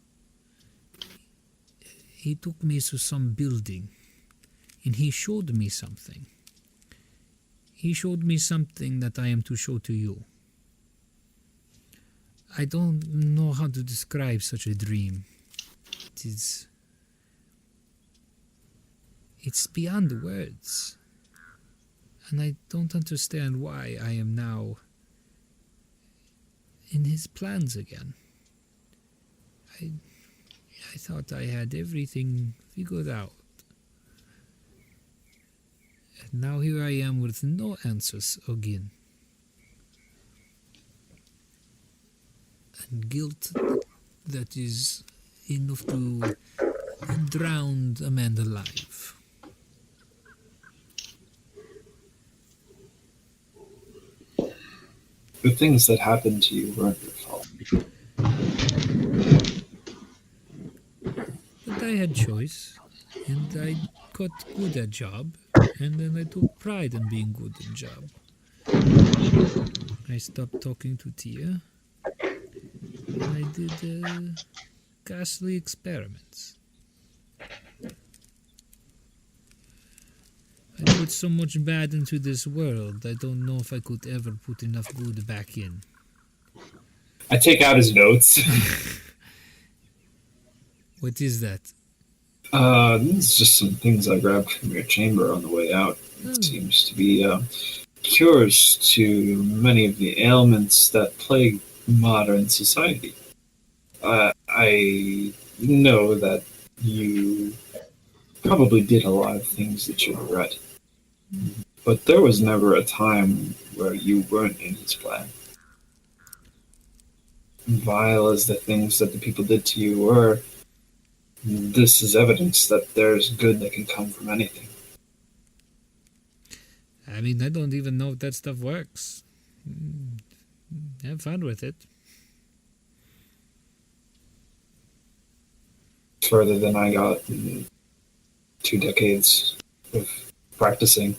He took me to some building, and he showed me something. He showed me something that I am to show to you. I don't know how to describe such a dream. It's beyond words. And I don't understand why I am now in his plans again. I thought I had everything figured out. And now here I am with no answers again. And guilt that is enough to drown a man alive. The things that happened to you weren't your fault. But I had choice, and I got good at job, and then I took pride in being good at job. I stopped talking to Tia, and I did ghastly experiments. I put so much bad into this world, I don't know if I could ever put enough good back in. I take out his notes. What is that? This is just some things I grabbed from your chamber on the way out. Oh. It seems to be cures to many of the ailments that plague modern society. I know that you probably did a lot of things that you regret. But there was never a time where you weren't in his plan. Vile as the things that the people did to you were, this is evidence that there's good that can come from anything. I mean, I don't even know if that stuff works. Have fun with it. Further than I got in 2 decades of practicing.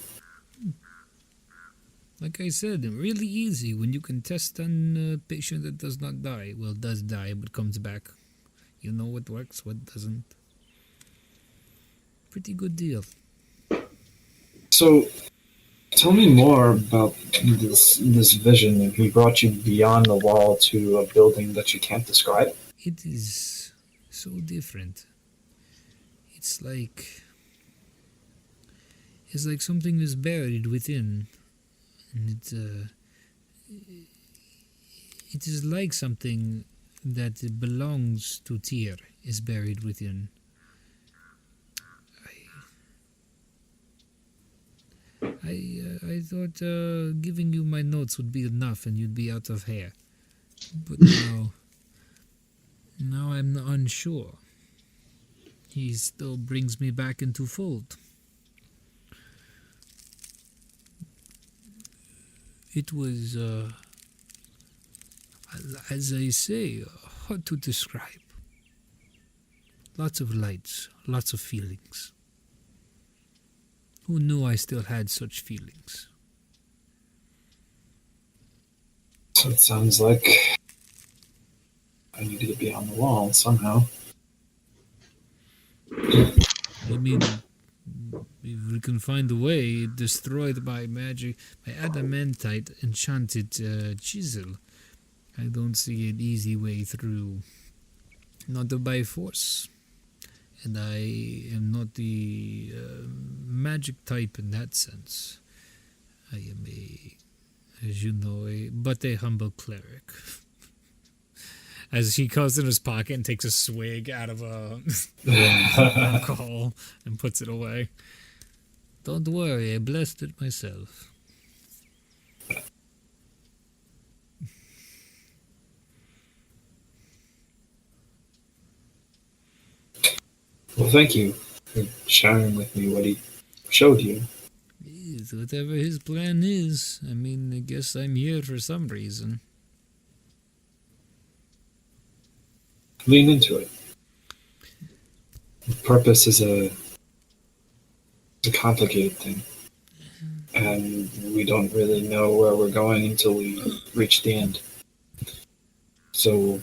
Like I said, really easy when you can test on a patient that does not die. Well, does die, but comes back. You know what works, what doesn't. Pretty good deal. So, tell me more about this vision. He brought you beyond the wall to a building that you can't describe? It is so different. It's like something is buried within. And it is like something that belongs to Tyr is buried within. I thought giving you my notes would be enough and you'd be out of hair. But now I'm unsure. He still brings me back into fold. It was, as I say, hard to describe. Lots of lights, lots of feelings. Who knew I still had such feelings? So it sounds like I need to get beyond the wall somehow. I mean, if we can find a way, destroyed by magic, by adamantite enchanted chisel. I don't see an easy way through. Not by force. And I am not the magic type in that sense. I am as you know, but a humble cleric. As he goes in his pocket and takes a swig out of a alcohol and puts it away. Don't worry, I blessed it myself. Well, thank you for sharing with me what he showed you. Yes, whatever his plan is, I mean, I guess I'm here for some reason. Lean into it. Purpose is a complicated thing. And we don't really know where we're going until we reach the end. So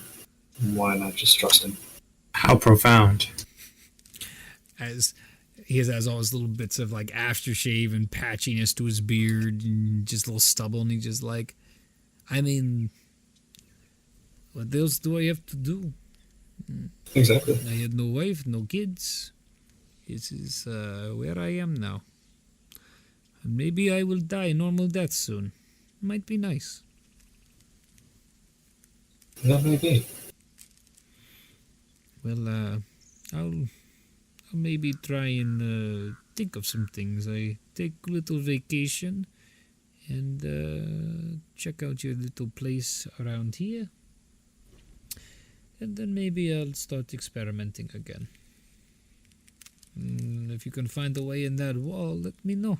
why not just trust him? How profound. As he has all his little bits of like aftershave and patchiness to his beard and just little stubble, and he's just like, I mean, what else do I have to do? Exactly. I had no wife, no kids. This is where I am now. And maybe I will die a normal death soon. Might be nice. That may be. Well, I'll maybe try and think of some things. I take a little vacation and check out your little place around here. And then maybe I'll start experimenting again. If you can find a way in that wall, let me know.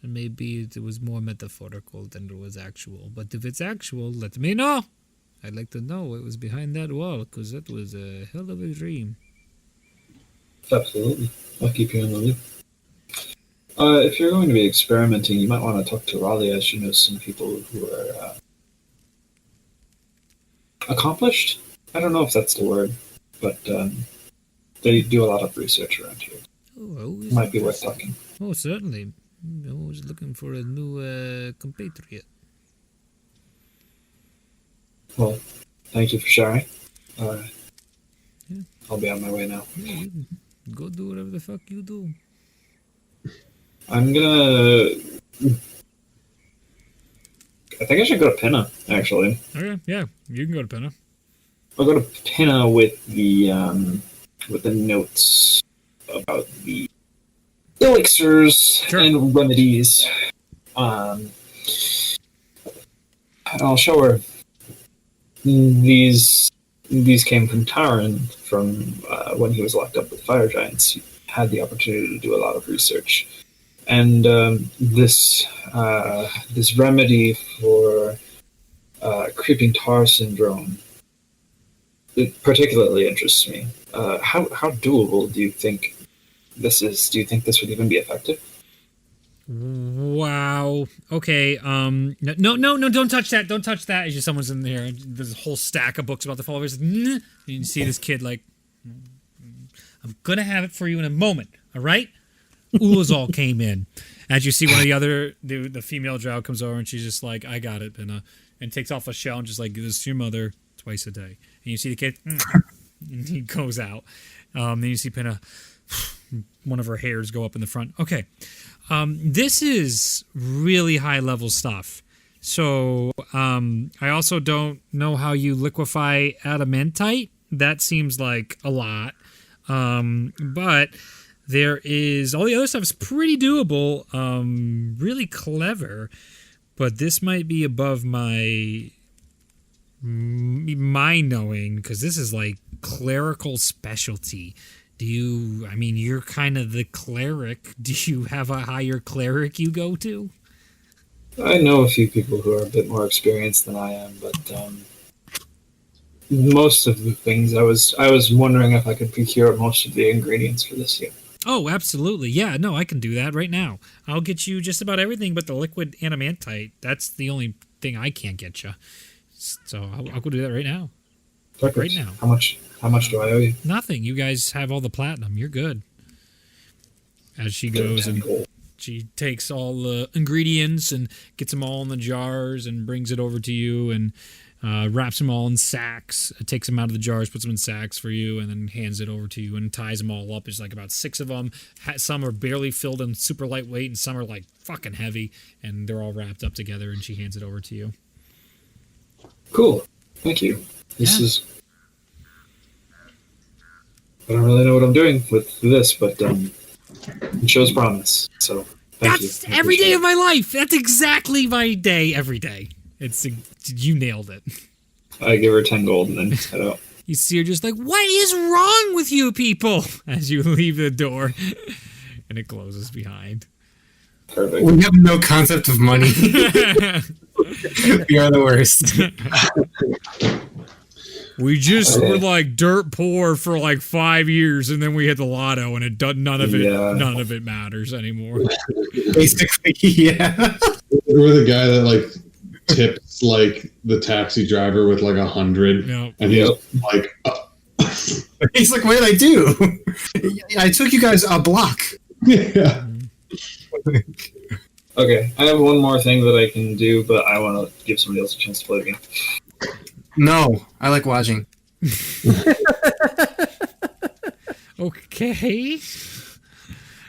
And maybe it was more metaphorical than it was actual. But if it's actual, let me know. I'd like to know what was behind that wall, because that was a hell of a dream. Absolutely. I'll keep you in the loop. If you're going to be experimenting, you might want to talk to Raleigh, as she knows some people who are accomplished. I don't know if that's the word, but they do a lot of research around here. Oh, Might be worth talking. Oh, certainly. I was looking for a new compatriot. Well, thank you for sharing. Yeah. I'll be on my way now. Yeah, you can go do whatever the fuck you do. I'm gonna. I think I should go to Pinna, actually. Okay, yeah, you can go to Penna. I'll go to Pinna with the notes about the elixirs and remedies. I'll show her these came from Taran from when he was locked up with fire giants. He had the opportunity to do a lot of research, and this remedy for creeping tar syndrome, it particularly interests me. How doable do you think this is? Do you think this would even be effective? Wow. Okay. No, don't touch that. Don't touch that. It's just someone's in there. There's a whole stack of books about the followers. And you see this kid like, I'm gonna have it for you in a moment. All right. Ulazal came in. As you see, one of the female drow comes over and she's just like, I got it, and takes off a shell and just like, give this to your mother twice a day. And you see the kid, and he goes out. Then you see Pinna, one of her hairs go up in the front. Okay. This is really high level stuff. So I also don't know how you liquefy adamantite. That seems like a lot. But there is all the other stuff is pretty doable, really clever. But this might be above my knowing, because this is like clerical specialty. You're kind of the cleric. Do you have a higher cleric you go to? I know a few people who are a bit more experienced than I am, but most of the things I was wondering if I could procure most of the ingredients for this here. Oh, absolutely. Yeah, no, I can do that right now. I'll get you just about everything but the liquid adamantite. That's the only thing I can't get you. So I'll go do that right now. Perfect. Right now. How much do I owe you? Nothing. You guys have all the platinum. You're good. As she goes and she takes all the ingredients and gets them all in the jars and brings it over to you and wraps them all in sacks. Takes them out of the jars, puts them in sacks for you, and then hands it over to you and ties them all up. There's like about 6 of them. Some are barely filled and super lightweight, and some are like fucking heavy, and they're all wrapped up together, and she hands it over to you. Cool. Thank you. This is... I don't really know what I'm doing with this, but it shows promise. So thank you. That's every day of my life. That's exactly my day every day. You nailed it. I give her 10 gold and then head out. You see her just like, what is wrong with you people? As you leave the door, and it closes behind. Perfect. We have no concept of money. We are the worst. We just were like dirt poor for like 5 years, and then we hit the lotto, and none of it matters anymore. Basically, yeah. We're the guy that like tips like the taxi driver with like 100, Yep. and he's like, He's like, what did I do? I took you guys a block. yeah. Okay, I have one more thing that I can do, but I want to give somebody else a chance to play the game. No, I like watching. Okay.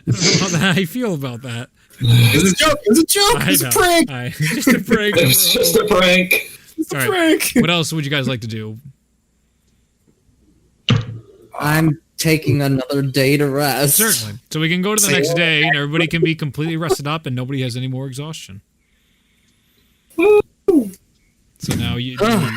I don't know how I feel about that. It's a joke. It's a joke. It's a prank. Just a prank. It's just a prank. It's a All right. prank. What else would you guys like to do? I'm taking another day to rest. Certainly. So we can go to the next day, and everybody can be completely rested up, and nobody has any more exhaustion. So now the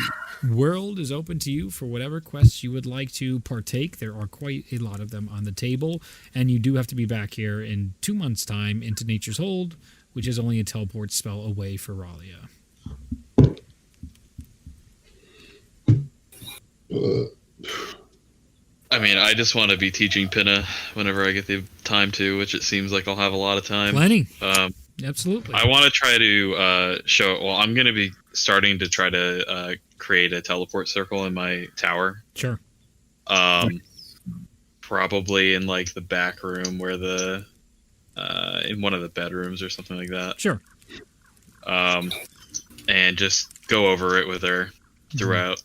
world is open to you for whatever quests you would like to partake. There are quite a lot of them on the table, and you do have to be back here in 2 months' time into Nature's Hold, which is only a teleport spell away for Ralia. I mean, I just want to be teaching Pinna whenever I get the time to, which it seems like I'll have a lot of time. Plenty. Absolutely. I want to try to show. Well, I'm going to be starting to try to create a teleport circle in my tower. Sure. Probably in like the back room where in one of the bedrooms or something like that. Sure. And just go over it with her throughout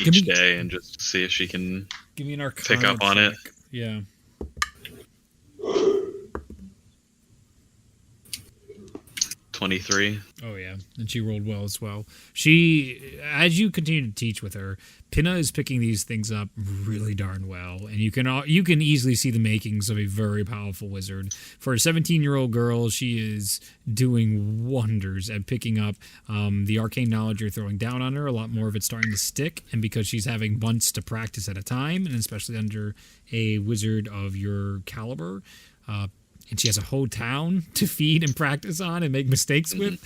each day and just see if she can give me an Arcana pick up on it. Yeah. $23. Oh yeah, and she rolled well as well. She, as you continue to teach with her, Pinna is picking these things up really darn well, and you can easily see the makings of a very powerful wizard. For a 17-year-old girl, she is doing wonders at picking up the arcane knowledge you're throwing down on her. A lot more of it's starting to stick, and because she's having months to practice at a time, and especially under a wizard of your caliber. And she has a whole town to feed and practice on and make mistakes with.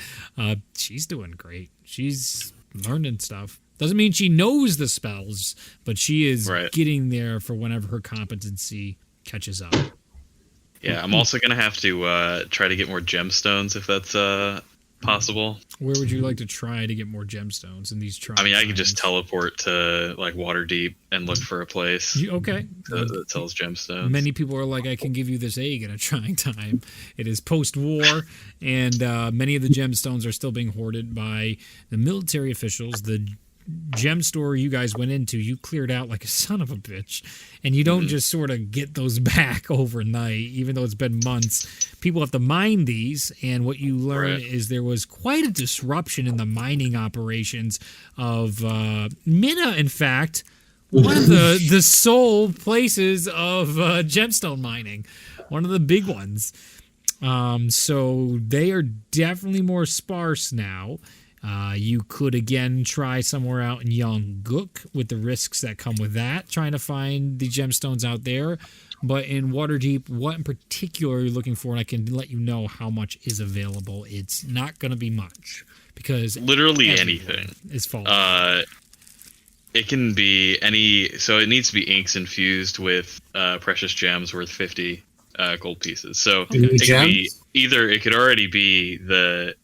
She's doing great. She's learning stuff. Doesn't mean she knows the spells, but she is getting there for whenever her competency catches up. Yeah, I'm also going to have to try to get more gemstones if that's possible. Where would you like to try to get more gemstones in these trials? I mean, I can just teleport to like Waterdeep and look for a place. Okay. That sells gemstones. Many people are like, I can give you this egg in a trying time. It is post-war, and many of the gemstones are still being hoarded by the military officials. The gem store you guys went into, you cleared out like a son of a bitch, and you don't just sort of get those back overnight, even though it's been months. People have to mine these, and what you learn is there was quite a disruption in the mining operations of Minna, in fact, one of the sole places of gemstone mining, one of the big ones. So they are definitely more sparse now. You could again try somewhere out in Yongguk with the risks that come with that, trying to find the gemstones out there. But in Waterdeep, what in particular are you looking for? And I can let you know how much is available. It's not going to be much because literally anything is falling. It can be any. So it needs to be inks infused with precious gems worth 50 gold pieces. So it could be either. It could already be the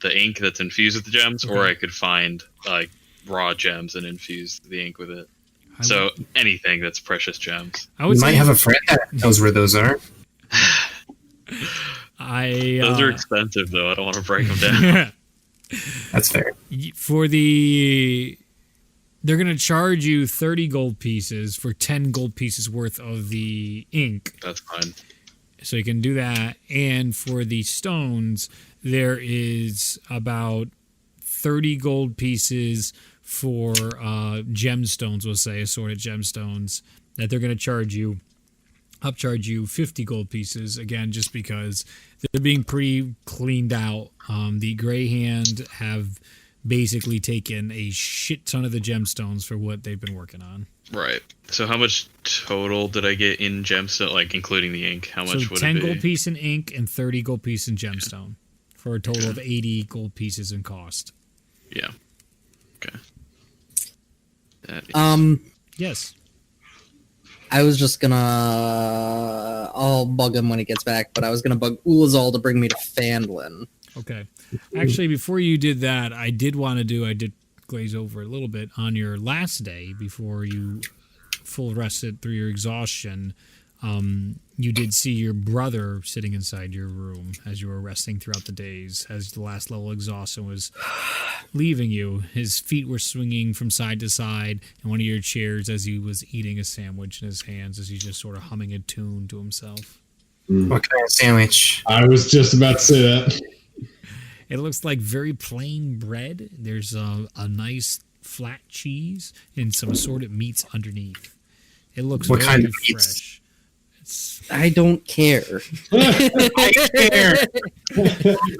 ink that's infused with the gems, or I could find like raw gems and infuse the ink with it. So anything that's precious gems. You might have a friend that knows where those are. Those are expensive, though. I don't want to break them down. That's fair. They're going to charge you 30 gold pieces for 10 gold pieces worth of the ink. That's fine. So you can do that. And for the stones, there is about 30 gold pieces for gemstones, we'll say, assorted gemstones, that they're going to upcharge you 50 gold pieces, again, just because they're being pretty cleaned out. The Grey Hand have basically taken a shit ton of the gemstones for what they've been working on. Right. So how much total did I get in gemstone, like including the ink? How much would it be? 10 gold piece in ink and 30 gold piece in gemstone for a total of 80 gold pieces in cost. Yeah. Okay. That is... Yes. I was just gonna... I'll bug him when he gets back, but I was gonna bug Ulazal to bring me to Fandlin. Okay. Actually, before you did that, I did glaze over a little bit on your last day before you full rested through your exhaustion. You did see your brother sitting inside your room as you were resting throughout the days, as the last level exhaustion was leaving you. His feet were swinging from side to side in one of your chairs as he was eating a sandwich in his hands, as he's just sort of humming a tune to himself. What kind of sandwich? I was just about to say that. It looks like very plain bread. There's a nice flat cheese and some assorted meats underneath. It looks What very kind of meats? fresh. I don't care. I care.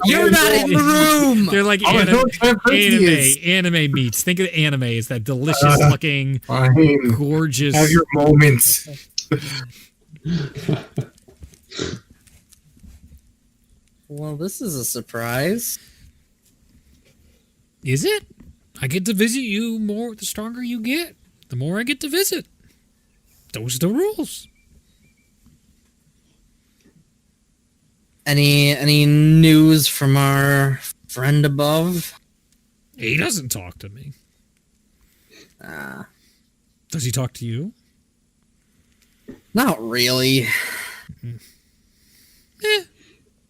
You're not in the room. They're like anime meats. Think of the anime as that delicious looking, Fine. gorgeous. Have your moments. Well, this is a surprise. Is it? I get to visit you more the stronger you get. The more I get to visit. Those are the rules. Any news from our friend above? He doesn't talk to me. Does he talk to you? Not really.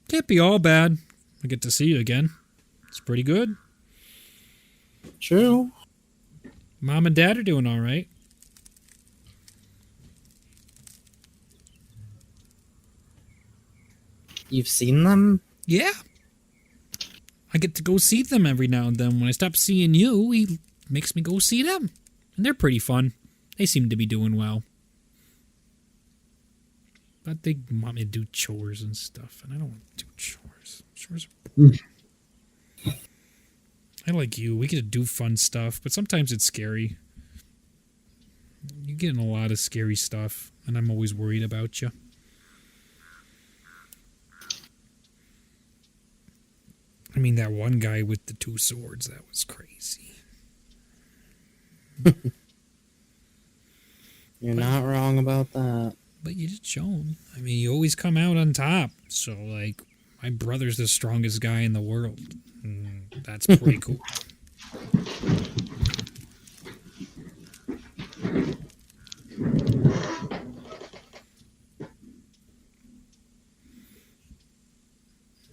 Can't be all bad. I get to see you again. It's pretty good. True. Mom and Dad are doing all right. You've seen them? Yeah. I get to go see them every now and then. When I stop seeing you, he makes me go see them. And they're pretty fun. They seem to be doing well. But they want me to do chores and stuff, and I don't want to do chores. Chores are boring. I like you. We get to do fun stuff, but sometimes it's scary. You get in a lot of scary stuff, and I'm always worried about you. I mean, that one guy with the 2 swords, that was crazy. You're not wrong about that. But you just show him. I mean, you always come out on top. So, like, my brother's the strongest guy in the world. That's pretty cool.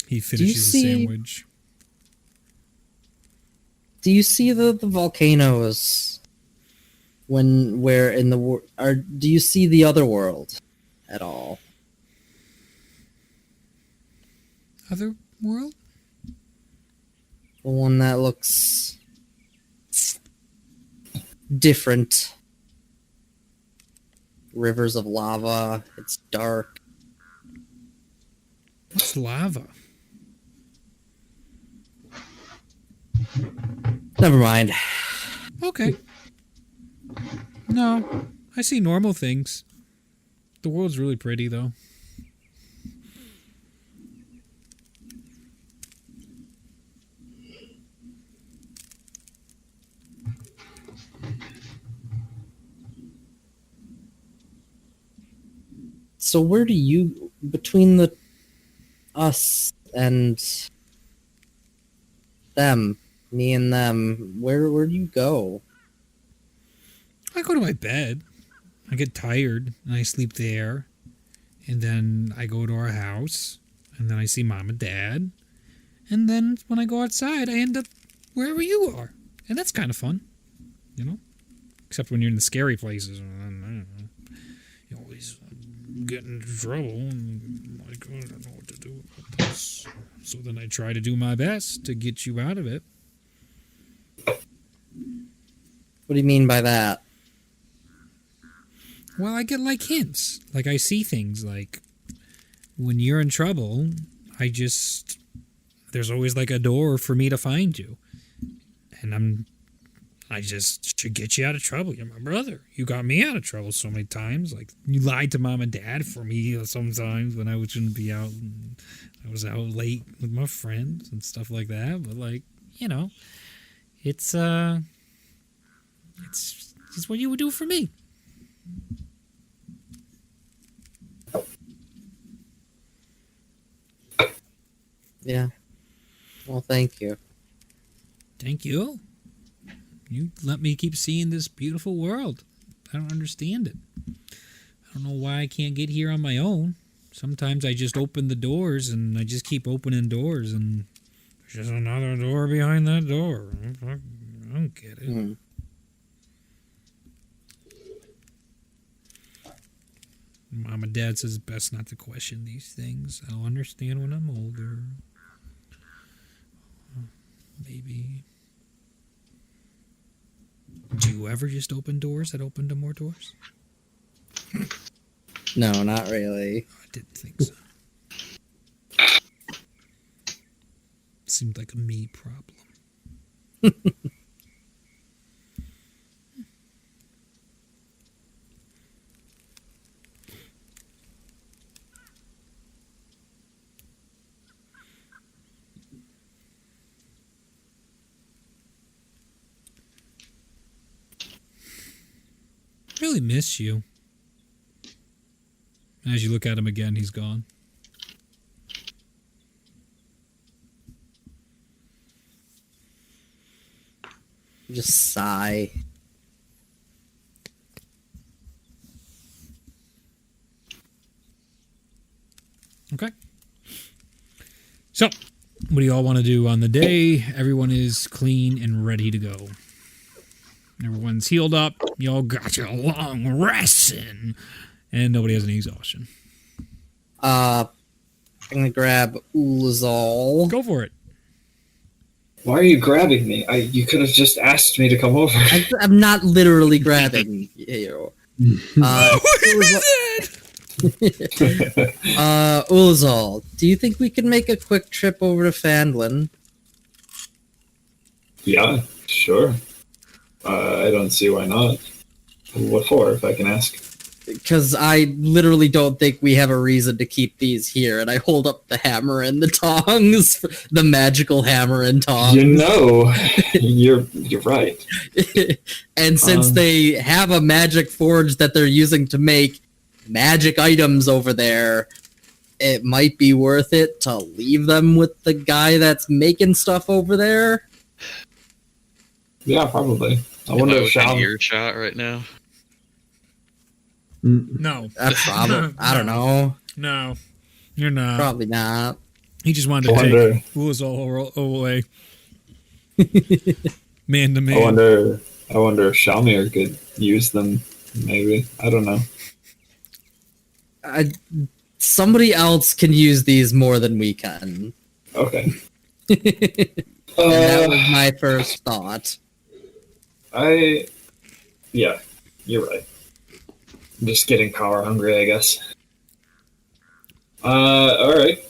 He finishes the sandwich. Do you see the volcanoes where in the world, or do you see the other world at all? Other world? The one that looks different. Rivers of lava. It's dark. What's lava? Never mind. Okay. No, I see normal things. The world's really pretty, though. So where do you, between us and them, me and them, where do you go? I go to my bed. I get tired and I sleep there. And then I go to our house. And then I see Mom and Dad. And then when I go outside, I end up wherever you are. And that's kind of fun. You know? Except when you're in the scary places. You always get into trouble. And like, I don't know what to do about this. So then I try to do my best to get you out of it. What do you mean by that? Well, I get like hints. Like I see things like when you're in trouble, there's always like a door for me to find you. And I just should get you out of trouble. You're my brother. You got me out of trouble so many times. Like you lied to Mom and Dad for me sometimes when I shouldn't be out. And I was out late with my friends and stuff like that. But like, you know, it's what you would do for me. Yeah. Well, thank you. Thank you. You let me keep seeing this beautiful world. I don't understand it. I don't know why I can't get here on my own. Sometimes I just open the doors and I just keep opening doors and there's just another door behind that door. I don't get it. Hmm. Mom and Dad says it's best not to question these things. I'll understand when I'm older. Maybe. Do you ever just open doors that open to more doors? No, not really. I didn't think so. Seemed like a me problem. Really miss you. As you look at him again, he's gone. Just sigh. Okay. So, what do you all want to do on the day? Everyone is clean and ready to go. Everyone's healed up. Y'all got your long rest in. And nobody has any exhaustion. I'm gonna grab Ulazal. Go for it. Why are you grabbing me? You could have just asked me to come over. I'm not literally grabbing you. Ulazal, do you think we can make a quick trip over to Fandlin? Yeah, sure. I don't see why not. What for, if I can ask? Because I literally don't think we have a reason to keep these here, and I hold up the hammer and the tongs, the magical hammer and tongs. You know, you're right. And since they have a magic forge that they're using to make magic items over there, it might be worth it to leave them with the guy that's making stuff over there. Yeah, probably. I wonder if within Shao... earshot right now. No. Probably, I don't know. No. You're not. Probably not. He just wanted to take Fool's all away. Man to man. I wonder if Shalmir could use them, maybe. I don't know. Somebody else can use these more than we can. Okay. And that was my first thought. Yeah, you're right. I'm just getting power hungry, I guess. Alright.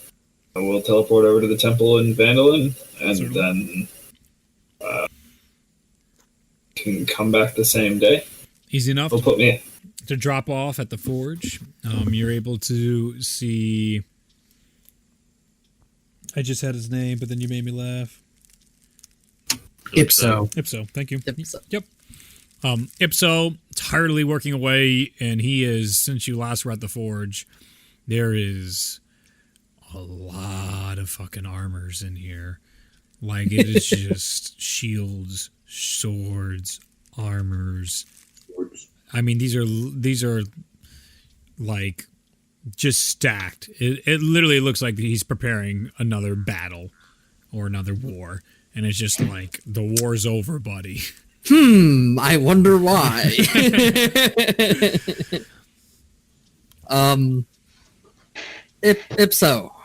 We'll teleport over to the temple in Vandalin, and then can come back the same day. Easy enough They'll put me to drop off at the forge. You're able to see... I just had his name, but then you made me laugh. Ipso. Ipso, thank you. Ipso. Yep. Ipso, tirely working away, and he is, since you last were at the forge, there is a lot of fucking armors in here. Like, it is just shields, swords, armors. I mean, these are like just stacked. It literally looks like he's preparing another battle or another war. And it's just like, the war's over, buddy. I wonder why. Ipso.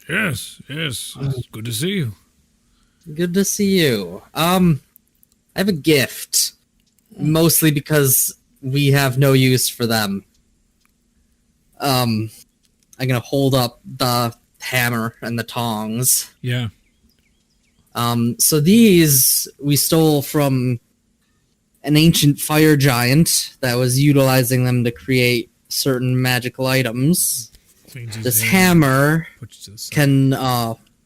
Yes. It's good to see you. Good to see you. I have a gift. Mostly because we have no use for them. I'm gonna hold up the hammer and the tongs. Yeah. So these we stole from an ancient fire giant that was utilizing them to create certain magical items. This hammer can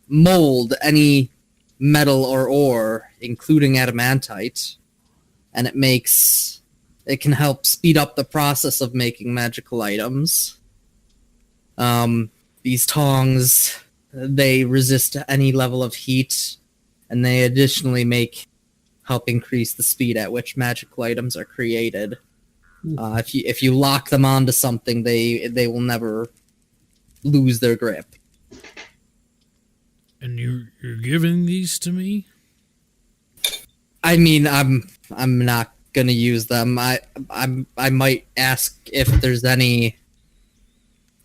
mold any metal or ore, including adamantite, and it can help speed up the process of making magical items. These tongs, they resist any level of heat, and they additionally help increase the speed at which magical items are created. If you lock them onto something, they will never lose their grip. And you're giving these to me? I mean, I'm not gonna use them. I might ask if there's any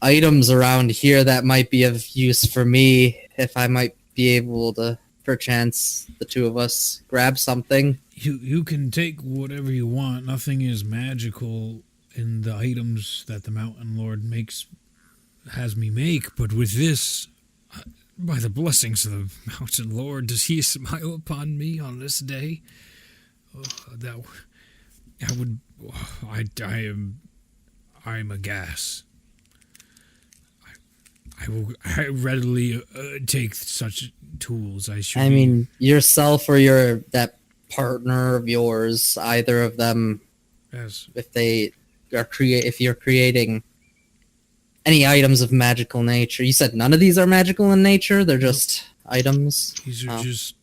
items around here that might be of use for me. If I might be able to, perchance, the two of us grab something. You can take whatever you want. Nothing is magical in the items that the Mountain Lord has me make. But with this, by the blessings of the Mountain Lord, does he smile upon me on this day? I am aghast. I readily take such tools. I mean, yourself or that partner of yours, either of them. Yes. If you're creating any items of magical nature, you said none of these are magical in nature. They're just items. These are just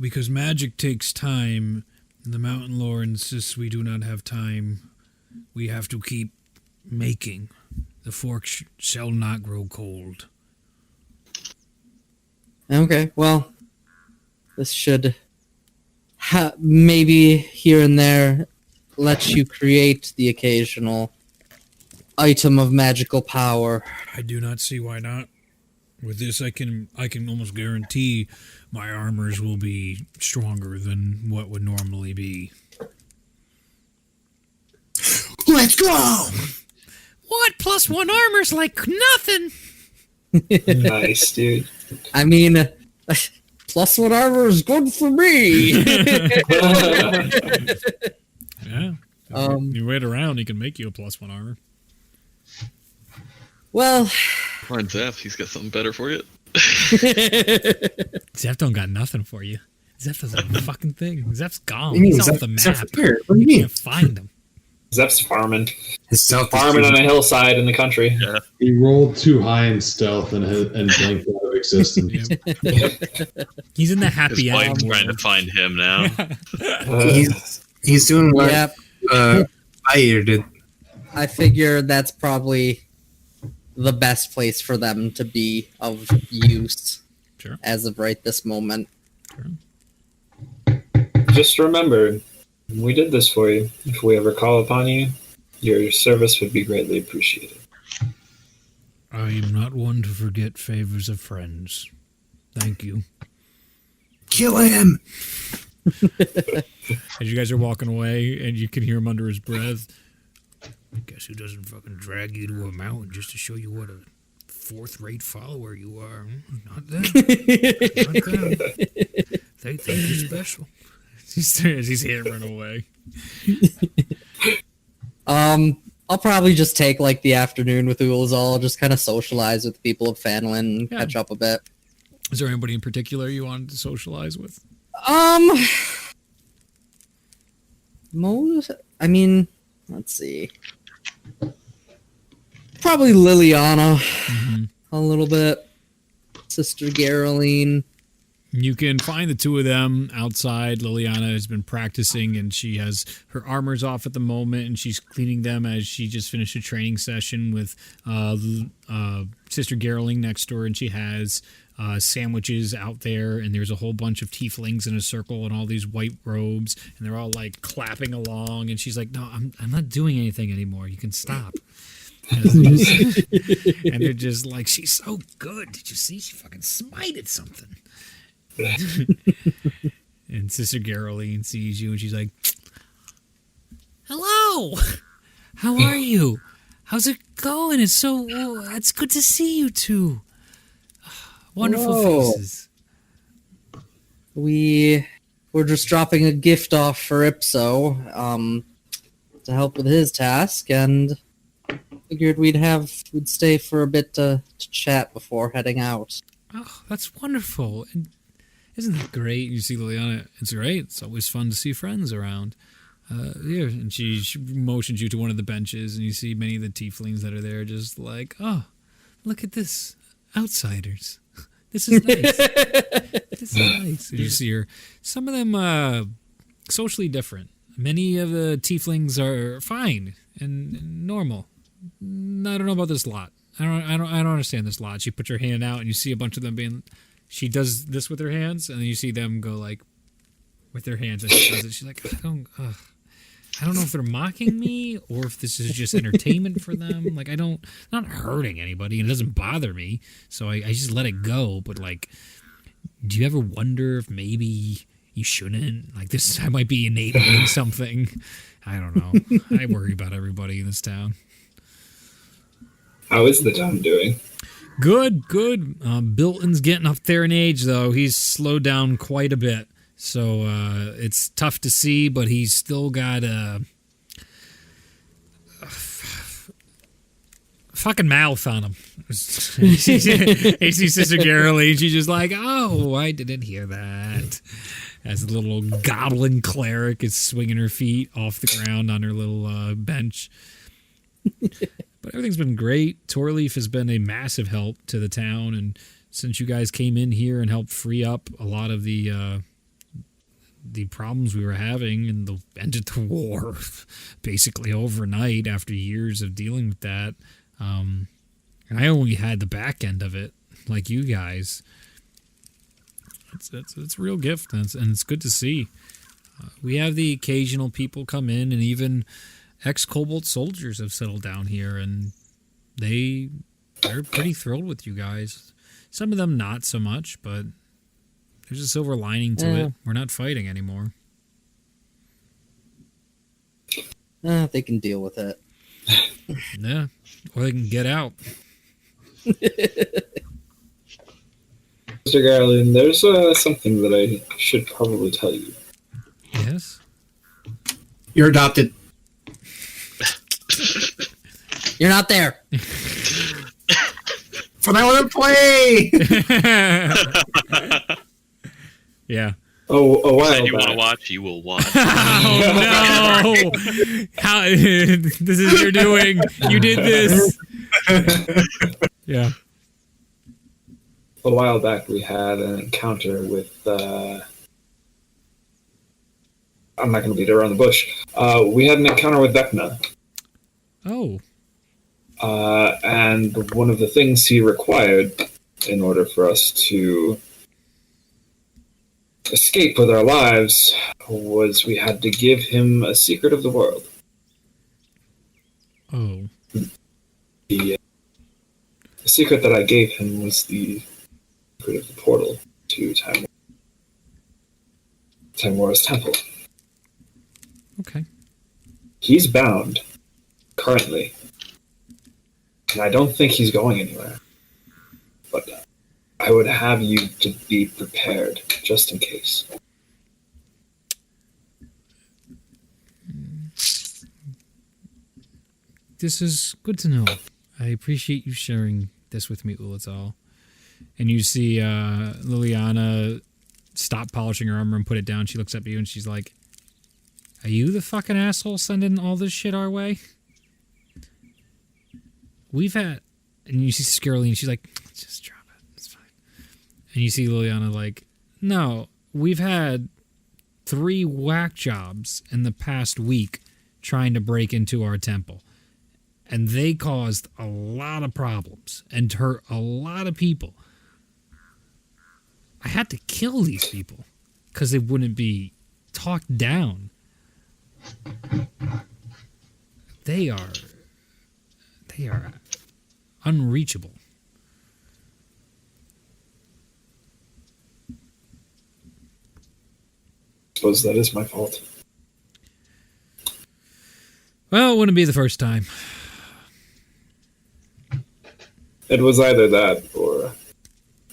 because magic takes time. And the Mountain Lord insists we do not have time. We have to keep making. The fork shall not grow cold. Okay, well, this should maybe here and there let you create the occasional item of magical power. I do not see why not. With this, I can almost guarantee my armors will be stronger than what would normally be. Let's go! What? +1 armor's like nothing! Nice, dude. I mean, +1 armor is good for me! Yeah. You wait around, he can make you a +1 armor. Well... Find Zap, he's got something better for you. Zep don't got nothing for you. Zep doesn't have a fucking thing. Zep's gone. What do you mean, He's off Zep- the Zep's map. where? What do you You mean? can't find him. Zep's farming. His stealth Farming on is a hillside in the country. Yeah. He rolled too high in stealth and blinked out of existence. He's in the His happy wife's end trying to world. find him now. he's doing what Yep. Fire did. I figure that's probably the best place for them to be of use. Sure. As of right this moment. Just remember, we did this for you. If we ever call upon you, your service would be greatly appreciated. I am not one to forget favors of friends. Thank you. Kill him! As you guys are walking away, and you can hear him under his breath. Guess who doesn't fucking drag you to a mountain just to show you what a fourth-rate follower you are? Not them. Not them. They think you're special. He's here to run away. I'll probably just take like the afternoon with Ulazal, just kind of socialize with the people of Fanlin and Yeah. catch up a bit. Is there anybody in particular you wanted to socialize with? I mean, let's see. Probably Liliana a little bit. Sister Geraldine. You can find the two of them outside. Liliana has been practicing, and she has her armors off at the moment, and she's cleaning them as she just finished a training session with Sister Geraldine next door, and she has sandwiches out there, and there's a whole bunch of tieflings in a circle in all these white robes, and they're all like clapping along, and she's like, "No, I'm not doing anything anymore. You can stop." And they're just like, "She's so good. Did you see? She fucking smited something." And Sister Geraldine sees you, and she's like, "Hello, how are you? How's it going? It's good to see you two. Wonderful Whoa. faces." We're just dropping a gift off for Ipso, to help with his task, and figured we'd stay for a bit to chat before heading out. Oh, that's wonderful. And isn't that great? You see Liliana, it's great. It's always fun to see friends around. Here, and she motions you to one of the benches, and you see many of the tieflings that are there just like, "Oh, look at this. Outsiders. This is nice. This is nice." And you see her. Some of them socially different. Many of the tieflings are fine and normal. I don't know about this lot. I don't understand this lot. She puts her hand out, and you see a bunch of them being. She does this with her hands, and then you see them go like, with their hands, and she does it. She's like, I don't know if they're mocking me or if this is just entertainment for them. Like, not hurting anybody, and it doesn't bother me, so I just let it go. But like, do you ever wonder if maybe you shouldn't? Like, I might be enabling something. I don't know. I worry about everybody in this town. How is the town doing? Good. Bilton's getting up there in age, though. He's slowed down quite a bit. So it's tough to see, but he's still got a fucking mouth on him. You see Sister Garrily, and she's just like, oh, I didn't hear that. As the little goblin cleric is swinging her feet off the ground on her little bench. But everything's been great. Torleaf has been a massive help to the town, and since you guys came in here and helped free up a lot of the problems we were having and ended the war basically overnight after years of dealing with that. I only had the back end of it, like you guys. It's a real gift, and it's good to see. We have the occasional people come in, and even ex-Cobalt soldiers have settled down here, and they're pretty thrilled with you guys. Some of them not so much, but there's a silver lining to it. We're not fighting anymore. They can deal with it. Yeah, or they can get out. Mr. Garland, there's something that I should probably tell you. Yes? You're adopted. You're not there. But I want to play. Yeah. Oh, a while Said you want to back. watch, you will watch. Oh no! How this is your doing? You did this. Yeah. A while back, we had an encounter with. I'm not going to beat around the bush. We had an encounter with Vecna. Oh. And one of the things he required in order for us to escape with our lives was we had to give him a secret of the world. Oh. The secret that I gave him was the secret of the portal to Timora's temple. Okay. He's bound currently, and I don't think he's going anywhere. But I would have you to be prepared, just in case. This is good to know. I appreciate you sharing this with me, Ulazal. And you see Liliana stop polishing her armor and put it down. She looks up at you and she's like, are you the fucking asshole sending all this shit our way? We've had... And you see Skirly and she's like, just drop it. It's fine. And you see Liliana like, no, we've had 3 whack jobs in the past week trying to break into our temple. And they caused a lot of problems and hurt a lot of people. I had to kill these people because they wouldn't be talked down. They are unreachable. I suppose that is my fault. Well, it wouldn't be the first time. It was either that or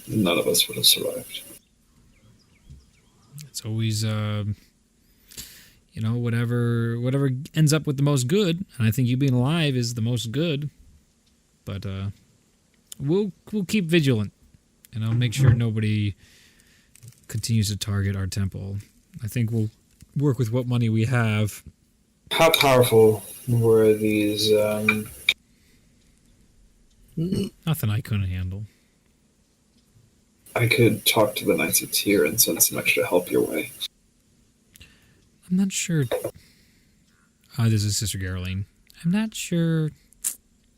none of us would have survived. It's always, whatever ends up with the most good. And I think you being alive is the most good. But we'll keep vigilant, and I'll make sure nobody continues to target our temple. I think we'll work with what money we have. How powerful were these? Nothing I couldn't handle. I could talk to the Knights of Tyr and send some extra help your way. I'm not sure This is Sister Caroline. I'm not sure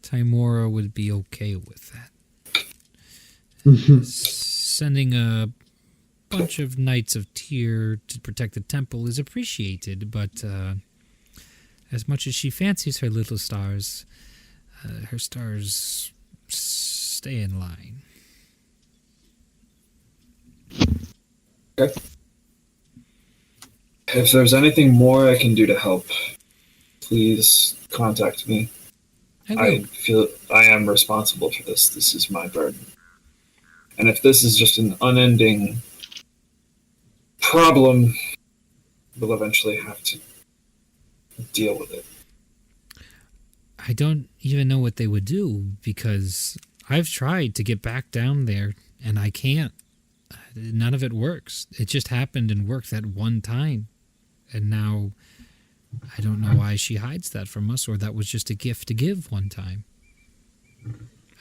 Timora would be okay with that. Sending a bunch of Knights of Tyr to protect the temple is appreciated, but as much as she fancies her little stars, her stars stay in line. Okay. If there's anything more I can do to help, please contact me. I feel I am responsible for this. This is my burden. And if this is just an unending problem, we'll eventually have to deal with it. I don't even know what they would do, because I've tried to get back down there, and I can't. None of it works. It just happened and worked that one time. And now I don't know why she hides that from us, or that was just a gift to give one time.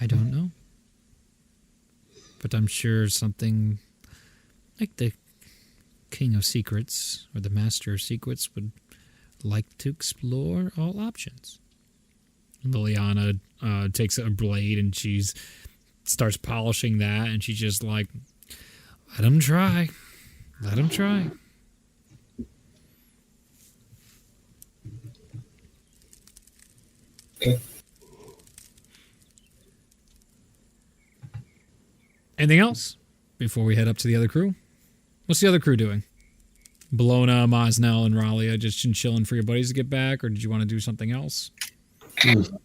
I don't know. But I'm sure something like the King of Secrets or the Master of Secrets would like to explore all options. Liliana takes a blade and she's starts polishing that, and she's just like, let him try. Let him try. Okay. Anything else before we head up to the other crew? What's the other crew doing? Bologna, Mosnell, and Ralia just chilling for your buddies to get back, or did you want to do something else?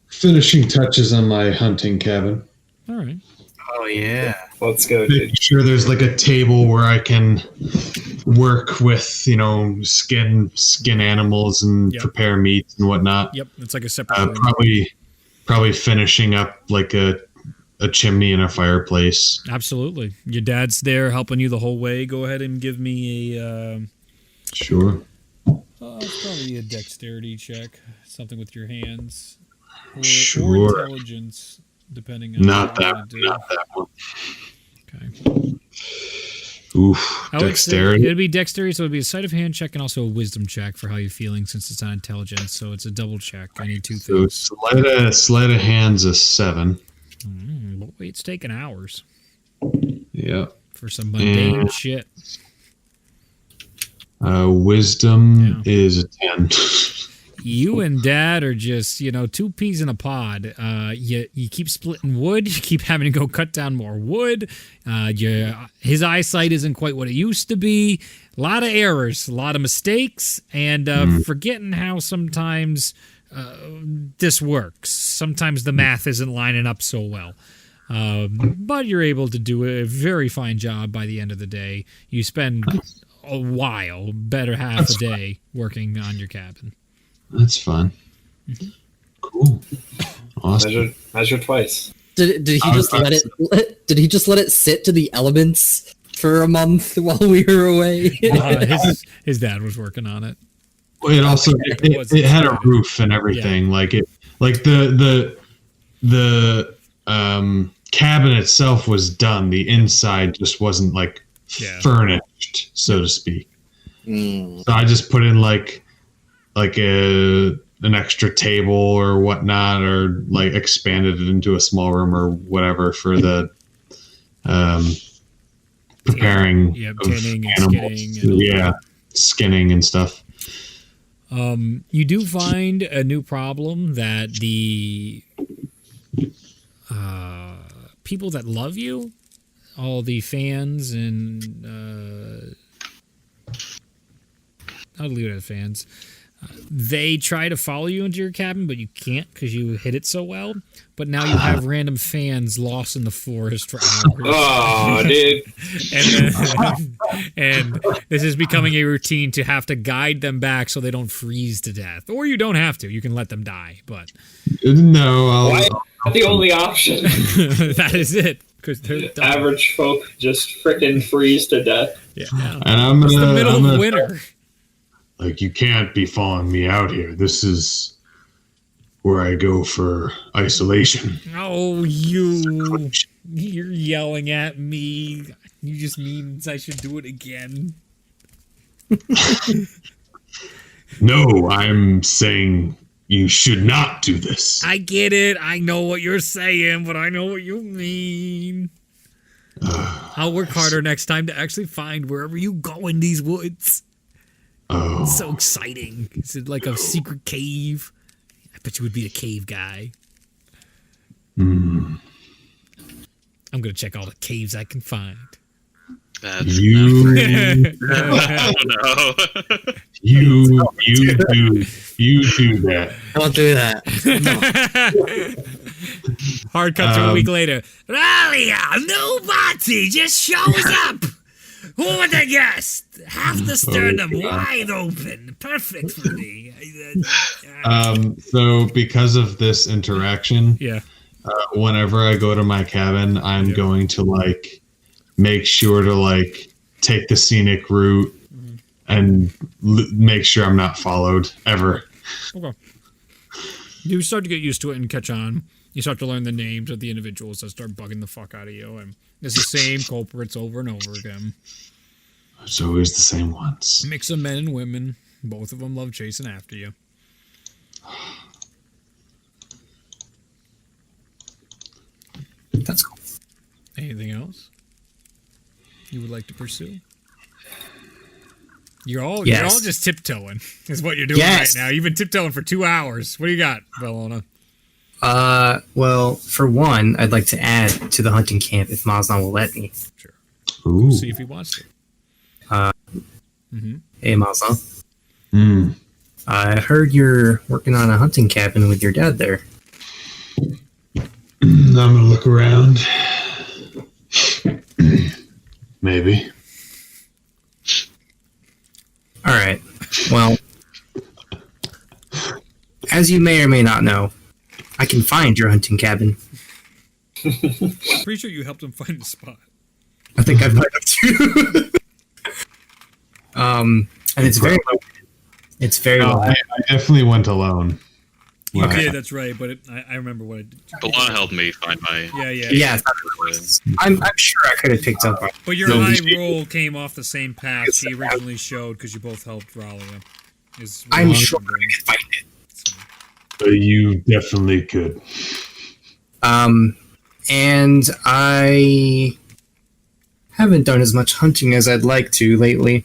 Finishing touches on my hunting cabin. All right. Oh yeah. Let's go, Making dude. sure there's like a table where I can work with, skin animals and Yep. prepare meats and whatnot. Yep, it's like a separate room. Probably finishing up like a chimney and a fireplace. Absolutely. Your dad's there helping you the whole way. Go ahead and give me a... Sure. probably a dexterity check. Something with your hands. Or Sure. intelligence, depending on Not what you that wanna do. not that one. Okay. Oof. I would say Dexterity. it'd be dexterity, so it'd be a sleight of hand check and also a wisdom check for how you're feeling, since it's not intelligence. So it's a double check. I need two So things. sleight of hand's a 7. Boy, it's taking hours Yeah. for some mundane And- shit. Wisdom is a 10. You and Dad are just, two peas in a pod. You keep splitting wood. You keep having to go cut down more wood. His eyesight isn't quite what it used to be. A lot of errors, a lot of mistakes, and forgetting how sometimes this works. Sometimes the math isn't lining up so well. But you're able to do a very fine job by the end of the day. You spend a while, better half a day, working on your cabin. That's fun. Cool. Awesome. Measure twice. Did he just let it? Did he just let it sit to the elements for a month while we were away? His dad was working on it. Well, it also it had a roof and everything. Yeah. Like the cabin itself was done. The inside just wasn't like furnished, so to speak. So I just put in like an extra table or whatnot, or like expanded it into a small room or whatever for the preparing tanning and animals. skinning. Skinning and stuff. You do find a new problem that the people that love you, all the fans and I'll leave it at fans. They try to follow you into your cabin, but you can't because you hit it so well. But now you have random fans lost in the forest for hours. Oh, dude. and this is becoming a routine to have to guide them back so they don't freeze to death. Or you don't have to. You can let them die. But No, Why is that the only option? that is it. Because they're dumb. Average folk just frickin' freeze to death. Yeah. and I'm It's gonna, the middle I'm of gonna- winter. Like, you can't be following me out here. This is where I go for isolation. Oh, you're yelling at me. You just means I should do it again. No, I'm saying you should not do this. I get it. I know what you're saying, but I know what you mean. I'll work harder next time to actually find wherever you go in these woods. Oh. It's so exciting. Is it like a secret cave? I bet you would be a cave guy. Hmm. I'm going to check all the caves I can find. That's You, I don't know. you do that. Don't do that. Hard cut to a week later. Ralia, nobody just shows up. Who would have guessed? Half the sternum wide open. Perfect for me. So because of this interaction, Yeah. whenever I go to my cabin, I'm going to make sure to take the scenic route and make sure I'm not followed ever. Okay. You start to get used to it and catch on. You start to learn the names of the individuals that start bugging the fuck out of you, and it's the same culprits over and over again. It's always the same ones. Mix of men and women. Both of them love chasing after you. That's cool. Anything else you would like to pursue? You're all just tiptoeing, is what you're doing right now. You've been tiptoeing for 2 hours. What do you got, Bellona? Well, for one, I'd like to add to the hunting camp if Mazlan will let me. Sure. Ooh. We'll see if he wants to. Hey, Mazlan. Mm. I heard you're working on a hunting cabin with your dad there. I'm gonna look around. Maybe. All right. Well, as you may or may not know, I can find your hunting cabin. I'm pretty sure you helped him find the spot. I think I might have too. And it's very low. It's very No, low. I definitely went alone. You Okay. did, that's right, but I remember what I did. Balana helped me find my. Yeah. Yeah, I'm sure I could have picked up on. But your No, high we- roll came off the same path he originally showed because you both helped Ralia. I'm sure I could find it. But you definitely could. And I haven't done as much hunting as I'd like to lately.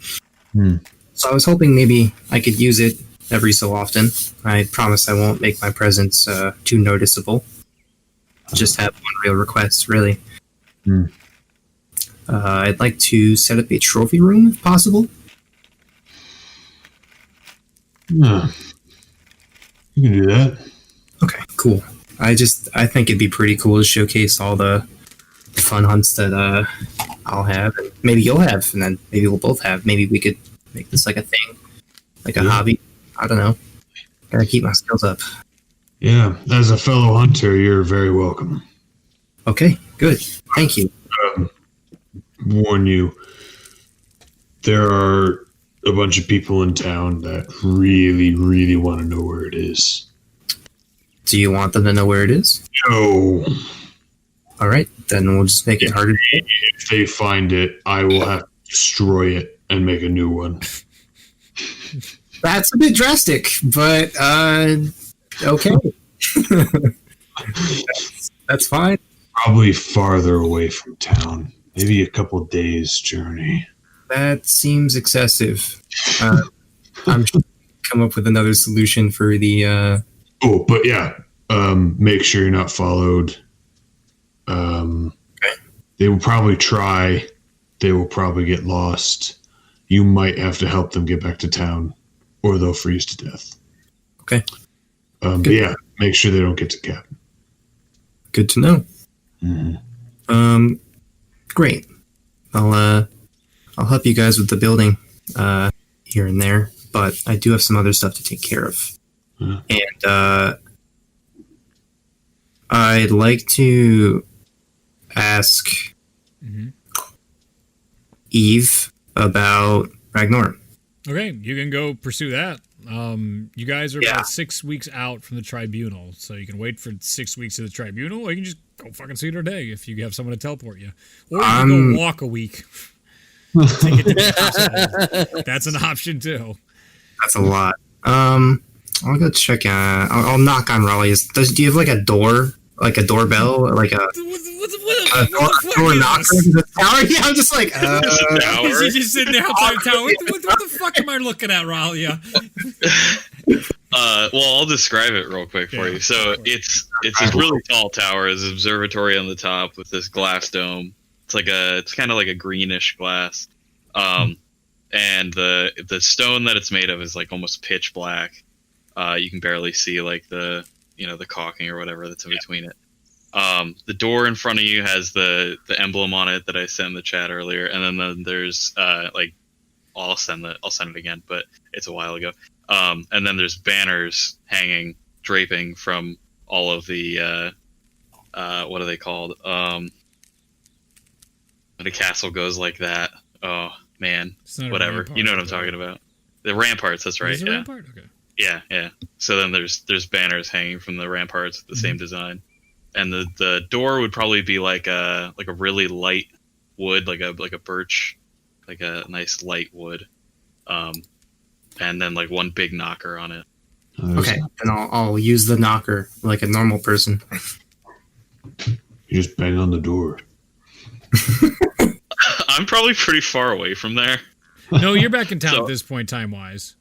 So I was hoping maybe I could use it every so often. I promise I won't make my presence too noticeable. Just have one real request, really. I'd like to set up a trophy room, if possible. Yeah. You can do that. Okay, cool. I think it'd be pretty cool to showcase all the fun hunts that I'll have, and maybe you'll have, and then maybe we'll both have. Maybe we could make this like a thing, like a hobby. I don't know. Gotta keep my skills up. Yeah. As a fellow hunter, you're very welcome. Okay, good. Thank you. Warn you, there are a bunch of people in town that really, really want to know where it is. Do you want them to know where it is? No. All right, then we'll just make it harder. If they find it, I will have to destroy it and make a new one. That's a bit drastic, but okay. That's fine. Probably farther away from town. Maybe a couple days' journey. That seems excessive. I'm sure we'll come up with another solution for the. Oh, but yeah, make sure you're not followed. They will probably try. They will probably get lost. You might have to help them get back to town, or they'll freeze to death. Okay. But yeah, make sure they don't get to cabin. Good to know. Mm-hmm. Great. I'll help you guys with the building here and there, but I do have some other stuff to take care of. Yeah. And I'd like to ask Eve about Ragnar. Okay, you can go pursue that. You guys are Yeah. about 6 weeks out from the tribunal, so you can wait for 6 weeks to the tribunal, or you can just go fucking see it today if you have someone to teleport you. Or you can go walk a week. Take it to the hospital. That's an option too. That's a lot. I'll go check. I'll knock on Raleigh's. Do you have like a door, like a doorbell, or like a What door, the door fuck knocker is to the tower? Yeah, I'm just like, this? Is she just sitting there outside the tower? What the fuck am I looking at, Ralia? Well, I'll describe it real quick for you. So it's this really tall tower. There's an observatory on the top with this glass dome. It's kind of like a greenish glass. And the stone that it's made of is like almost pitch black. You can barely see like the caulking or whatever that's in between it. The door in front of you has the emblem on it that I sent in the chat earlier, and then there's I'll send it again, but it's a while ago. And then there's banners hanging, draping from all of the what are they called? When a castle goes like that. Oh man, whatever. You know what I'm talking about. The ramparts. That's right. Is it yeah. rampart? Okay. Yeah. So then there's banners hanging from the ramparts with the same design, and the door would probably be like a really light wood, like a birch, like a nice light wood, and then like one big knocker on it. okay, then I'll use the knocker like a normal person. You just bang on the door. I'm probably pretty far away from there. No, you're back in town So- at this point, time-wise.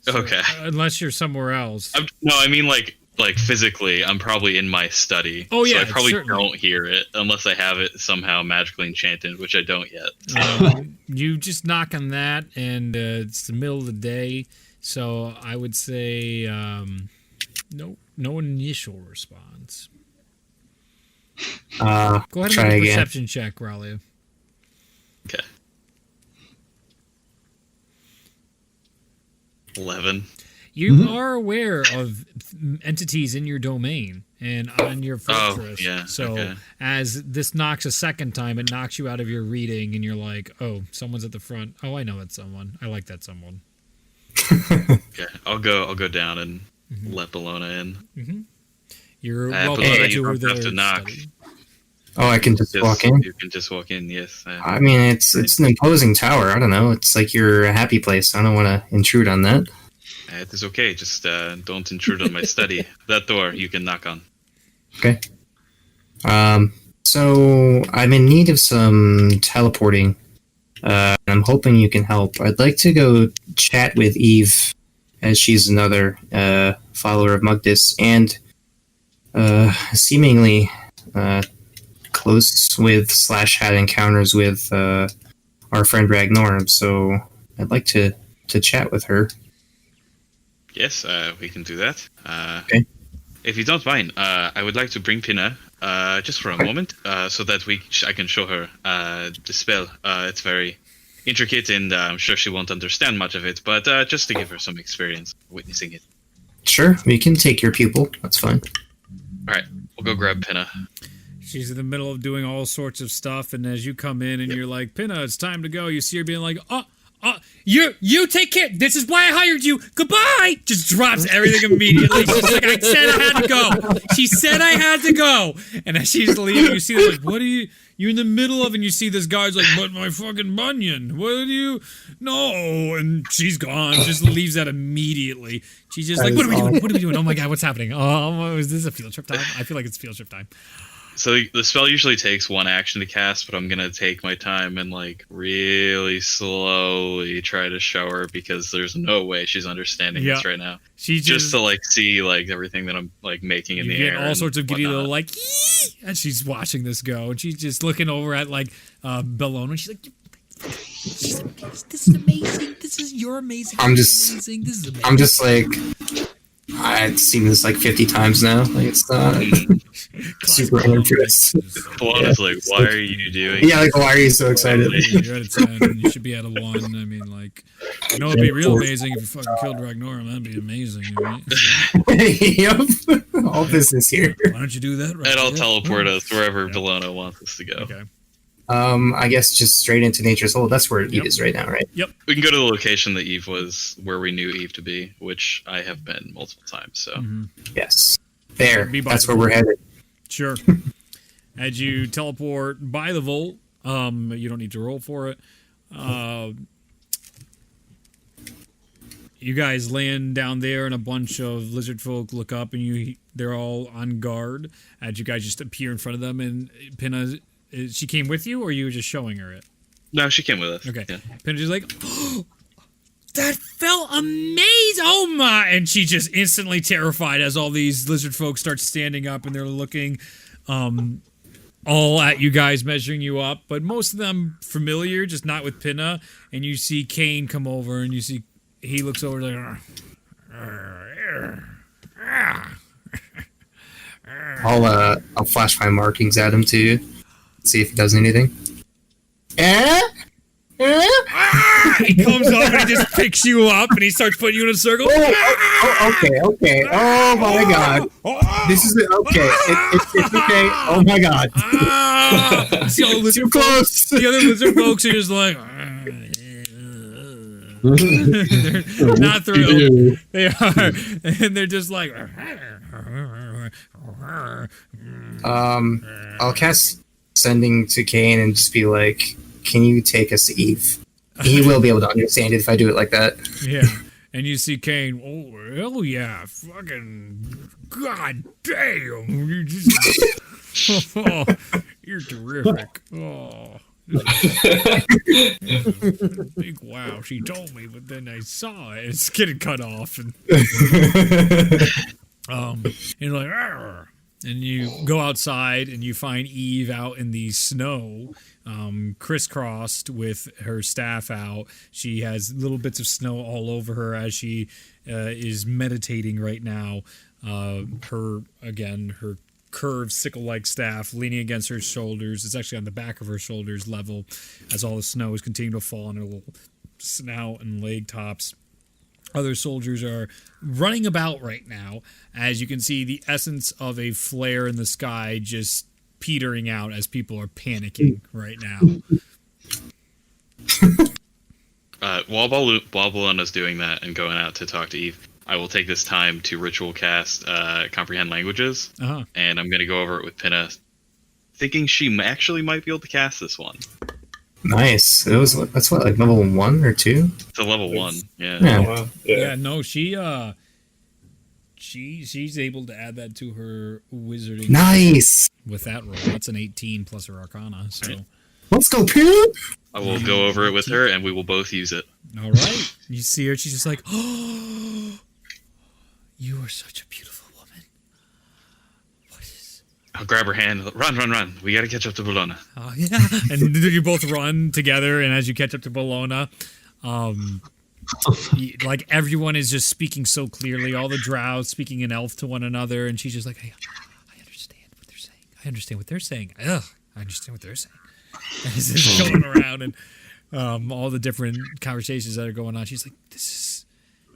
Okay. Unless you're somewhere else. No, I mean like physically, I'm probably in my study. Oh, yeah, so I probably certainly. don't hear it unless I have it somehow magically enchanted, which I don't yet. You just knock on that, and it's the middle of the day, so I would say no initial response. Go ahead and Try make a again. perception check, Ralia. Okay. 11. You are aware of entities in your domain and on your Oh, fortress. yeah, So okay. as this knocks a second time, it knocks you out of your reading, and you're like, "Oh, someone's at the front. Oh, I know that someone. I like that someone." Okay, I'll go down and let Bologna in. You're Bologna, welcome you to don't their have to knock. study. Oh, I can just walk in. You can just walk in. Yes. I mean, it's an imposing tower. I don't know. It's like your happy place. I don't want to intrude on that. It is okay. Just don't intrude on my study. That door you can knock on. Okay. So I'm in need of some teleporting. I'm hoping you can help. I'd like to go chat with Eve, as she's another follower of Mugdis, and seemingly close with / had encounters with our friend Ragnorum. So I'd like to chat with her. Yes, we can do that. Okay. If you don't mind, I would like to bring Pinna just for a moment, so that I can show her the spell. It's very intricate, and I'm sure she won't understand much of it, but just to give her some experience witnessing it. Sure, we can take your pupil. That's fine. All right, we'll go grab Pinna. She's in the middle of doing all sorts of stuff, and as you come in and you're like, "Pinna, it's time to go," you see her being like, you take care. This is why I hired you. Goodbye. Just drops everything immediately. She's like, I said I had to go. She said I had to go. And as she's leaving, you see this, like, what are you're in the middle of, and you see this guy's like, but my fucking bunion. What do you? No. And she's gone. Just leaves that immediately. She's just like, what are we doing? What are we doing? Oh my God, what's happening? Oh, is this a field trip time? I feel like it's field trip time. So the spell usually takes one action to cast, but I'm gonna take my time and like really slowly try to show her, because there's no way she's understanding this right now. She just to like see like everything that I'm like making in you the get air. all sorts of giddy whatnot. little like, "Yee!" And she's watching this go, and she's just looking over at like Bellona, and she's like, she's amazing. This is amazing. This is you're amazing. I'm This just- is amazing. This is amazing. I'm just like, I've seen this like 50 times now. Like, it's not super unimpressed. Bologna's like, why are you doing? Yeah, like, why are you so excited? You're at a 10. You should be at a 1. I mean, like, you know, it'd be real amazing if you fucking killed Ragnorum. That'd be amazing, right? Yep. All business here. Why don't you do that? Right? And I'll teleport us wherever Bologna wants us to go. Okay. I guess just straight into Nature's Hold. That's where Eve Yep. is right now, right? We can go to the location that Eve was, where we knew Eve to be, which I have been multiple times. So Yes. There. Be by That's the where we're headed. Sure. As you teleport by the vault, you don't need to roll for it. you guys land down there, and a bunch of lizard folk look up, and they're all on guard as you guys just appear in front of them. And Pinna, she came with you, or you were just showing her it? No, she came with us. Okay. Yeah. Pinna's just like, oh, that felt amazing! Oh my! And she's just instantly terrified as all these lizard folk start standing up, and they're looking all at you guys, measuring you up. But most of them familiar, just not with Pinna. And you see Kane come over, and you see he looks over like, I'll flash my markings at him too, see if he does anything. He comes up and he just picks you up and he starts putting you in a circle. Okay. Oh my god. This is okay. It's okay. Oh my god. See all the lizard Too close. The other lizard folks are just like, they're not thrilled. They are, and they're just like, I'll cast sending to Kane and just be like, can you take us to Eve? He will be able to understand it if I do it like that. Yeah. And you see Kane, oh, hell yeah, fucking, god damn. You just, oh, you're terrific. Oh. Big wow, she told me, but then I saw it. It's getting cut off. And, you're like, argh. And you go outside and you find Eve out in the snow, crisscrossed with her staff out. She has little bits of snow all over her as she is meditating right now. Her curved sickle-like staff leaning against her shoulders. It's actually on the back of her shoulders level as all the snow is continuing to fall on her little snout and leg tops. Other soldiers are running about right now. As you can see, the essence of a flare in the sky just petering out as people are panicking right now. While Balbona's doing that and going out to talk to Eve, I will take this time to ritual cast Comprehend Languages, and I'm going to go over it with Pinna, thinking she actually might be able to cast this one. Nice. That's what, like level 1 or 2? It's a level 1, yeah. Wow. Yeah, no, she's able to add that to her wizarding. Nice. With that roll. That's an 18 plus her Arcana, so. Let's go, Pip! I will go over it with her, and we will both use it. All right. You see her, she's just like, oh, you are such a beautiful woman. What is... I'll grab her hand. Run. We got to catch up to Bologna. Oh, yeah. And you both run together, and as you catch up to Bologna, like everyone is just speaking so clearly, all the drow speaking in elf to one another, and she's just like, hey, I understand what they're saying. I understand what they're saying. Ugh, I understand what they're saying. And it's just going around, and all the different conversations that are going on. She's like, this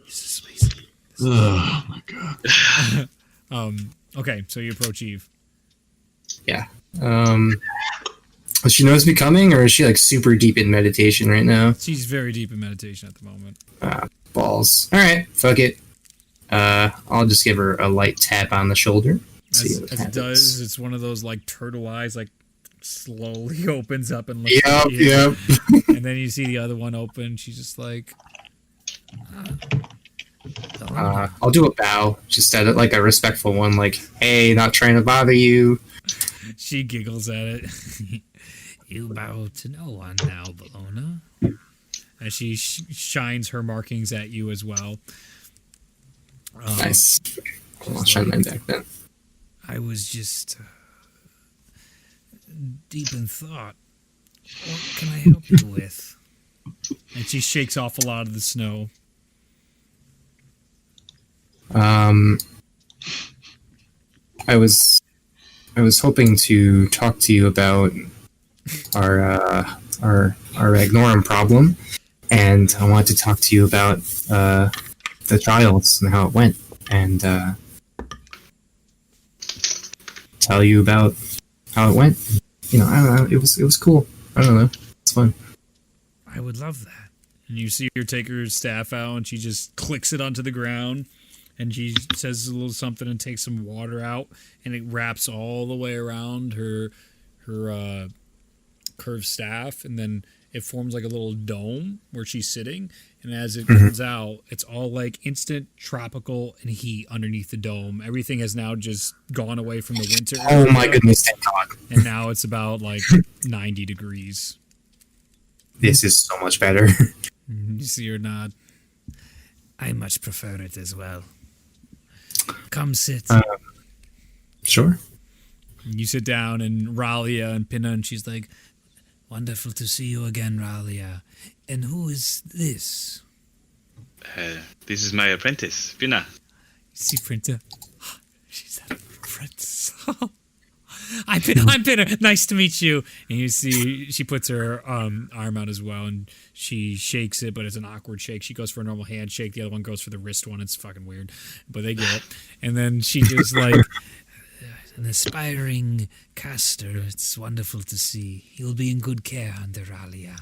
is amazing. Oh my god. Okay, so you approach Eve. Yeah. She knows me coming, or is she like super deep in meditation right now? She's very deep in meditation at the moment. Balls. All right, fuck it. I'll just give her a light tap on the shoulder. As it does, it's one of those like turtle eyes, like slowly opens up and looks Yep, at you. yep. And then you see the other one open. She's just like, I'll do a bow, just at it, like a respectful one, like, hey, not trying to bother you. She giggles at it. You bow to no one now, Bologna. As she shines her markings at you as well. Nice. I'll shine mine back then. I was just deep in thought. What can I help you with? And she shakes off a lot of the snow. I was hoping to talk to you about our Ragnorum problem, and I wanted to talk to you about the trials and how it went, and tell you about how it went. You know, I don't know. It was cool. I don't know. It's fun. I would love that. And you see her take her staff out, and she just clicks it onto the ground, and she says a little something and takes some water out, and it wraps all the way around her curved staff, and then it forms like a little dome where she's sitting. And as it comes out, it's all like instant tropical and heat underneath the dome. Everything has now just gone away from the winter area. Oh my goodness, thank God. And now it's about like 90 degrees. This is so much better. You see or not? I much prefer it as well. Come sit. Sure. You sit down and Ralia and Pinna, and she's like, Wonderful to see you again, Ralia. And who is this? This is my apprentice, Pina. see Pinna. She's that apprentice. I'm Pinna. Nice to meet you. And you see she puts her arm out as well, and she shakes it, but it's an awkward shake. She goes for a normal handshake. The other one goes for the wrist one. It's fucking weird, but they get it. And then she just like, An aspiring caster. It's wonderful to see. You'll be in good care under Ralia.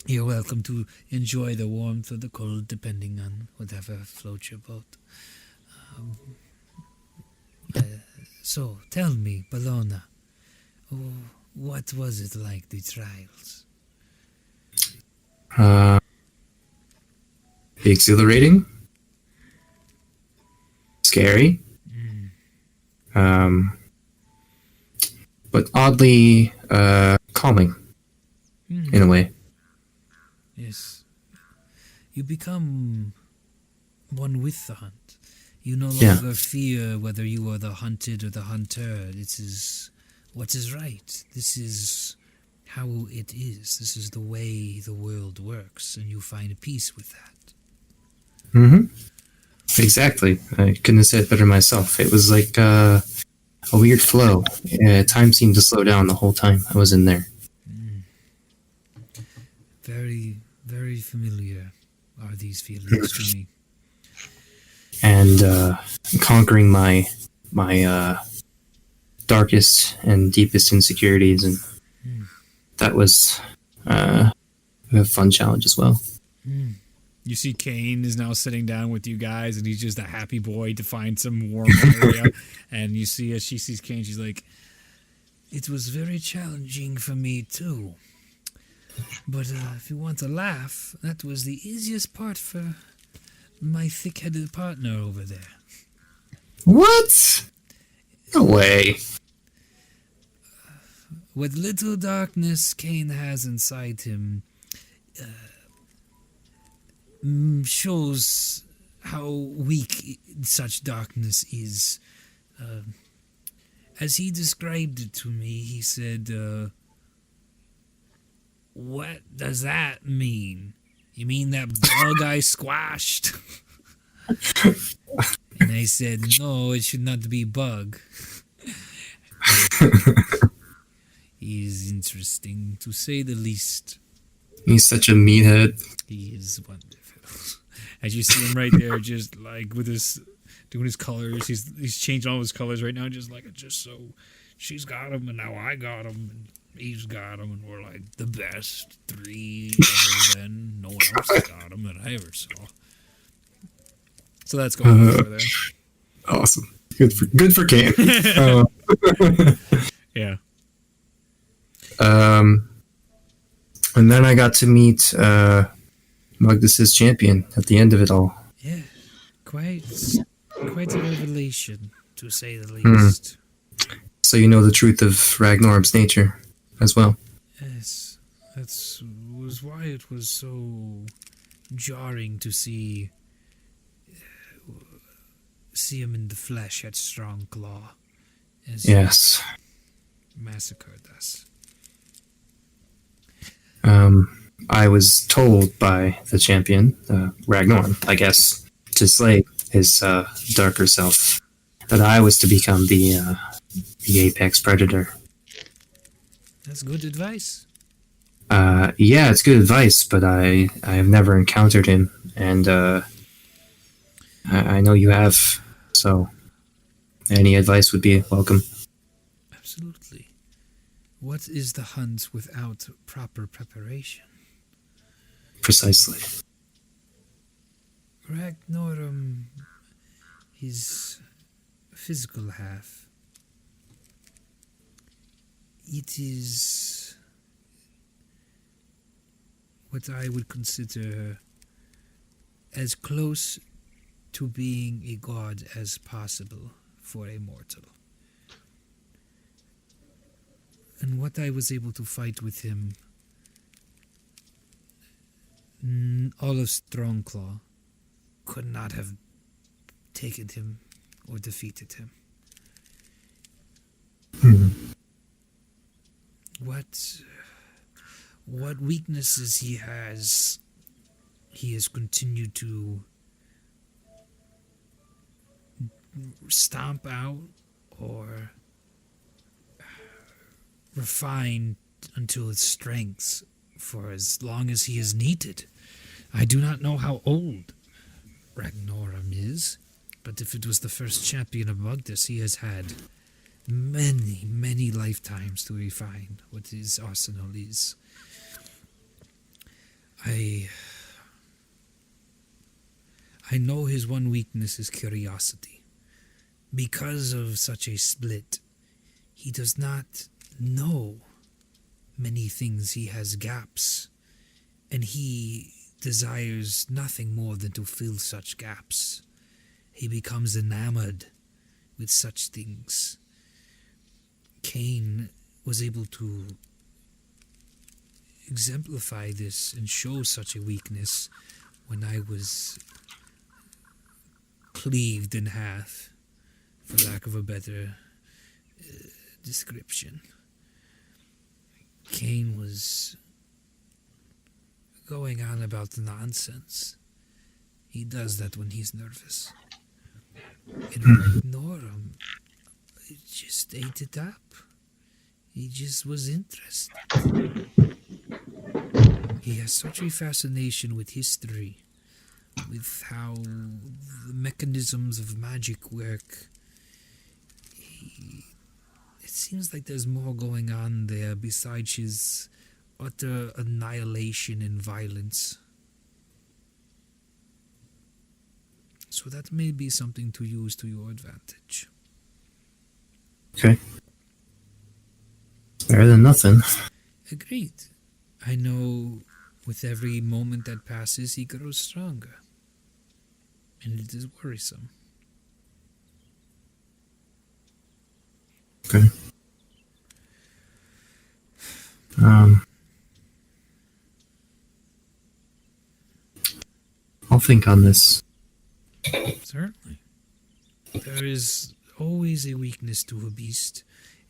You're welcome to enjoy the warmth or the cold, depending on whatever floats your boat. So, tell me, Bologna, what was it like, the trials? Exhilarating. Scary. But oddly calming in a way. Yes. You become one with the hunt. You no Yeah. longer fear whether you are the hunted or the hunter. This is what is right. This is how it is. This is the way the world works, and you find peace with that. Exactly. I couldn't have said it better myself. It was like a weird flow. Time seemed to slow down the whole time I was in there. Very, very familiar are these feelings to me. And conquering my darkest and deepest insecurities, and that was a fun challenge as well. you see Kane is now sitting down with you guys, and he's just a happy boy to find some warm area. And you see as she sees Kane, she's like, It was very challenging for me too. But if you want to laugh, that was the easiest part for my thick-headed partner over there. What? No way. What little darkness Kane has inside him shows how weak such darkness is. As he described it to me, he said, what does that mean? You mean that bug I squashed? And I said, no, it should not be bug. He is interesting, to say the least. He's such a meathead. He is wonderful. as you see him right there, just like with his doing his colors. He's changed all his colors right now, just so she's got him, and now I got him, and he's got him, and we're like the best three ever. Then no one else got him that I ever saw. So that's going on over there. Awesome. Good for Kane. Yeah. And then I got to meet Mugdus's champion at the end of it all. Yeah, quite a revelation, to say the least. So you know the truth of Ragnar's nature as well. Yes, that was why it was so jarring to see him in the flesh at Strong Claw as Yes. he massacred us. I was told by the champion, Ragnar, I guess, to slay his darker self, that I was to become the apex predator. That's good advice. Yeah, it's good advice, but I have never encountered him, and I know you have, so any advice would be welcome. Absolutely. What is the hunt without proper preparation? Precisely. Ragnorum, his physical half, it is what I would consider as close to being a god as possible for a mortal. And what I was able to fight with him, all of Strongclaw could not have taken him or defeated him. What weaknesses he has continued to stomp out or refine until its strengths for as long as he is needed. I do not know how old Ragnorum is, but if it was the first champion among us, he has had many, many lifetimes to refine what his arsenal is. I know his one weakness is curiosity. Because of such a split, he does not know many things. He has gaps, and he desires nothing more than to fill such gaps. He becomes enamored with such things. Cain was able to exemplify this and show such a weakness when I was cleaved in half, for lack of a better description. Cain was going on about nonsense. He does that when he's nervous. And Ragnorum just ate it up. He just was interested. He has such a fascination with history, with how the mechanisms of magic work. It seems like there's more going on there besides his utter annihilation and violence. So that may be something to use to your advantage. Okay. Better than nothing. Agreed. I know with every moment that passes, he grows stronger. And it is worrisome. Okay. I'll think on this. Certainly. There is always a weakness to a beast.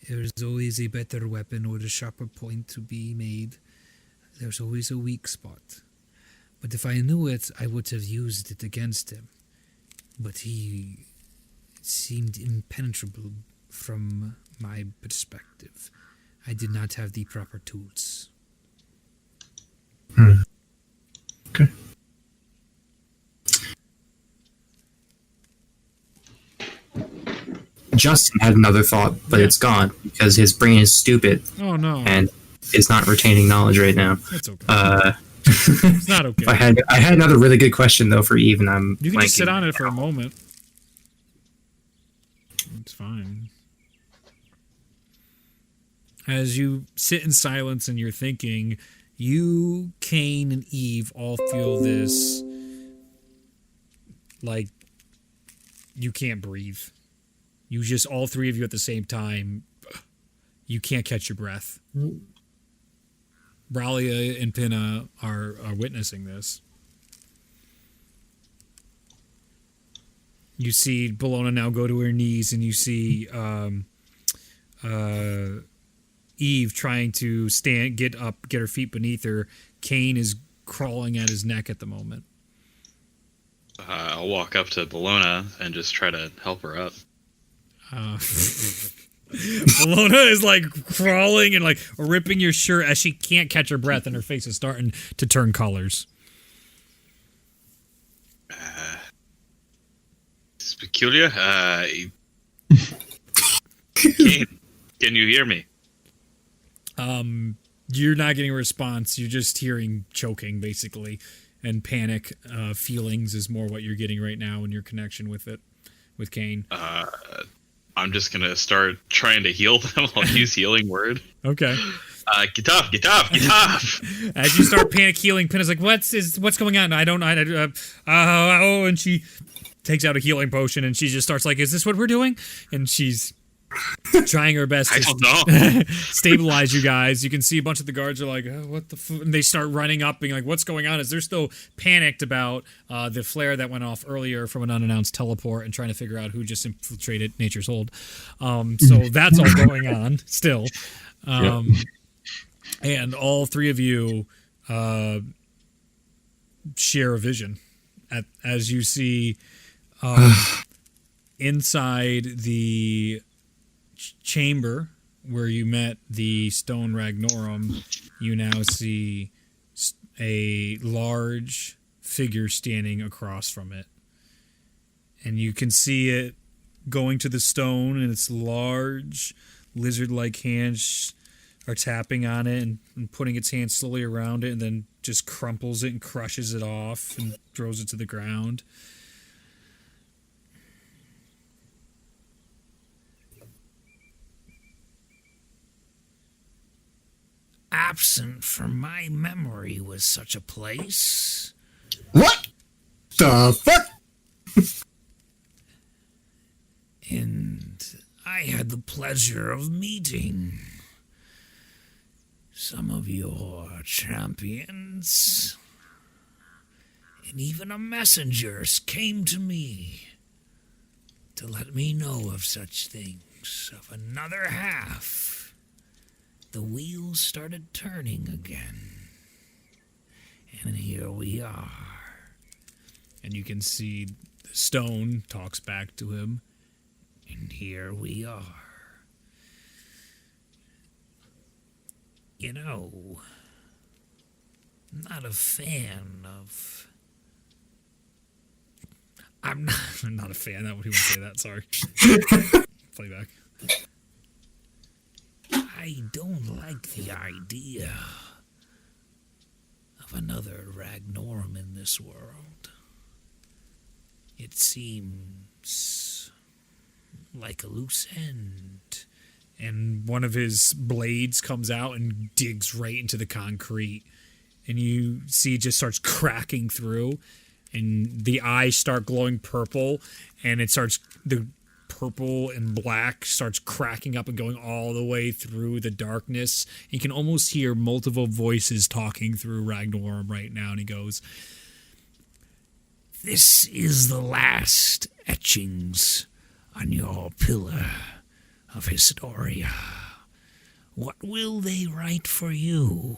There is always a better weapon or a sharper point to be made. There's always a weak spot. But if I knew it, I would have used it against him. But he seemed impenetrable from my perspective. I did not have the proper tools. Okay. Justin had another thought, but it's gone because his brain is stupid Oh no. and is not retaining knowledge right now. It's okay. It's not okay. I had another really good question though for Eve, and I'm You can just blanking. sit on it for a moment. It's fine. As you sit in silence and you're thinking, you, Cain, and Eve all feel this, like, you can't breathe. You just, all three of you at the same time, you can't catch your breath. Bralia and Pinna are witnessing this. You see Bologna now go to her knees, and you see Eve trying to get up, get her feet beneath her. Cain is crawling at his neck at the moment. I'll walk up to Bologna and just try to help her up. Bologna is like crawling and like ripping your shirt as she can't catch her breath, and her face is starting to turn colors. It's peculiar. Cain, can you hear me? You're not getting a response. You're just hearing choking, basically, and panic feelings is more what you're getting right now in your connection with it, with Cain. I'm just gonna start trying to heal them. I'll use healing word. Okay. Get off, get off, get off! As you start panic healing, Pinna's like, what's going on? And she takes out a healing potion and she just starts like, is this what we're doing? And she's trying her best I to don't know. stabilize you guys. You can see a bunch of the guards are like, oh, what the f-? And they start running up being like, what's going on? As they're still panicked about the flare that went off earlier from an unannounced teleport and trying to figure out who just infiltrated Nature's Hold. So that's all going on still. And all three of you share a vision as you see inside the chamber where you met the stone Ragnorum. You now see a large figure standing across from it, and you can see it going to the stone, and its large lizard-like hands are tapping on it and putting its hands slowly around it, and then just crumples it and crushes it off and throws it to the ground. Absent from my memory was such a place. What the fuck? And I had the pleasure of meeting some of your champions. And even a messenger came to me to let me know of such things, of another half. The wheels started turning again. And here we are. And you can see the stone talks back to him. And here we are. You know, I'm not a fan of... I'm not a fan. That would he wouldn't say that. Sorry. Playback. I don't like the idea of another Ragnorum in this world. It seems like a loose end. And one of his blades comes out and digs right into the concrete. And you see it just starts cracking through. And the eyes start glowing purple. And it starts... the purple and black starts cracking up and going all the way through the darkness. You can almost hear multiple voices talking through Ragnorum right now. And he goes, "This is the last etchings on your pillar of Historia. What will they write for you?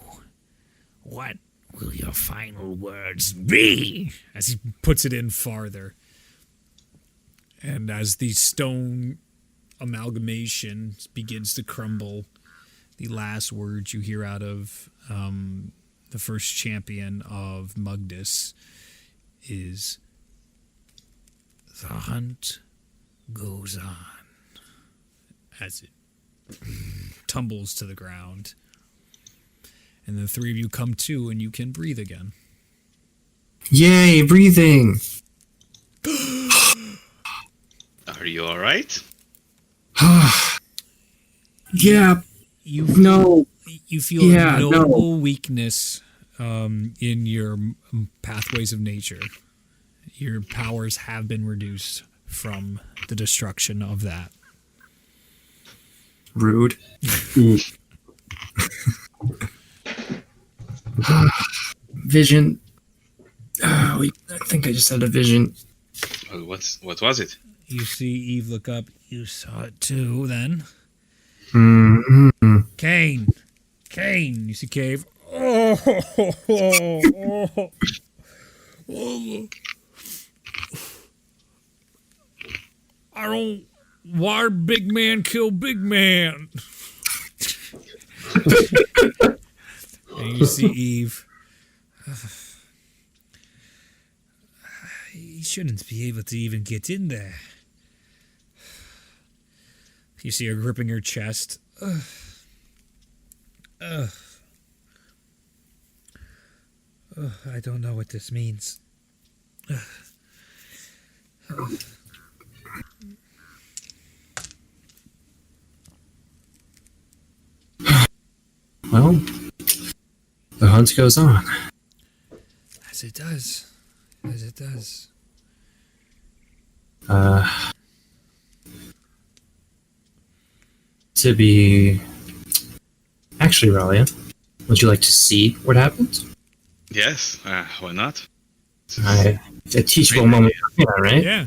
What will your final words be?" As he puts it in farther. And as the stone amalgamation begins to crumble, the last words you hear out of the first champion of Mugdis is, "The hunt goes on," as it tumbles to the ground. And the three of you come to and you can breathe again. Yay, breathing! Are you alright? Yeah, You no. You feel Yeah, a no. notable weakness in your pathways of nature. Your powers have been reduced from the destruction of that. Rude. Vision. I think I just had a vision. Well, what was it? You see Eve look up. You saw it too, then. Mm-hmm. Kane! You see Cave. Oh. I don't... Why big man kill big man? And you see Eve. He shouldn't be able to even get in there. You see her gripping her chest. I don't know what this means. well, the hunt goes on. As it does. As it does. To be... Actually, Ralia, would you like to see what happened? Yes, why not? A teachable moment, yeah, right? Yeah.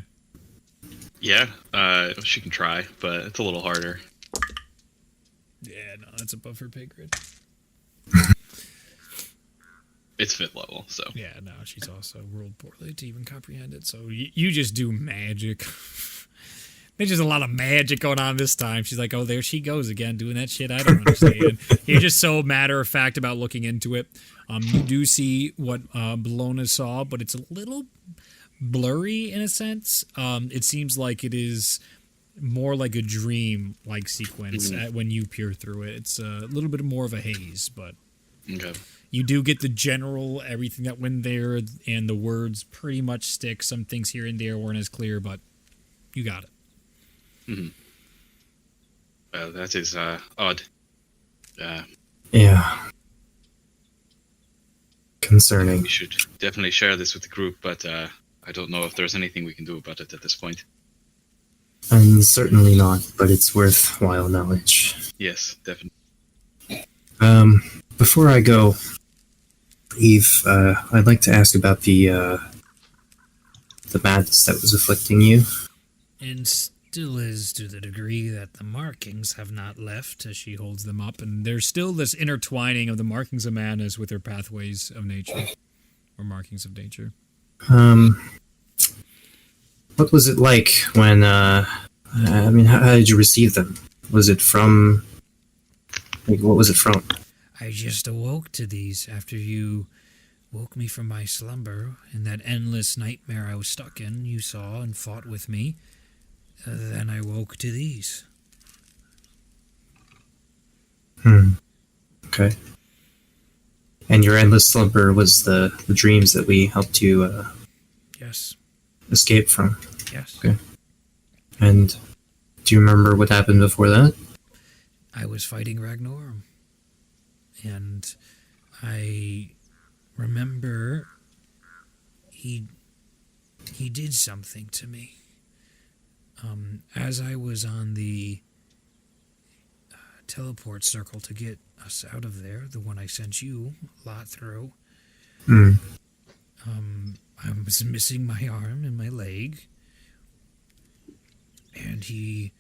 Yeah, she can try, but it's a little harder. Yeah, no, that's above her pay grade. It's 5th level, so. Yeah, no, she's also rolled poorly to even comprehend it. So you just do magic. There's just a lot of magic going on this time. She's like, oh, there she goes again, doing that shit I don't understand. You're just so matter of fact about looking into it. You do see what Bologna saw, but it's a little blurry in a sense. It seems like it is more like a dream-like sequence when you peer through it. It's a little bit more of a haze, but Okay. you do get the general, everything that went there, and the words pretty much stick. Some things here and there weren't as clear, but you got it. Mm-hmm. Well, that is odd. Yeah. Concerning. We should definitely share this with the group, but I don't know if there's anything we can do about it at this point. And certainly not, but it's worthwhile knowledge. Yes, definitely. Before I go, Eve, I'd like to ask about the madness that was afflicting you. And still is, to the degree that the markings have not left. As she holds them up, and there's still this intertwining of the markings of madness with her pathways of nature, or markings of nature. What was it like when, how did you receive them? Was it from, what was it from? I just awoke to these after you woke me from my slumber in that endless nightmare I was stuck in. You saw and fought with me. Then I woke to these. Okay. And your endless slumber was the dreams that we helped you Yes. escape from. Yes. Okay. And do you remember what happened before that? I was fighting Ragnorum. And I remember he did something to me. As I was on the teleport circle to get us out of there, the one I sent you a lot through, I was missing my arm and my leg, and he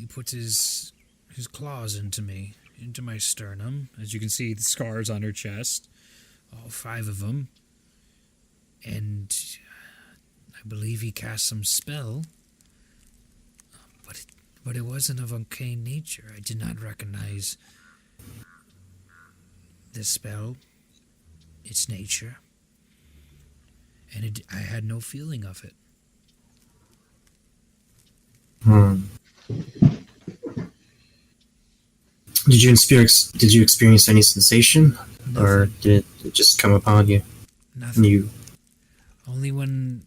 puts his claws into me, into my sternum. As you can see, the scars on her chest, all 5 of them, and I believe he cast some spell. But it wasn't of arcane nature. I did not recognize this spell, its nature, and I had no feeling of it. Did you experience any sensation? Nothing. Or did it just come upon you? Nothing. You Only when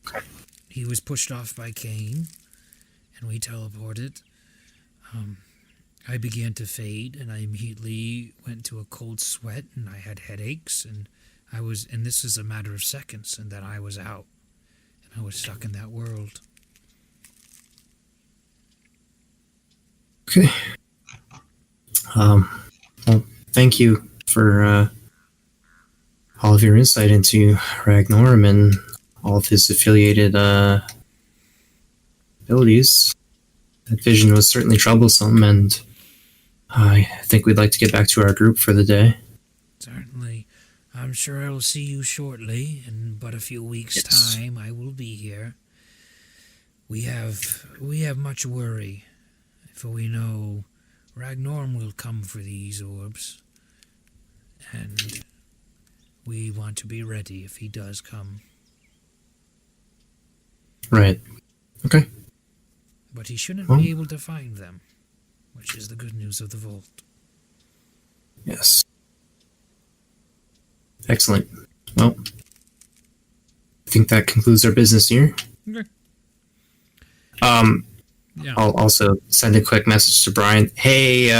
he was pushed off by Cain and we teleported, I began to fade, and I immediately went to a cold sweat, and I had headaches, and this is a matter of seconds, and then I was out, and I was stuck in that world. Okay. Well, thank you for all of your insight into Ragnorum and all of his affiliated abilities. That vision was certainly troublesome, and I think we'd like to get back to our group for the day. Certainly. I'm sure I will see you shortly. In but a few weeks' time, I will be here. We have much worry, for we know Ragnorum will come for these orbs, and we want to be ready if he does come. Right. Okay. But he shouldn't be able to find them, which is the good news of the vault. Yes. Excellent. Well, I think that concludes our business here. Okay. I'll also send a quick message to Brian. Hey,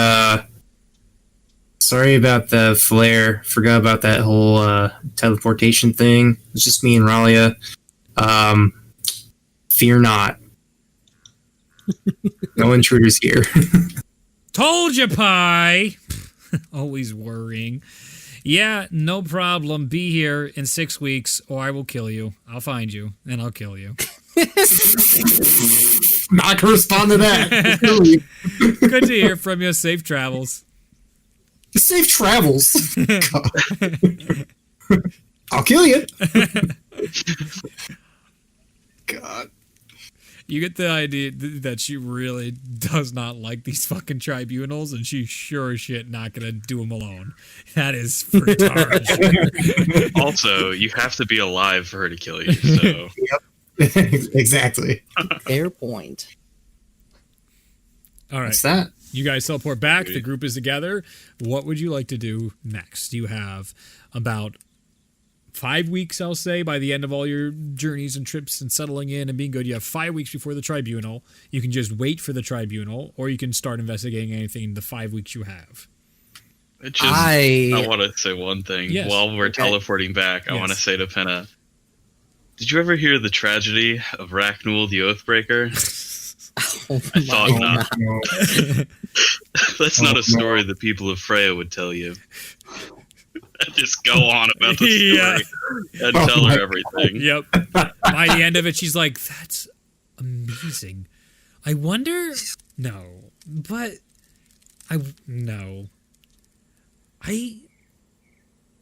Sorry about the flare. Forgot about that whole teleportation thing. It's just me and Ralia. Fear not. No intruders here. Told you, Pie! Always worrying. Yeah, no problem. Be here in 6 weeks, or I will kill you. I'll find you, and I'll kill you. Not gonna respond to that. Good to hear from you. Safe travels. Safe travels. I'll kill you. God. You get the idea that she really does not like these fucking tribunals, and she's sure as shit not gonna do them alone. That is retarded. Also, you have to be alive for her to kill you. So Yep. Exactly. Fair point. All right, What's that? you guys teleport back. The group is together. What would you like to do next? You have about 5 weeks, I'll say, by the end of all your journeys and trips and settling in and being good. You have 5 weeks before the tribunal. You can just wait for the tribunal, or you can start investigating anything in the 5 weeks you have. I want to say one thing. Yes. While we're teleporting back, I want to Yes. say to Penna, did you ever hear the tragedy of Ragnul the Oathbreaker? Oh I thought my not. God. That's not a story the people of Freya would tell you. Just go on about the story Yeah. and tell her everything. Yep. By the end of it, she's like, that's amazing. I wonder. No. But. No.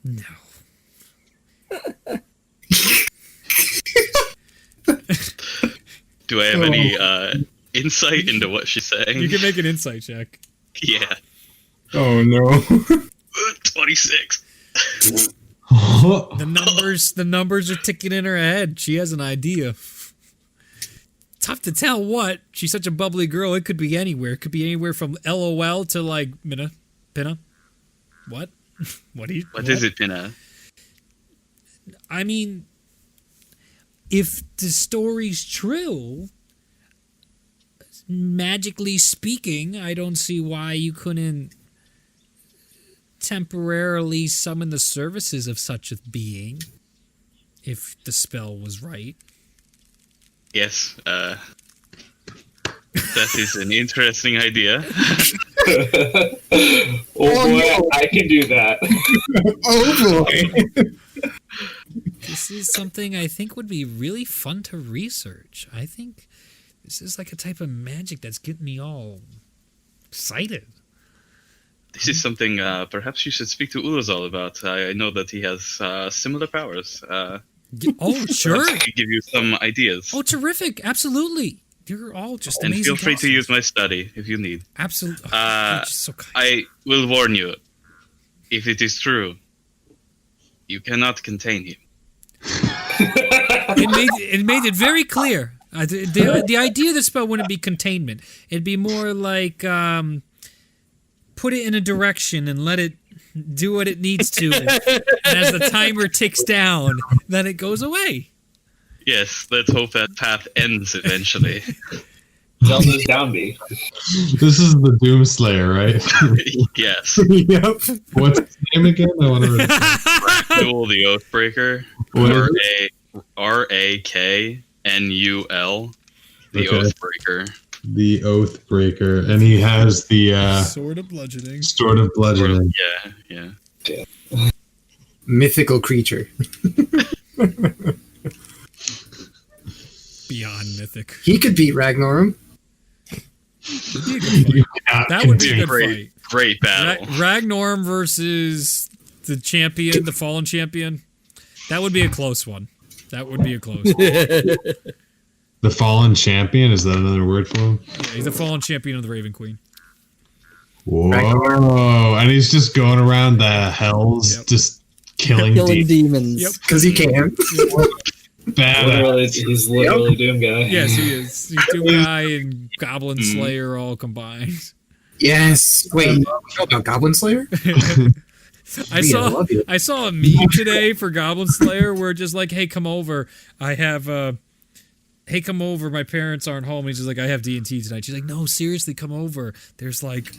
No. Do I have any insight into what she's saying? You can make an insight check. Yeah. Oh no. 26. The numbers are ticking in her head. She has an idea. Tough to tell what. She's such a bubbly girl. It could be anywhere. It could be anywhere from LOL to like Pinna. What? What What is it, Pinna? I mean, if the story's true, magically speaking, I don't see why you couldn't temporarily summon the services of such a being, if the spell was right. Yes, that is an interesting idea. I can do that. Oh boy. This is something I think would be really fun to research. I think this is like a type of magic that's getting me all excited. This is something perhaps you should speak to Ulazal about. I know that he has similar powers. Oh, sure. He could give you some ideas. Oh, terrific. Absolutely. You're all just And amazing. feel free to use my study if you need. Absolutely. So kind. I will warn you, if it is true, you cannot contain him. It made it very clear. The idea of the spell wouldn't be containment. It'd be more like put it in a direction and let it do what it needs to. And as the timer ticks down, then it goes away. Yes, let's hope that path ends eventually. Zelda's downbeat. This is the Doomslayer, right? Yes. Yep. What's his name again? I want to. Ragnul the Oathbreaker. What is Raknul, the Okay. Oathbreaker. The Oathbreaker, and he has the Sword of bludgeoning. sword of bludgeoning. Yeah. Mythical creature. Beyond mythic. He could beat Ragnarum. That would be a good fight. Great battle. Ragnorm versus the champion, the fallen champion. That would be a close one. The fallen champion, is that another word for him? Yeah, he's the fallen champion of the Raven Queen. Whoa! And he's just going around the hells, Yep. just killing demons. demons. Yep. Because he can. Badass. He's literally Doom Guy. Yes, he is. He's Doom Guy and Goblin Slayer all combined. Yes. Wait, you know about Goblin Slayer? I saw a meme today for Goblin Slayer where just like, hey, come over. Hey, come over. My parents aren't home. He's just like, I have D&T tonight. She's like, no, seriously, come over. There's like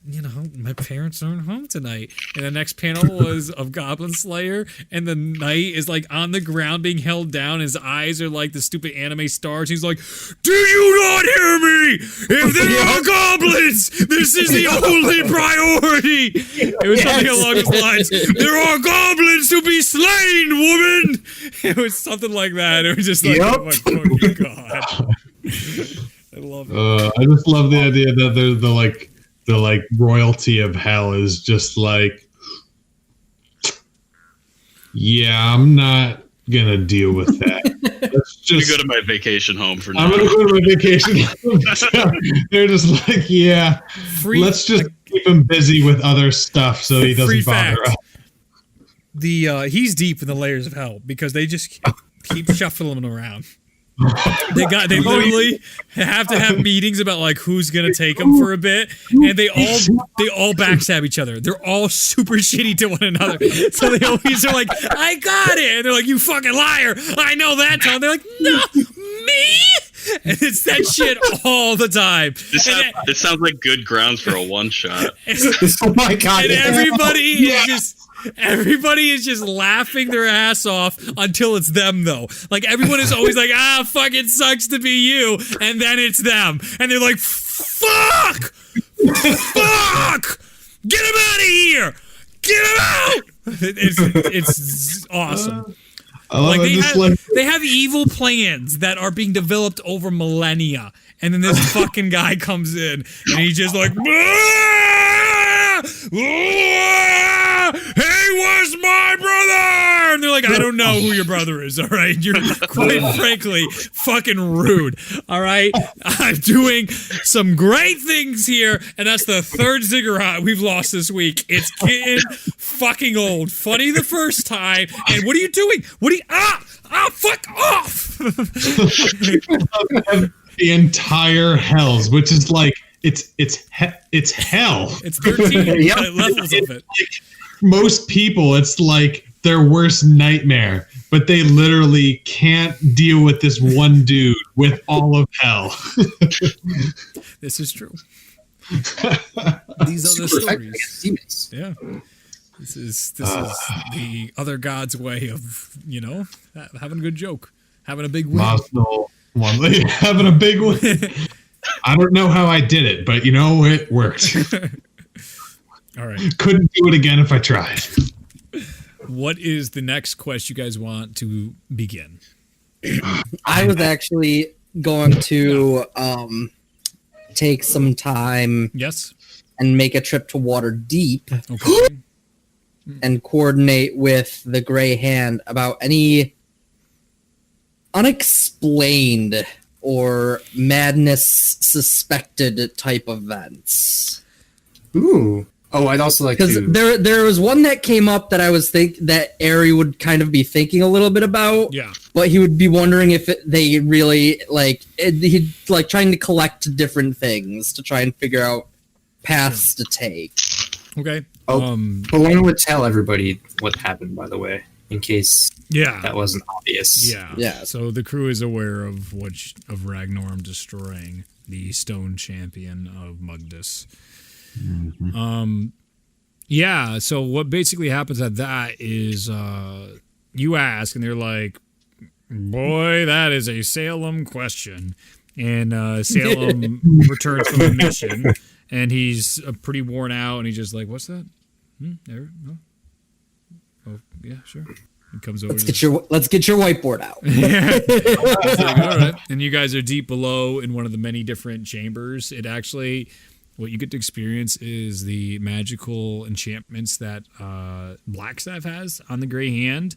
my parents aren't home tonight. And the next panel was of Goblin Slayer, and the knight is like on the ground being held down. His eyes are like the stupid anime stars. He's like, "Do you not hear me? If there are goblins, this is the only priority." It was something along those lines. "There are goblins to be slain, woman." It was something like that. It was just like, oh my god. I love it. I just love the idea that there's the royalty of hell is just like, yeah, I'm not gonna deal with that. Let's just go to my vacation home for now. I'm gonna go to my vacation home. They're just like, yeah, let's just keep him busy with other stuff so he doesn't bother us. He's deep in the layers of hell because they just keep shuffling him around. They literally have to have meetings about like who's gonna take them for a bit, and they all backstab each other. They're all super shitty to one another, so they always are like, "I got it," and they're like, "You fucking liar! I know that time." They're like, "No, me." And it's that shit all the time. This sounds like good grounds for a one shot. Oh my god! And everybody is just laughing their ass off until it's them, though. Like, everyone is always like, fucking sucks to be you. And then it's them. And they're like, fuck! Fuck! Get him out of here! Get him out! It's awesome. Like, they have evil plans that are being developed over millennia. And then this fucking guy comes in, and he's just like, "He was my brother!" And they're like, "I don't know who your brother is, all right? You're quite frankly fucking rude, all right? I'm doing some great things here, and that's the third ziggurat we've lost this week. It's getting fucking old. Funny the first time, and what are you doing? Fuck off!" The entire hells, which is like, it's hell. It's 13 levels of it. Like, most people, it's like their worst nightmare, but they literally can't deal with this one dude with all of hell. This is true. These are the stories. Yeah. This is the other god's way of, having a good joke, having a big win. Having a big one. I don't know how I did it, but it worked. All right. Couldn't do it again if I tried. What is the next quest you guys want to begin? I was actually going to take some time. Yes. And make a trip to Waterdeep. Okay. And coordinate with the Grey Hand about any unexplained or madness suspected type events. Ooh. Oh, I'd also like to. Because there was one that came up that I was that Ari would kind of be thinking a little bit about. Yeah. But he would be wondering if they really he'd trying to collect different things to try and figure out paths to take. Okay. But one would tell everybody what happened, by the way, in case that wasn't obvious. Yeah. So the crew is aware of Ragnorm destroying the stone champion of Mugdus. Mm-hmm. So what basically happens at that is you ask, and they're like, "Boy, that is a Salem question." And Salem returns from a mission, and he's pretty worn out, and he's just like, "What's that? There? No? Oh, yeah, sure." He comes over. Let's get your whiteboard out. It's like, all right. And you guys are deep below in one of the many different chambers. It actually, what you get to experience is the magical enchantments that Blackstaff has on the Grey Hand.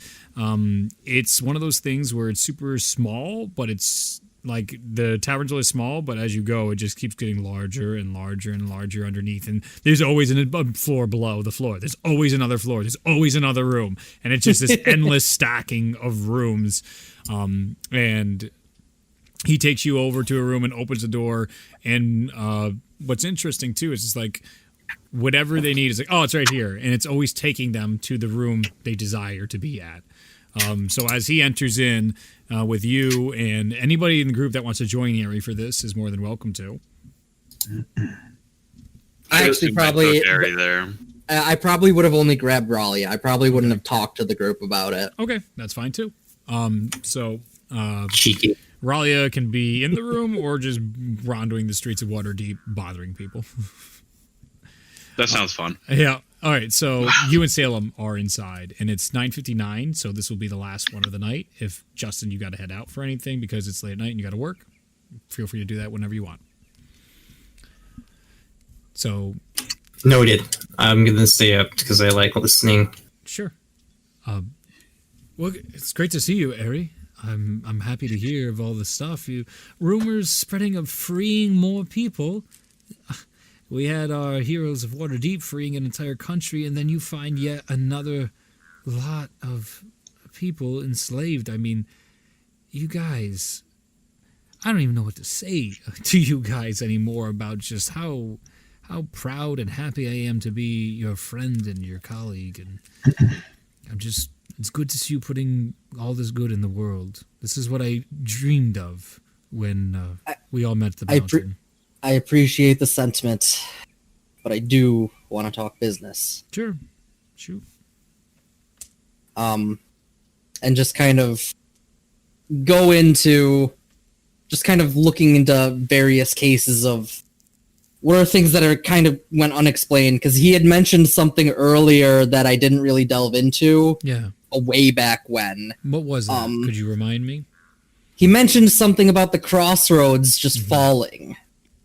It's one of those things where it's super small, but it's like the tavern's really small, but as you go, it just keeps getting larger and larger and larger underneath. And there's always a floor below the floor. There's always another floor. There's always another room. And it's just this endless stacking of rooms. And he takes you over to a room and opens the door. And what's interesting, too, is it's like whatever they need is like, oh, it's right here. And it's always taking them to the room they desire to be at. So as he enters in with you and anybody in the group that wants to join Ari for this is more than welcome to. I actually Might probably, go Gary there. I probably would have only grabbed Raleigh. I probably wouldn't have talked to the group about it. Okay, that's fine too. So Cheeky. Ralia can be in the room or just wandering the streets of Waterdeep, bothering people. That sounds fun. Yeah. All right. So you and Salem are inside, and it's 9:59. So this will be the last one of the night. If Justin, you got to head out for anything because it's late at night and you got to work, feel free to do that whenever you want. So Noted. I'm gonna stay up because I like listening. sure. Well, it's great to see you, Eri. I'm happy to hear of all the stuff. Rumors spreading of freeing more people. We had our Heroes of Waterdeep freeing an entire country, and then you find yet another lot of people enslaved. I mean, you guys, I don't even know what to say to you guys anymore about just how proud and happy I am to be your friend and your colleague. And it's good to see you putting all this good in the world. This is what I dreamed of when we all met at the mountain. I appreciate the sentiment, but I do want to talk business. Sure. Shoot. And just kind of go into just kind of looking into various cases of what are things that are kind of went unexplained, because he had mentioned something earlier that I didn't really delve into. Yeah. Way back when. What was that? Could you remind me? He mentioned something about the crossroads just falling.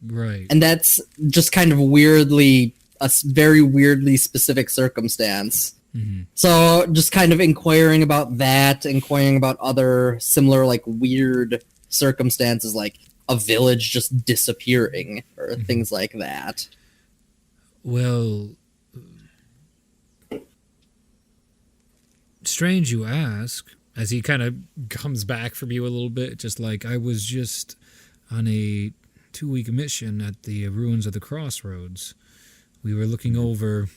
Right. And that's just kind of weirdly, a very weirdly specific circumstance. Mm-hmm. So just kind of inquiring about that, inquiring about other similar, like, weird circumstances, like a village just disappearing or things like that. Well, strange you ask, as he kind of comes back from you a little bit, just like, I was just on a 2-week mission at the ruins of the crossroads. We were looking over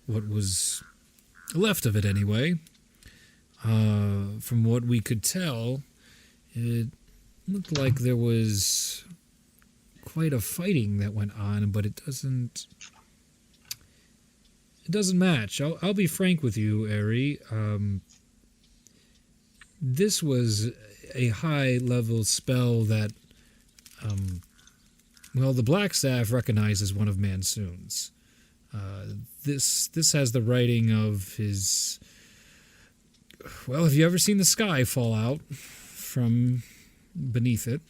what was left of it anyway. From what we could tell, it looked like there was quite a fighting that went on, but it doesn't match. I'll be frank with you, Eri. This was a high-level spell that, the Black Staff recognizes one of Mansoon's. This has the writing of his... Well, have you ever seen the sky fall out from beneath it?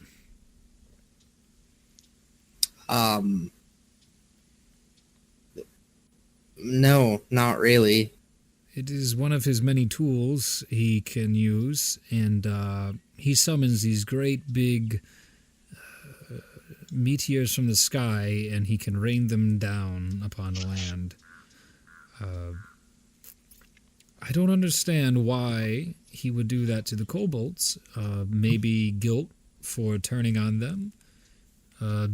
No, not really. It is one of his many tools he can use, and he summons these great big meteors from the sky, and he can rain them down upon the land. I don't understand why he would do that to the kobolds. Maybe guilt for turning on them,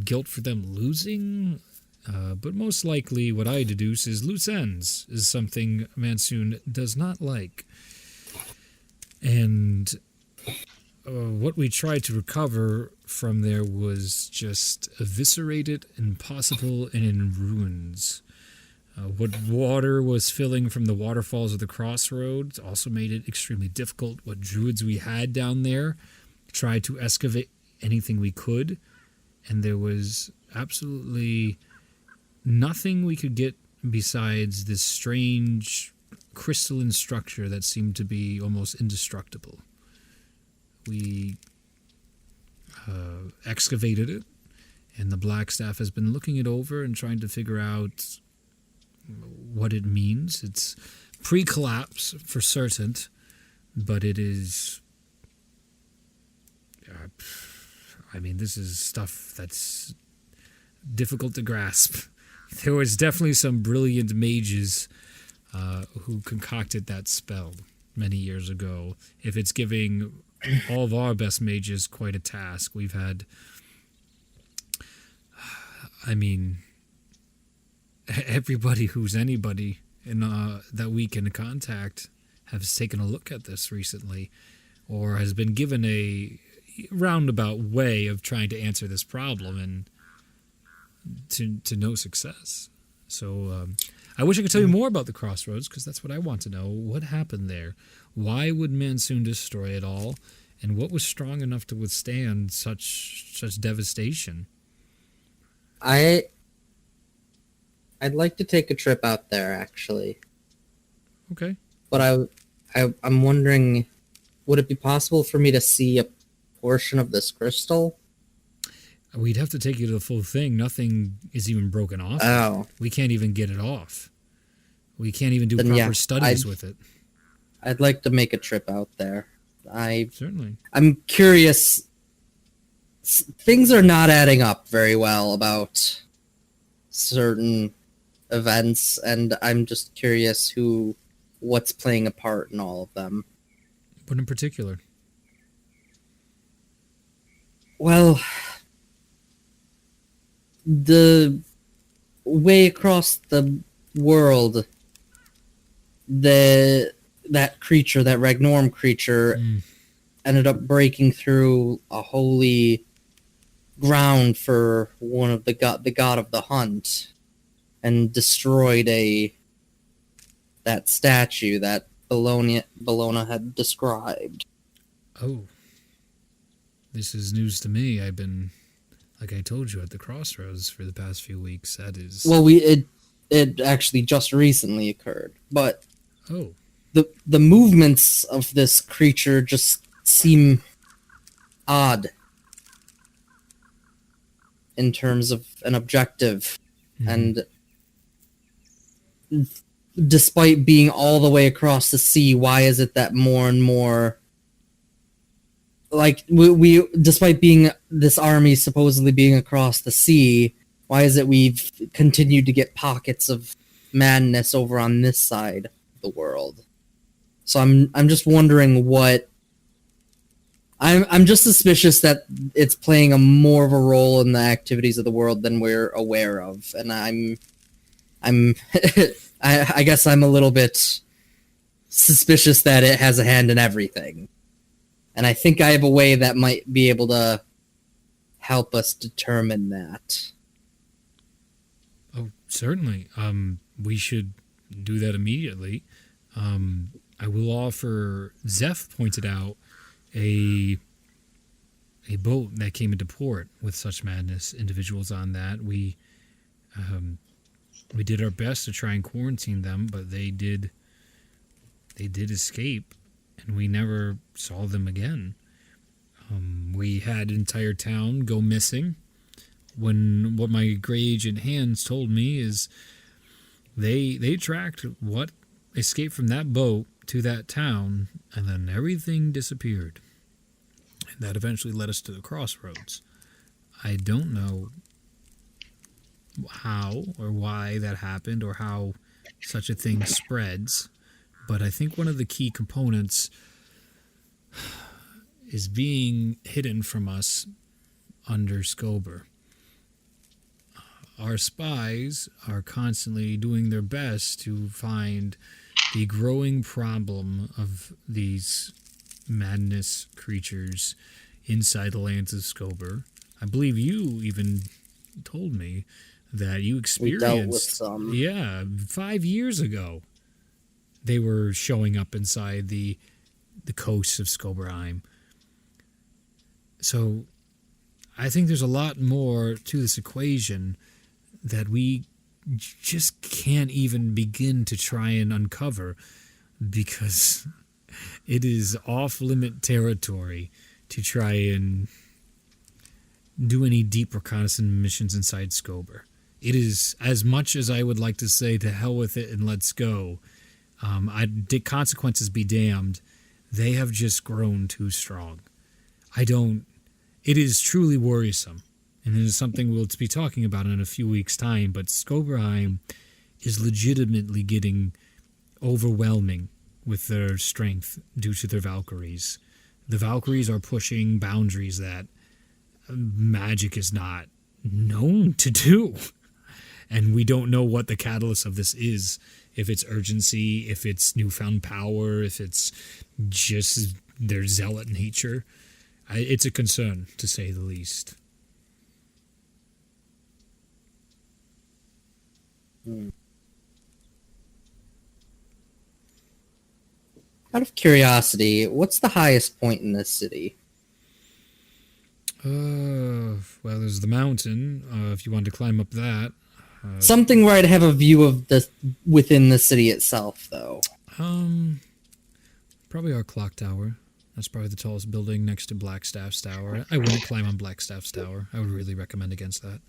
guilt for them losing. But most likely what I deduce is loose ends is something Mansoon does not like. And what we tried to recover from there was just eviscerated, impossible, and in ruins. What water was filling from the waterfalls of the crossroads also made it extremely difficult. What druids we had down there tried to excavate anything we could, and there was absolutely nothing we could get besides this strange crystalline structure that seemed to be almost indestructible. We excavated it, and the Black Staff has been looking it over and trying to figure out what it means. It's pre-collapse for certain, but it is... this is stuff that's difficult to grasp. There was definitely some brilliant mages who concocted that spell many years ago. If it's giving all of our best mages quite a task, we've had... everybody who's anybody that we can contact has taken a look at this recently, or has been given a roundabout way of trying to answer this problem, and to no success. So I wish I could tell you more about the crossroads, because that's what I want to know. What happened there? Why would Monsoon destroy it all? And what was strong enough to withstand such devastation? I'd like to take a trip out there, actually. Okay. But I'm wondering, would it be possible for me to see a portion of this crystal? We'd have to take you to the full thing. Nothing is even broken off. Oh. We can't even get it off. We can't even do Then, proper yeah, studies with it. I'd like to make a trip out there. Certainly. I'm curious. Things are not adding up very well about certain events, and I'm just curious what's playing a part in all of them. What in particular? Well, the way across the world, that creature, that Ragnorm creature, ended up breaking through a holy ground for one of the god of the hunt, and destroyed that statue that Bologna had described. Oh. This is news to me. I've been, like I told you, at the crossroads for the past few weeks. That is... Well, it actually just recently occurred, but Oh. the movements of this creature just seem odd in terms of an objective, and despite being all the way across the sea, why is it that more and more, like, we despite being this army supposedly being across the sea, why is it we've continued to get pockets of madness over on this side of the world? So I'm just wondering what... I'm just suspicious that it's playing more of a role in the activities of the world than we're aware of, and I guess I'm a little bit suspicious that it has a hand in everything. And I think I have a way that might be able to help us determine that. Oh, certainly. We should do that immediately. I will offer, Zeph pointed out, a boat that came into port with such madness, individuals on that. We did our best to try and quarantine them, but they did escape, and we never saw them again. We had an entire town go missing. When what my gray agent Hans told me is they tracked what escaped from that boat to that town, and then everything disappeared. And that eventually led us to the crossroads. I don't know how or why that happened or how such a thing spreads, but I think one of the key components is being hidden from us under Scober. Our spies are constantly doing their best to find the growing problem of these madness creatures inside the lands of Scober. I believe you even told me that you experienced... We dealt with some. Yeah, 5 years ago. They were showing up inside the coasts of Scoberheim. So I think there's a lot more to this equation that we just can't even begin to try and uncover, because it is off-limit territory to try and do any deep reconnaissance missions inside Scober. It is, as much as I would like to say to hell with it and let's go, consequences be damned, they have just grown too strong. It is truly worrisome. And it is something we'll be talking about in a few weeks' time, but Scoberheim is legitimately getting overwhelming with their strength due to their Valkyries. The Valkyries are pushing boundaries that magic is not known to do. And we don't know what the catalyst of this is. If it's urgency, if it's newfound power, if it's just their zealot nature. It's a concern, to say the least. Out of curiosity, what's the highest point in this city? Well, there's the mountain. If you want to climb up that. Something where I'd have a view of the within the city itself, though. Probably our clock tower. That's probably the tallest building next to Blackstaff's tower. I wouldn't climb on Blackstaff's tower. I would really recommend against that.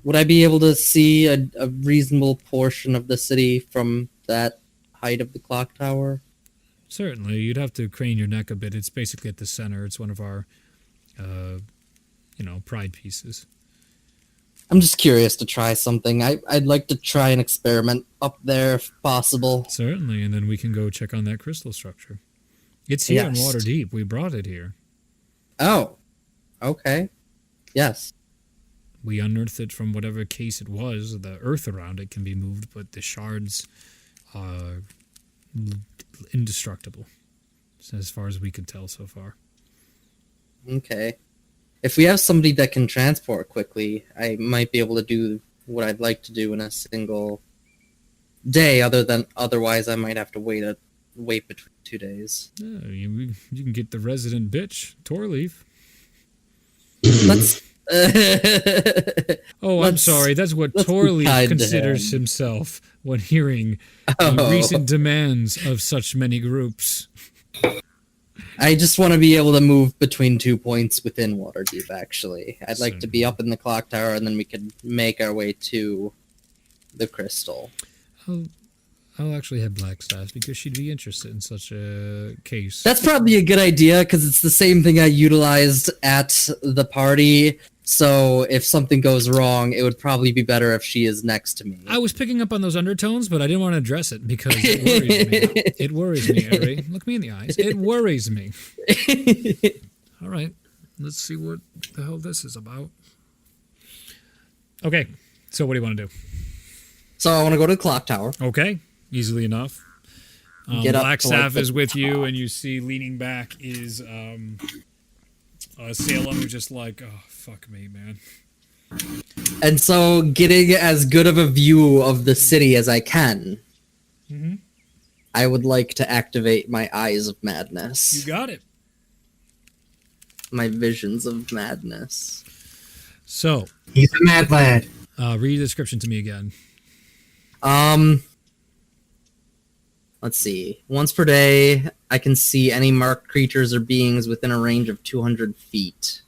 Would I be able to see a reasonable portion of the city from that height of the clock tower? Certainly, you'd have to crane your neck a bit. It's basically at the center. It's one of our, pride pieces. I'm just curious to try something. I'd like to try an experiment up there if possible. Certainly, and then we can go check on that crystal structure. It's here in Waterdeep. We brought it here. Oh, okay. Yes. We unearthed it from whatever case it was. The earth around it can be moved, but the shards are indestructible, as far as we could tell so far. Okay. If we have somebody that can transport quickly, I might be able to do what I'd like to do in a single day. Otherwise, I might have to wait between 2 days. Yeah, you can get the resident bitch, Torleaf. Let's. I'm sorry. That's what Torleaf considers himself when hearing the recent demands of such many groups. I just want to be able to move between 2 points within Waterdeep, actually. I'd like to be up in the clock tower, and then we could make our way to the crystal. I'll actually have Blackstaff, because she'd be interested in such a case. That's probably a good idea, because it's the same thing I utilized at the party. So if something goes wrong, it would probably be better if she is next to me. I was picking up on those undertones, but I didn't want to address it because it worries me. It worries me, Eri. Look me in the eyes. It worries me. All right. Let's see what the hell this is about. Okay. So what do you want to do? So I want to go to the clock tower. Okay. Easily enough. Get up Blackstaff is with you, and you see leaning back is Salem, who's just like, oh, fuck me, man. And so getting as good of a view of the city as I can, I would like to activate my eyes of madness. You got it. My visions of madness. So. He's a mad lad. Read the description to me again. Let's see. Once per day, I can see any marked creatures or beings within a range of 200 feet.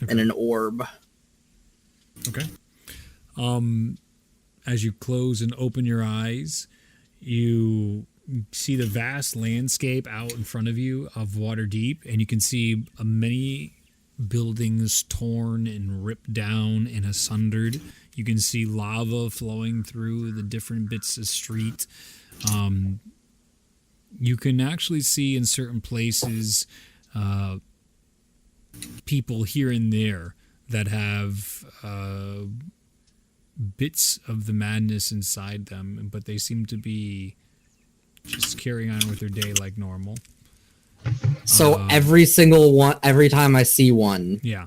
Okay. And an orb. Okay. As you close and open your eyes, you see the vast landscape out in front of you of Waterdeep, and you can see many buildings torn and ripped down and sundered. You can see lava flowing through the different bits of street. You can actually see in certain places people here and there that have bits of the madness inside them, but they seem to be just carrying on with their day like normal. So every time I see one, yeah,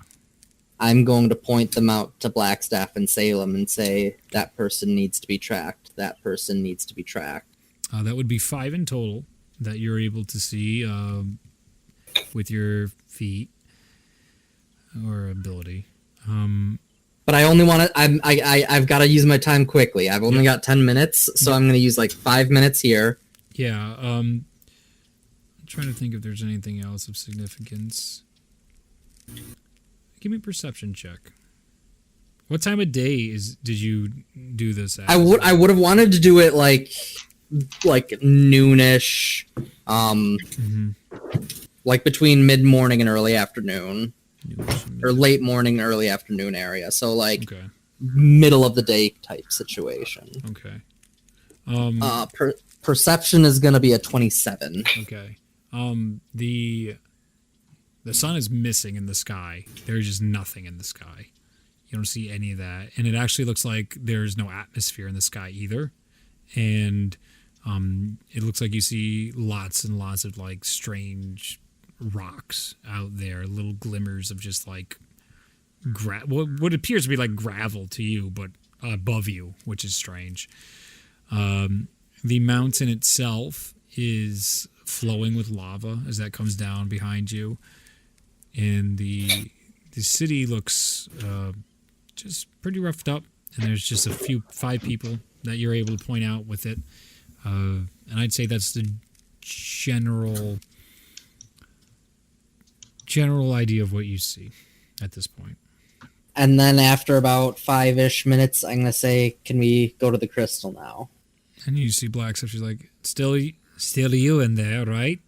I'm going to point them out to Blackstaff and Salem and say, that person needs to be tracked. That person needs to be tracked. That would be 5 in total that you're able to see with your feet or ability. But I only want to. I've got to use my time quickly. I've only got 10 minutes, so I'm going to use like 5 minutes here. Yeah. I'm trying to think if there's anything else of significance. Give me a perception check. What time of day did you do this at? I would have wanted to do it like noonish, like between mid morning and early afternoon, or late morning, early afternoon area. So like middle of the day type situation. Okay. Perception is gonna be a 27. Okay. The sun is missing in the sky. There's just nothing in the sky. You don't see any of that, and it actually looks like there's no atmosphere in the sky either. And it looks like you see lots and lots of like strange rocks out there, little glimmers of just like what appears to be like gravel to you, but above you, which is strange. The mountain itself is flowing with lava as that comes down behind you, and the city looks just pretty roughed up. And there's just 5 people that you're able to point out with it, and I'd say that's the general idea of what you see at this point. And then after about 5-ish minutes, I'm gonna say, "Can we go to the crystal now?" And you see Black Stuff. She's like, still you in there, right?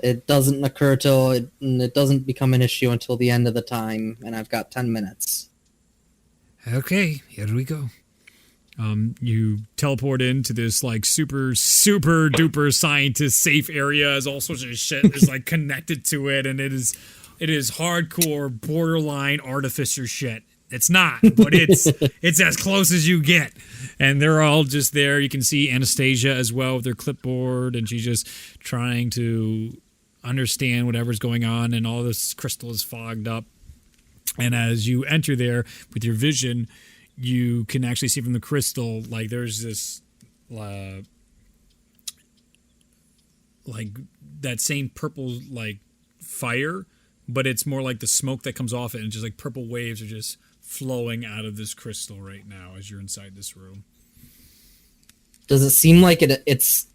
It doesn't occur till it doesn't become an issue until the end of the time, and I've got 10 minutes. Okay, here we go. You teleport into this like super duper scientist safe area, as all sorts of shit is like connected to it, and it is hardcore borderline artificer shit. It's not, but it's as close as you get. And they're all just there. You can see Anastasia as well with her clipboard, and she's just trying to understand whatever's going on, and all this crystal is fogged up. And as you enter there with your vision, you can actually see from the crystal, like there's this like that same purple like fire, but it's more like the smoke that comes off it, and just like purple waves are just flowing out of this crystal right now as you're inside this room. Does it seem like it's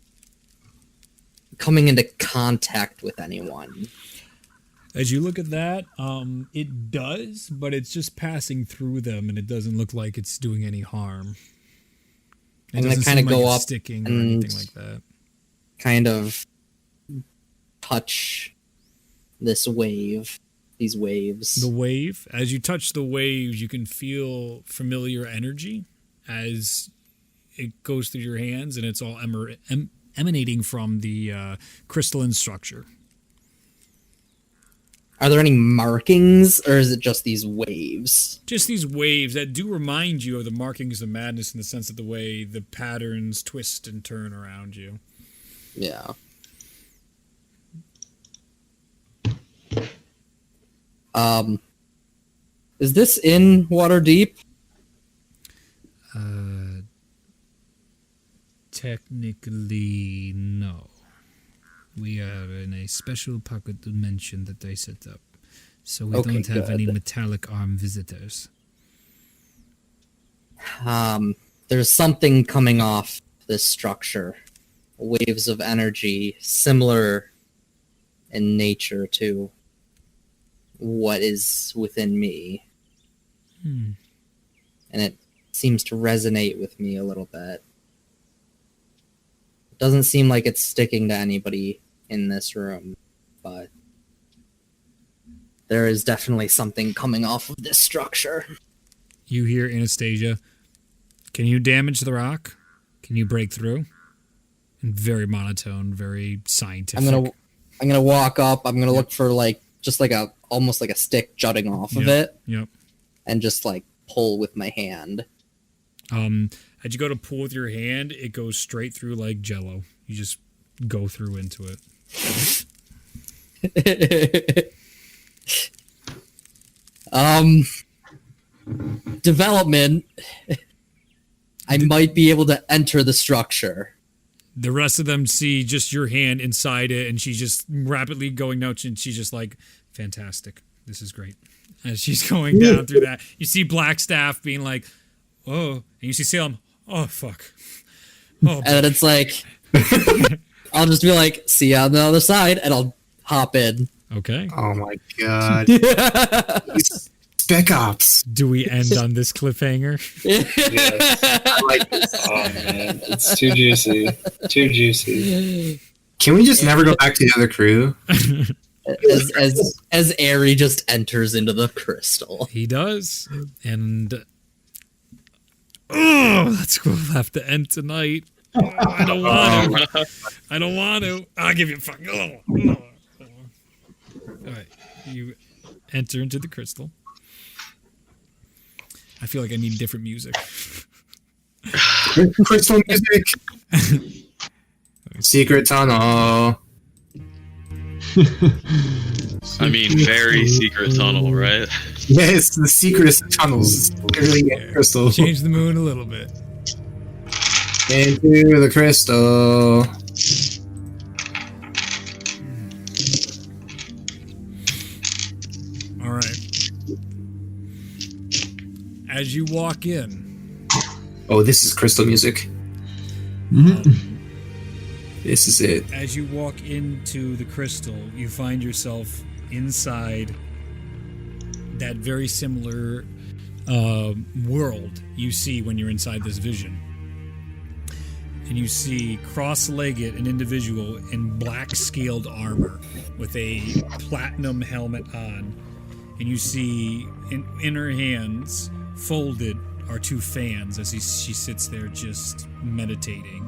coming into contact with anyone? As you look at that, it does, but it's just passing through them, and it doesn't look like it's doing any harm. It doesn't kind of go it's up sticking or and anything like that. Kind of touch this wave, these waves. The wave, as you touch the waves, you can feel familiar energy as it goes through your hands, and it's all emanating from the crystalline structure. Are there any markings, or is it just these waves? Just these waves that do remind you of the markings of madness, in the sense of the way the patterns twist and turn around you. Yeah. Is this in Waterdeep? Technically, no. We are in a special pocket dimension that I set up, so we don't have any metallic arm visitors. There's something coming off this structure. Waves of energy, similar in nature to what is within me. And it seems to resonate with me a little bit. It doesn't seem like it's sticking to anybody in this room, but there is definitely something coming off of this structure. You hear Anastasia. Can you damage the rock? Can you break through? And very monotone, very scientific. I'm gonna walk up. I'm gonna look for almost like a stick jutting off of it. Yep. And just like pull with my hand. As you go to pull with your hand, it goes straight through like Jello. You just go through into it. Development. I might be able to enter the structure. The rest of them see just your hand inside it, and she's just rapidly going notes, and she's just like, fantastic. This is great. As she's going down through that, you see Blackstaff being like, oh, and you see Salem, oh, fuck. Oh, and it's like, I'll just be like, see you on the other side, and I'll hop in. Okay. Oh my god. Spec Ops. Do we end on this cliffhanger? Yes. I like this. Oh man, it's too juicy. Too juicy. Can we just never go back to the other crew? As Aerie just enters into the crystal. He does. And we'll have to end tonight. Oh, I don't want to. I don't want to. I'll give you a fuck. Alright. You enter into the crystal. I feel like I need different music. Crystal music. Secret tunnel. I mean, very secret tunnel, right? Yes, the secret tunnels. Literally a crystal. Change the moon a little bit. Into the crystal. All right. As you walk in, Oh, this is crystal music. This is it. as you walk into the crystal, you find yourself inside that very similar world you see when you're inside this vision. And you see cross-legged an individual in black scaled armor with a platinum helmet on. And you see in her hands, folded, are two fans as she sits there just meditating.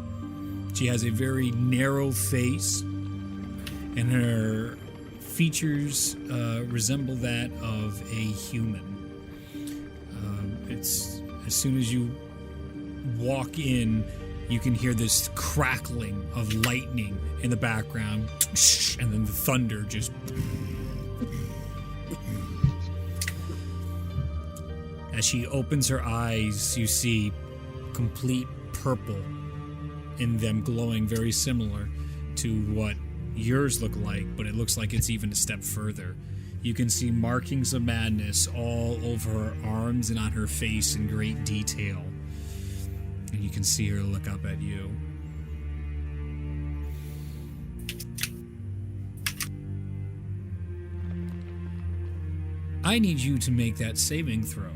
She has a very narrow face, and her features resemble that of a human. It's as soon as you walk in, you can hear this crackling of lightning in the background, and then the thunder just. As she opens her eyes, you see complete purple in them, glowing very similar to what yours look like, but it looks like it's even a step further. You can see markings of madness all over her arms and on her face in great detail. And you can see her look up at you. I need you to make that saving throw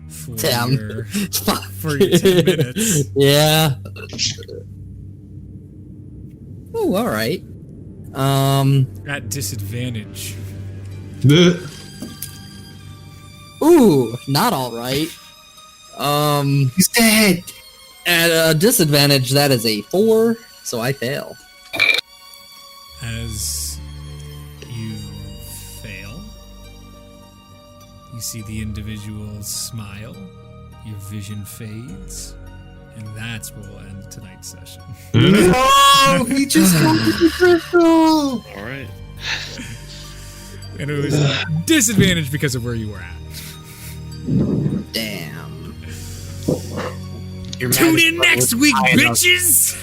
for Damn. your 10 minutes. Yeah. Oh, all right. At disadvantage. Ooh, not all right. He's dead. At a disadvantage, that is a 4, so I fail. As you fail, you see the individual smile, your vision fades, and that's where we'll end tonight's session. No, he just got the crystal. All right. And it was disadvantage because of where you were at. Damn. Your Tune madness in level next is week, high enough. bitches!